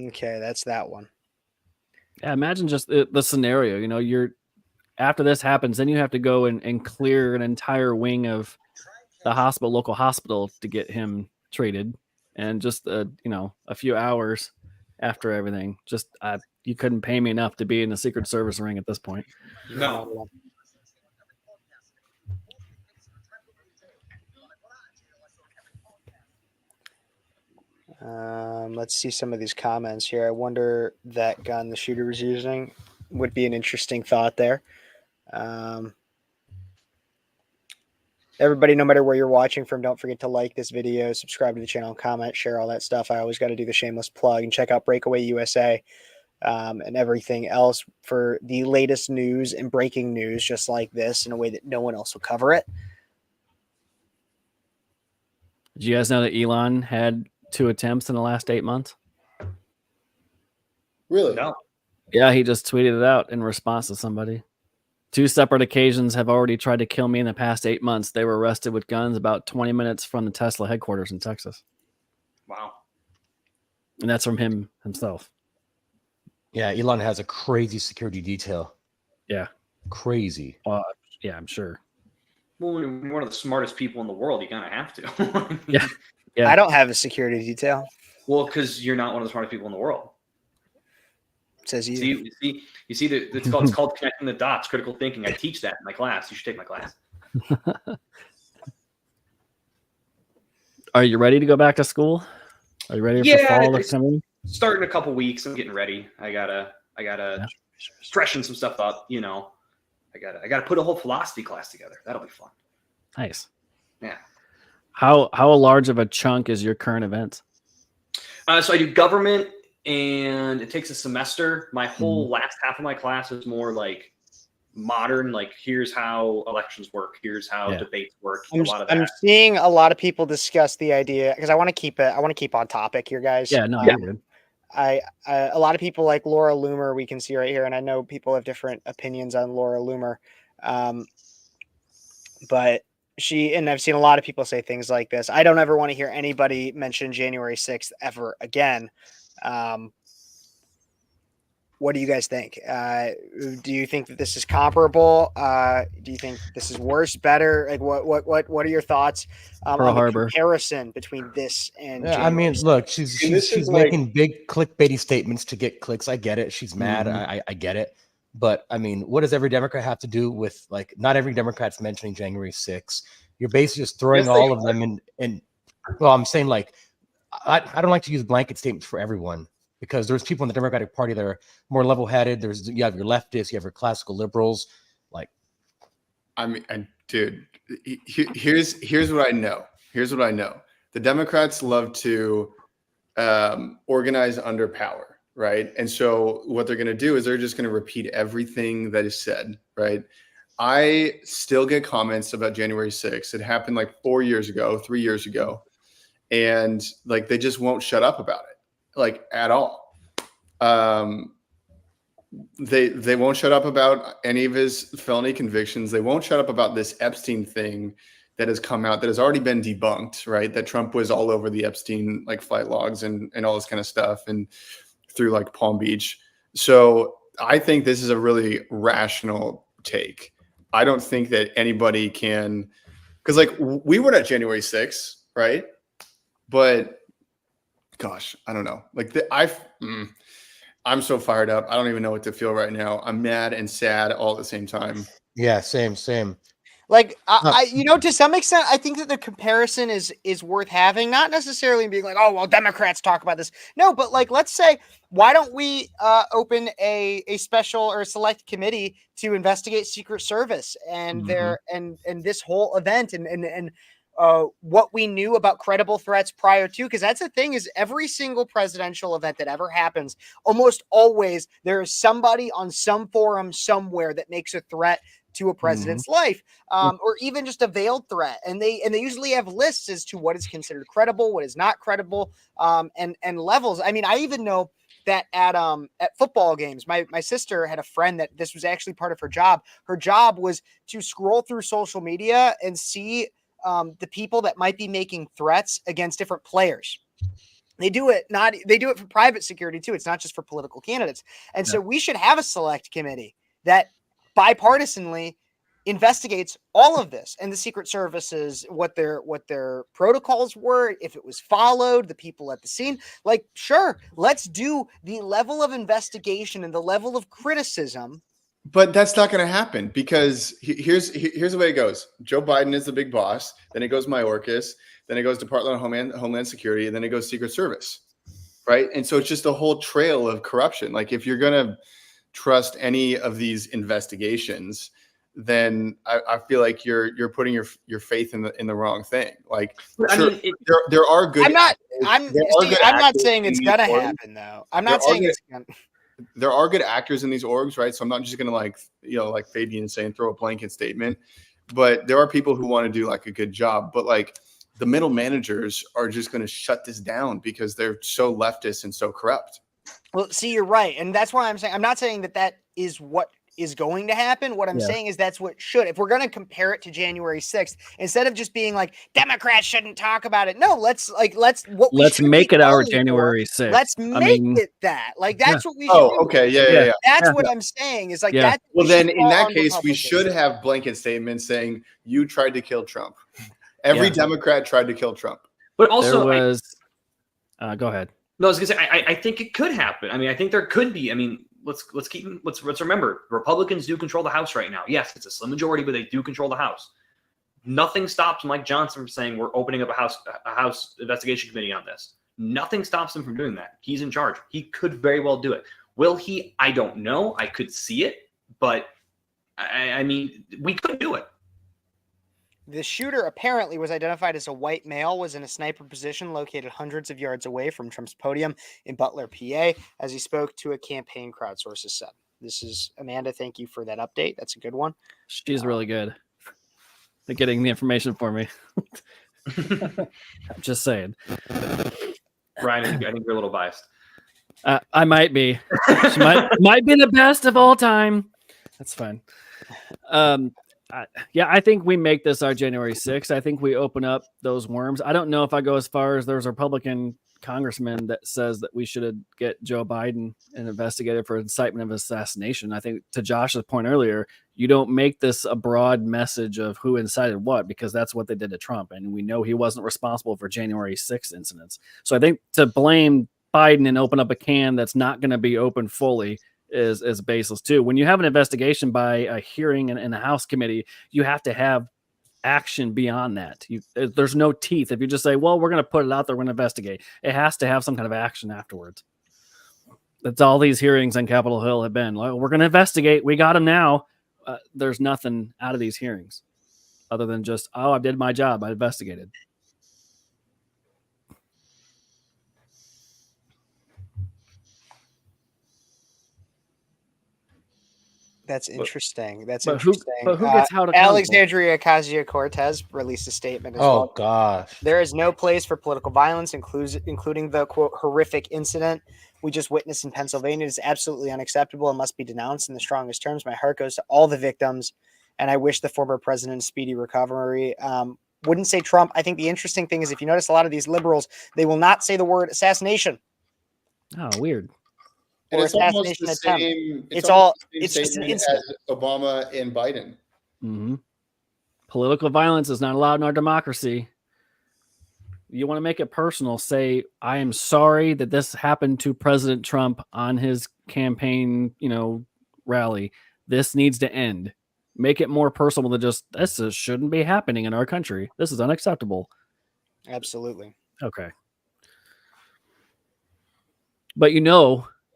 Okay, that's that one. Yeah, imagine just the scenario. You're after this happens, then you have to go and clear an entire wing of the local hospital to get him treated, and just a few hours after everything, just you couldn't pay me enough to be in the Secret Service ring at this point. No. Let's see some of these comments here. I wonder that gun the shooter was using would be an interesting thought there. Everybody, no matter where you're watching from, don't forget to like this video, subscribe to the channel, comment, share all that stuff. I always got to do the shameless plug, and check out Breakaway USA and everything else for the latest news and breaking news just like this in a way that no one else will cover it. Did you guys know that Elon had 2 attempts in the last 8 months? Really? No. Yeah, he just tweeted it out in response to somebody. 2 separate occasions have already tried to kill me in the past 8 months. They were arrested with guns about 20 minutes from the Tesla headquarters in Texas. Wow. And that's from himself. Yeah, Elon has a crazy security detail. Yeah. Crazy. Yeah, I'm sure. Well, when you're one of the smartest people in the world, you kind of have to. Yeah. Yeah. I don't have a security detail. Well, because you're not one of the smartest people in the world. Says you. You see it's called connecting the dots, critical thinking. I teach that in my class. You should take my class. Are you ready to go back to school? Are you ready for fall that's coming? Starting a couple weeks. I'm getting ready. I gotta freshen some stuff up. I gotta put a whole philosophy class together. That'll be fun. Nice. Yeah. How large of a chunk is your current event? So I do government, and it takes a semester. My whole last half of my class is more like modern, like here's how elections work, here's how debates work. I'm seeing a lot of people discuss the idea, because I want to keep on topic here, guys. Yeah, no, you're good. A lot of people like Laura Loomer, we can see right here, and I know people have different opinions on Laura Loomer, but and I've seen a lot of people say things like this. I don't ever want to hear anybody mention January 6th ever again. What do you guys think? Do you think that this is comparable? Do you think this is worse, better? Like what are your thoughts on the comparison between this and I mean, look, she's making big clickbaity statements to get clicks. I get it. She's mad. I get it. But I mean, what does every Democrat have to do with, like, not every Democrat's mentioning January 6th. You're basically just throwing all of them in. Well, I'm saying, like, I don't like to use blanket statements for everyone, because there's people in the Democratic Party that are more level-headed. You have your leftists, you have your classical liberals. Like, I mean, dude, here's what I know. Here's what I know. The Democrats love to organize under power. right? And so what they're going to do is they're just going to repeat everything that is said, right? I still get comments about January 6th. It happened like 4 years ago, 3 years ago. And like, they just won't shut up about it, like at all. They won't shut up about any of his felony convictions. They won't shut up about this Epstein thing that has come out that has already been debunked, right? That Trump was all over the Epstein like flight logs and all this kind of stuff and through like Palm Beach. So I think this is a really rational take. I don't think that anybody can, because like we were at January 6th, right? But gosh, I don't know. Like I'm so fired up. I don't even know what to feel right now. I'm mad and sad all at the same time. Yeah, same. Like I to some extent, I think that the comparison is worth having, not necessarily being like, oh, well, Democrats talk about this. No, but like, let's say, why don't we open a special or a select committee to investigate Secret Service and their and this whole event and what we knew about credible threats prior to, because that's the thing is every single presidential event that ever happens, almost always there is somebody on some forum somewhere that makes a threat to a president's life, or even just a veiled threat. And they usually have lists as to what is considered credible, what is not credible, and levels. I mean, I even know that at football games, my sister had a friend that this was actually part of her job. Her job was to scroll through social media and see the people that might be making threats against different players. They do it for private security too. It's not just for political candidates. And so we should have a select committee that bipartisanly investigates all of this, and the Secret Services, what their protocols were, if it was followed, the people at the scene. Like, sure, let's do the level of investigation and the level of criticism. But that's not going to happen because here's the way it goes. Joe Biden is the big boss. Then it goes Mayorkas. Then it goes Department of Homeland Security. And then it goes Secret Service, right? And so it's just a whole trail of corruption. Like if you're going to trust any of these investigations, then I feel like you're putting your faith in the wrong thing. Like, sure, there are good. I'm not saying it's gonna happen though. I'm not saying it's gonna. There are good actors in these orgs, right? So I'm not just gonna like Fabian saying throw a blanket statement, but there are people who want to do like a good job. But like the middle managers are just gonna shut this down because they're so leftist and so corrupt. Well, see, you're right, and that's why I'm saying I'm not saying that is what is going to happen. What I'm saying is that's what should. If we're going to compare it to January 6th, instead of just being like Democrats shouldn't talk about it, no, let's make it our January 6th. Let's make it that. Like that's what we should. Oh, okay, yeah. That's what I'm saying. Is like that. Well, then in that case, we should have blanket statements saying you tried to kill Trump. Every Democrat tried to kill Trump. But also, there was. Go ahead. No, I was gonna say I think it could happen. I mean, I think there could be. I mean, let's remember Republicans do control the House right now. Yes, it's a slim majority, but they do control the House. Nothing stops Mike Johnson from saying we're opening up a House investigation committee on this. Nothing stops him from doing that. He's in charge. He could very well do it. Will he? I don't know. I could see it, but I mean, we could do it. The shooter apparently was identified as a white male, was in a sniper position located hundreds of yards away from Trump's podium in Butler, PA, as he spoke to a campaign crowd, sources said. This is Amanda. Thank you for that update. That's a good one. She's really good at getting the information for me. I'm just saying. Ryan, I think you're a little biased. I might be. She might be the best of all time. That's fine. I think we make this our January 6th. I think we open up those worms. I don't know if I go as far as there's a Republican congressman that says that we should get Joe Biden investigated for incitement of assassination. I think to Josh's point earlier, you don't make this a broad message of who incited what, because that's what they did to Trump. And we know he wasn't responsible for January 6th incidents. So I think to blame Biden and open up a can that's not going to be open fully is baseless too. When you have an investigation by a hearing in a House committee, you have to have action beyond that. There's no teeth. If you just say, well, we're going to put it out there, we're going to investigate, it has to have some kind of action afterwards. That's all these hearings on Capitol Hill have been. Like, we're going to investigate. We got him now. There's nothing out of these hearings other than just, I did my job. I investigated. That's interesting. That's but who- interesting. but who gets held accountable? Alexandria Ocasio-Cortez released a statement as Oh well. gosh. There is no place for political violence, including the, quote, horrific incident we just witnessed in Pennsylvania. It is absolutely unacceptable and must be denounced in the strongest terms. My heart goes to all the victims, and I wish the former president a speedy recovery. Wouldn't say Trump. I think the interesting thing is, if you notice, a lot of these liberals, they will not say the word assassination. Oh, weird. And Or it's almost the assassination attempt. same. It's almost all. the same It's just an statement incident. as Obama and Biden. Mm-hmm. Political violence is not allowed in our democracy. You want to make it personal, say, I am sorry that this happened to President Trump on his campaign, rally. This needs to end. Make it more personal than just, this shouldn't be happening in our country. This is unacceptable. Absolutely. Okay. But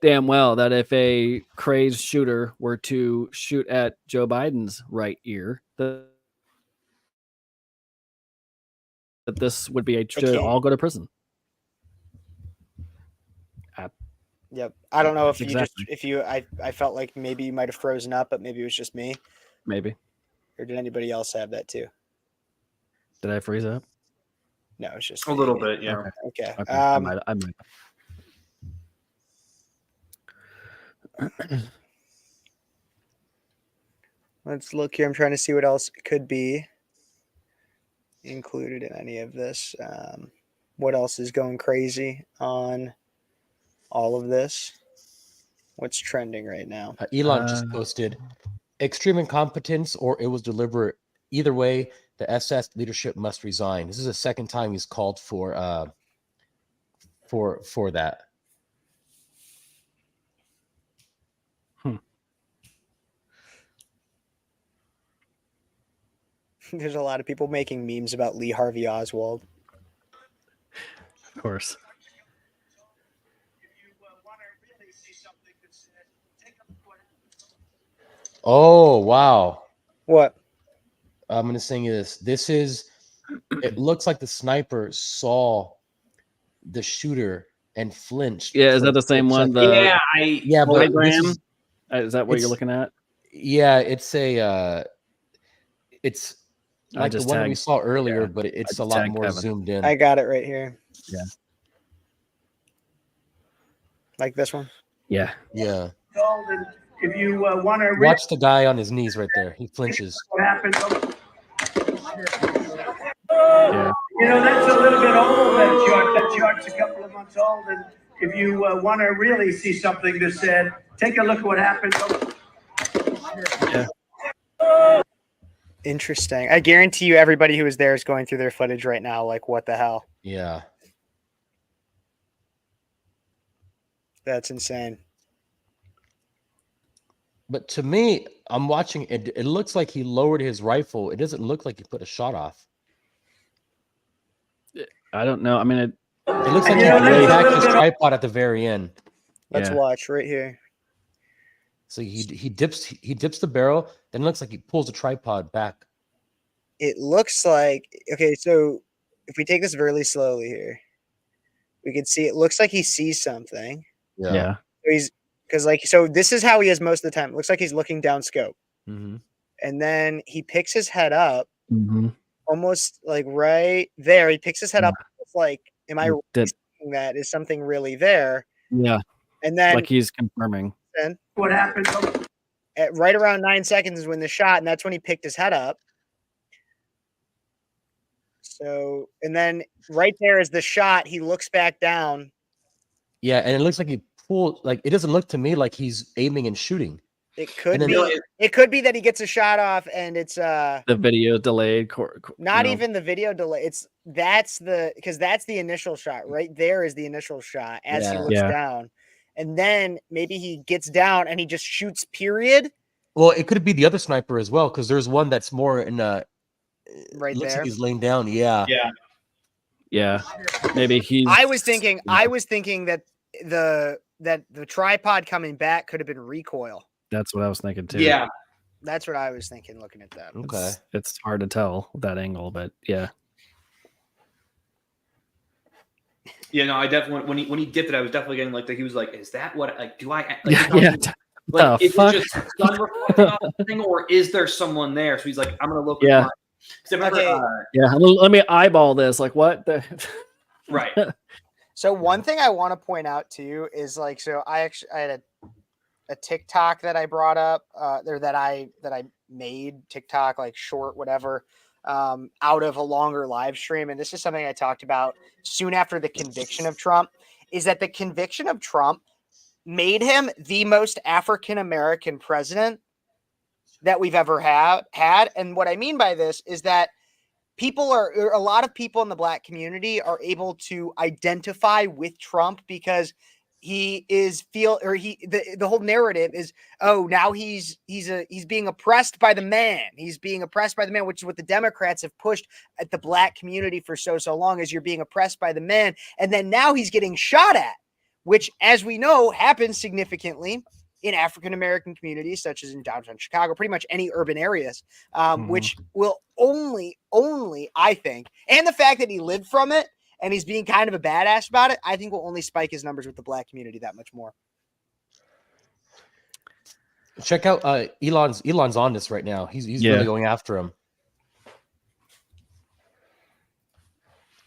damn well that if a crazed shooter were to shoot at Joe Biden's right ear, that this would be should all go to prison. Yep. I don't know if Exactly. I felt like maybe you might have frozen up, but maybe it was just me. Maybe. Or did anybody else have that too? Did I freeze up? No, it's just A little bit, yeah. Okay. I might. Let's look here. I'm trying to see what else could be included in any of this. What else is going crazy on all of this? What's trending right now? Elon just posted extreme incompetence or it was deliberate. Either way, the SS leadership must resign. This is the second time he's called for that. There's a lot of people making memes about Lee Harvey Oswald. Of course. Oh, wow. What? I'm going to sing you this. This is, it looks like the sniper saw the shooter and flinched. Yeah, is that the same one? But this is that what you're looking at? Yeah, it's it's I like the just one we tagged- saw earlier, yeah, but I it's just a lot tagged more Kevin. zoomed in. I got it right here. Yeah. Like this one? Yeah. Yeah. If you want to Watch the guy on his knees right there. He flinches. what happens. Yeah. You know, that's a little bit old, that chart. That chart's a couple of months old. And if you want to really see something that said, take a look at what happened. Yeah. Interesting. I guarantee you everybody who was there is going through their footage right now. Like, what the hell? Yeah. That's insane. But to me, I'm watching it. It looks like he lowered his rifle. It doesn't look like he put a shot off. I don't know. I mean, It looks like he packed his tripod at the very end. Let's watch right here. So he dips the barrel. Then it looks like he pulls the tripod back. It looks like, okay, so if we take this really slowly here, we can see it looks like he sees something. Yeah. So this is how he is most of the time. It looks like he's looking down scope. Mm-hmm. And then he picks his head up Mm-hmm. almost like right there. He picks his head up like, am I Did- seeing that? Is something really there? Yeah. And then Like he's confirming. then What happened? at right around 9 seconds is when the shot, and that's when he picked his head up. So, and then right there is the shot. He looks back down. Yeah, and it looks like he pulled. Like it doesn't look to me like he's aiming and shooting. It could And then- be. It could be that he gets a shot off, and it's The video delayed. not even the video delay. That's the initial shot. Right there is the initial shot as he Yeah. looks Yeah. down, and then maybe he gets down and he just shoots. Period. Well, it could be the other sniper as well, because there's one that's more in Right looks there. like he's laying down. Yeah. Yeah. Yeah. Maybe he's. I was thinking that the tripod coming back could have been recoil. That's what I was thinking too. Yeah. That's what I was thinking looking at that. Okay. It's hard to tell that angle, but yeah. Yeah, no, I definitely when he dipped it, I was definitely getting like that. He was like, "Is that what? Like, do I?" Like, Yeah. Yeah. Like, The is fuck? it just sun reflecting off the thing, or is there someone there? So he's like, I'm gonna look. Yeah. With I remember, Okay. Yeah, let me eyeball this. Like what? right. So one thing I want to point out too is like, so I had a TikTok that I brought up, or that I made TikTok, like short, whatever, out of a longer live stream. And this is something I talked about soon after the conviction of Trump, is that the conviction of Trump made him the most African-American president that we've ever had. And what I mean by this is that a lot of people in the Black community are able to identify with Trump because the whole narrative is, oh, now he's being oppressed by the man. He's being oppressed by the man, which is what the Democrats have pushed at the Black community for so long, is you're being oppressed by the man. And then now he's getting shot at, which, as we know, happens significantly in African-American communities, such as in downtown Chicago, pretty much any urban areas, which will only, I think, and the fact that he lived from it and he's being kind of a badass about it, I think will only spike his numbers with the Black community that much more. Check out Elon's on this right now. He's really going after him.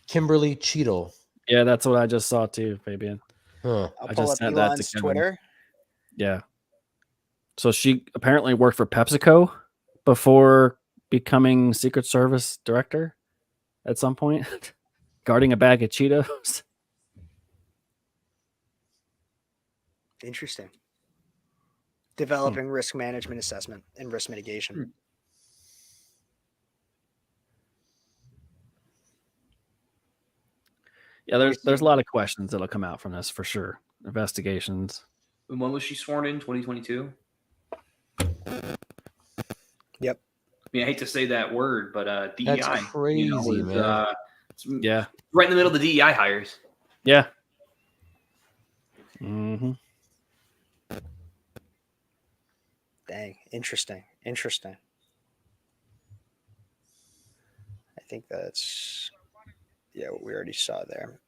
Kimberly Cheadle. Yeah, that's what I just saw too, Fabian. Huh. I'll pull up Elon's Twitter. Yeah. So she apparently worked for PepsiCo before becoming Secret Service director at some point, guarding a bag of Cheetos. Interesting. Developing risk management assessment and risk mitigation. Yeah, there's a lot of questions that'll come out from this for sure. Investigations. And when was she sworn in? 2022. Yep. I mean, I hate to say that word, but DEI. That's crazy, man. Yeah. Right in the middle of the DEI hires. Yeah. Mm-hmm. Dang. Interesting. I think that's, what we already saw there.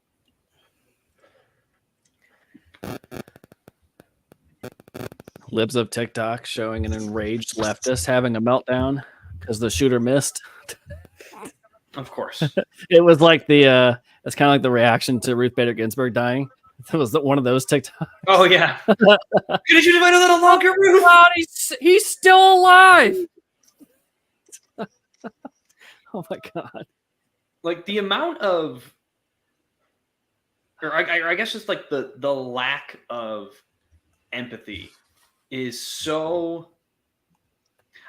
Libs of TikTok showing an enraged leftist having a meltdown because the shooter missed. Of course. It was like it's kind of like the reaction to Ruth Bader Ginsburg dying. It was one of those TikToks. Oh yeah. Could you wait a little longer, Ruth? God, he's still alive. Oh my God. Like the amount of, or I guess just like the lack of empathy is so,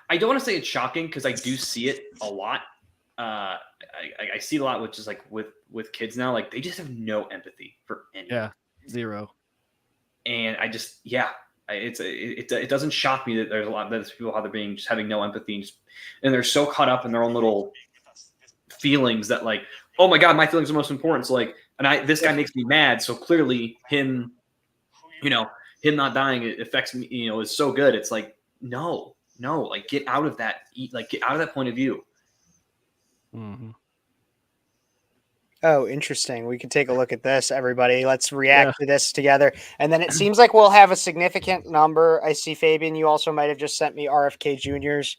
I don't want to say it's shocking because I do see it a lot. I see it a lot, which is like with kids now, like they just have no empathy for anything. Yeah, zero. And I just, it doesn't shock me that there's a lot of those people how they're being just having no empathy and they're so caught up in their own little feelings that like, oh my God, my feelings are most important. So like, this guy makes me mad. So clearly him not dying, it affects me, is so good. It's like, no, like get out of that, get out of that point of view. Mm-hmm. Oh, interesting. We can take a look at this, everybody. Let's react to this together. And then it seems like we'll have a significant number. I see, Fabian, you also might have just sent me RFK Jr.'s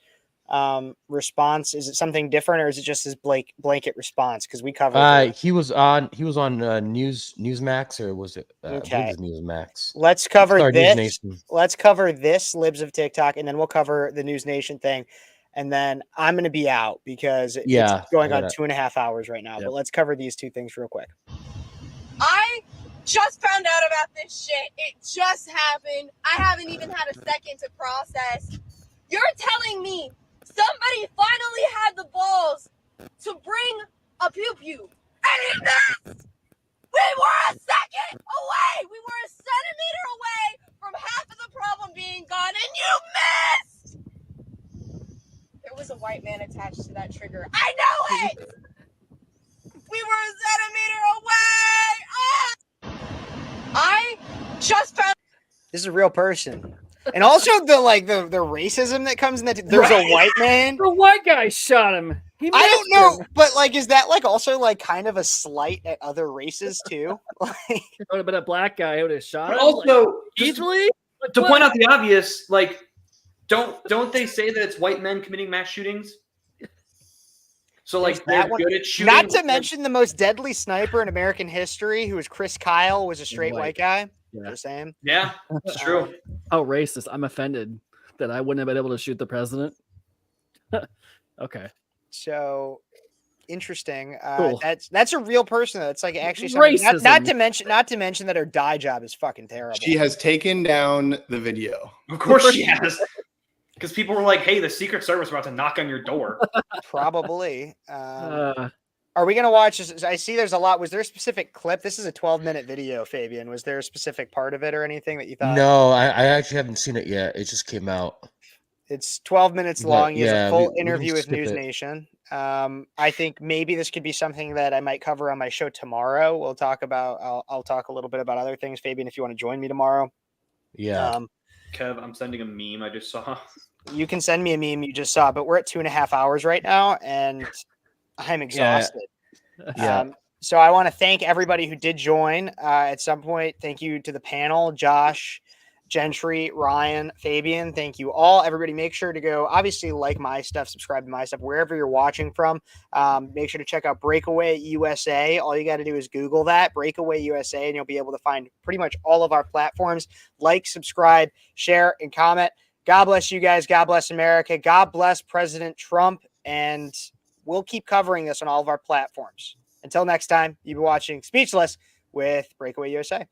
response. Is it something different or is it just his blanket response? Because we covered he was on Newsmax, or was it okay. Newsmax? Let's cover this. News Nation. Let's cover this Libs of TikTok, and then we'll cover the News Nation thing. And then I'm going to be out because it's going on 2.5 hours right now. Yep. But let's cover these two things real quick. I just found out about this shit. It just happened. I haven't even had a second to process. You're telling me somebody finally had the balls to bring a pew-pew. And in this, we were a second away. We were a centimeter away from half of the problem being gone, and you missed. There was a white man attached to that trigger. I know it. We were a centimeter away. I just found. This is a real person. And also the racism that comes in that there's a white man. The white guy shot him. I don't know, but like, is that like also like kind of a slight at other races too? Like, it would have been a black guy who would have shot him. Also, easily. to point out the obvious, like, don't they say that it's white men committing mass shootings? So like they're good at shooting. Not to mention the most deadly sniper in American history, who was Chris Kyle, was a straight white guy. Yeah. Just saying. Yeah, it's true. Oh, racist! I'm offended that I wouldn't have been able to shoot the president. Okay. So interesting. Cool. That's a real person. That's like actually something, Racism. not to mention that her dye job is fucking terrible. She has taken down the video. Of course she has. Because people were like, hey, the Secret Service are about to knock on your door. Probably. Are we going to watch this? I see there's a lot. Was there a specific clip? This is a 12-minute video, Fabian. Was there a specific part of it or anything that you thought? No, I actually haven't seen it yet. It just came out. It's 12 minutes But, long. He has yeah, a full we can interview with skip News it. Nation. I think maybe this could be something that I might cover on my show tomorrow. We'll talk about, I'll talk a little bit about other things. Fabian, if you want to join me tomorrow. Yeah. Kev, I'm sending a meme I just saw. You can send me a meme you just saw, but we're at 2.5 hours right now, and I'm exhausted. Yeah. So I want to thank everybody who did join at some point. Thank you to the panel, Josh, Gentry, Ryan, Fabian. Thank you all. Everybody, make sure to go, obviously, like my stuff, subscribe to my stuff, wherever you're watching from. Make sure to check out Breakaway USA. All you got to do is Google that, Breakaway USA, and you'll be able to find pretty much all of our platforms. Like, subscribe, share, and comment. God bless you guys. God bless America. God bless President Trump. And we'll keep covering this on all of our platforms. Until next time, you've been watching Speechless with Breakaway USA.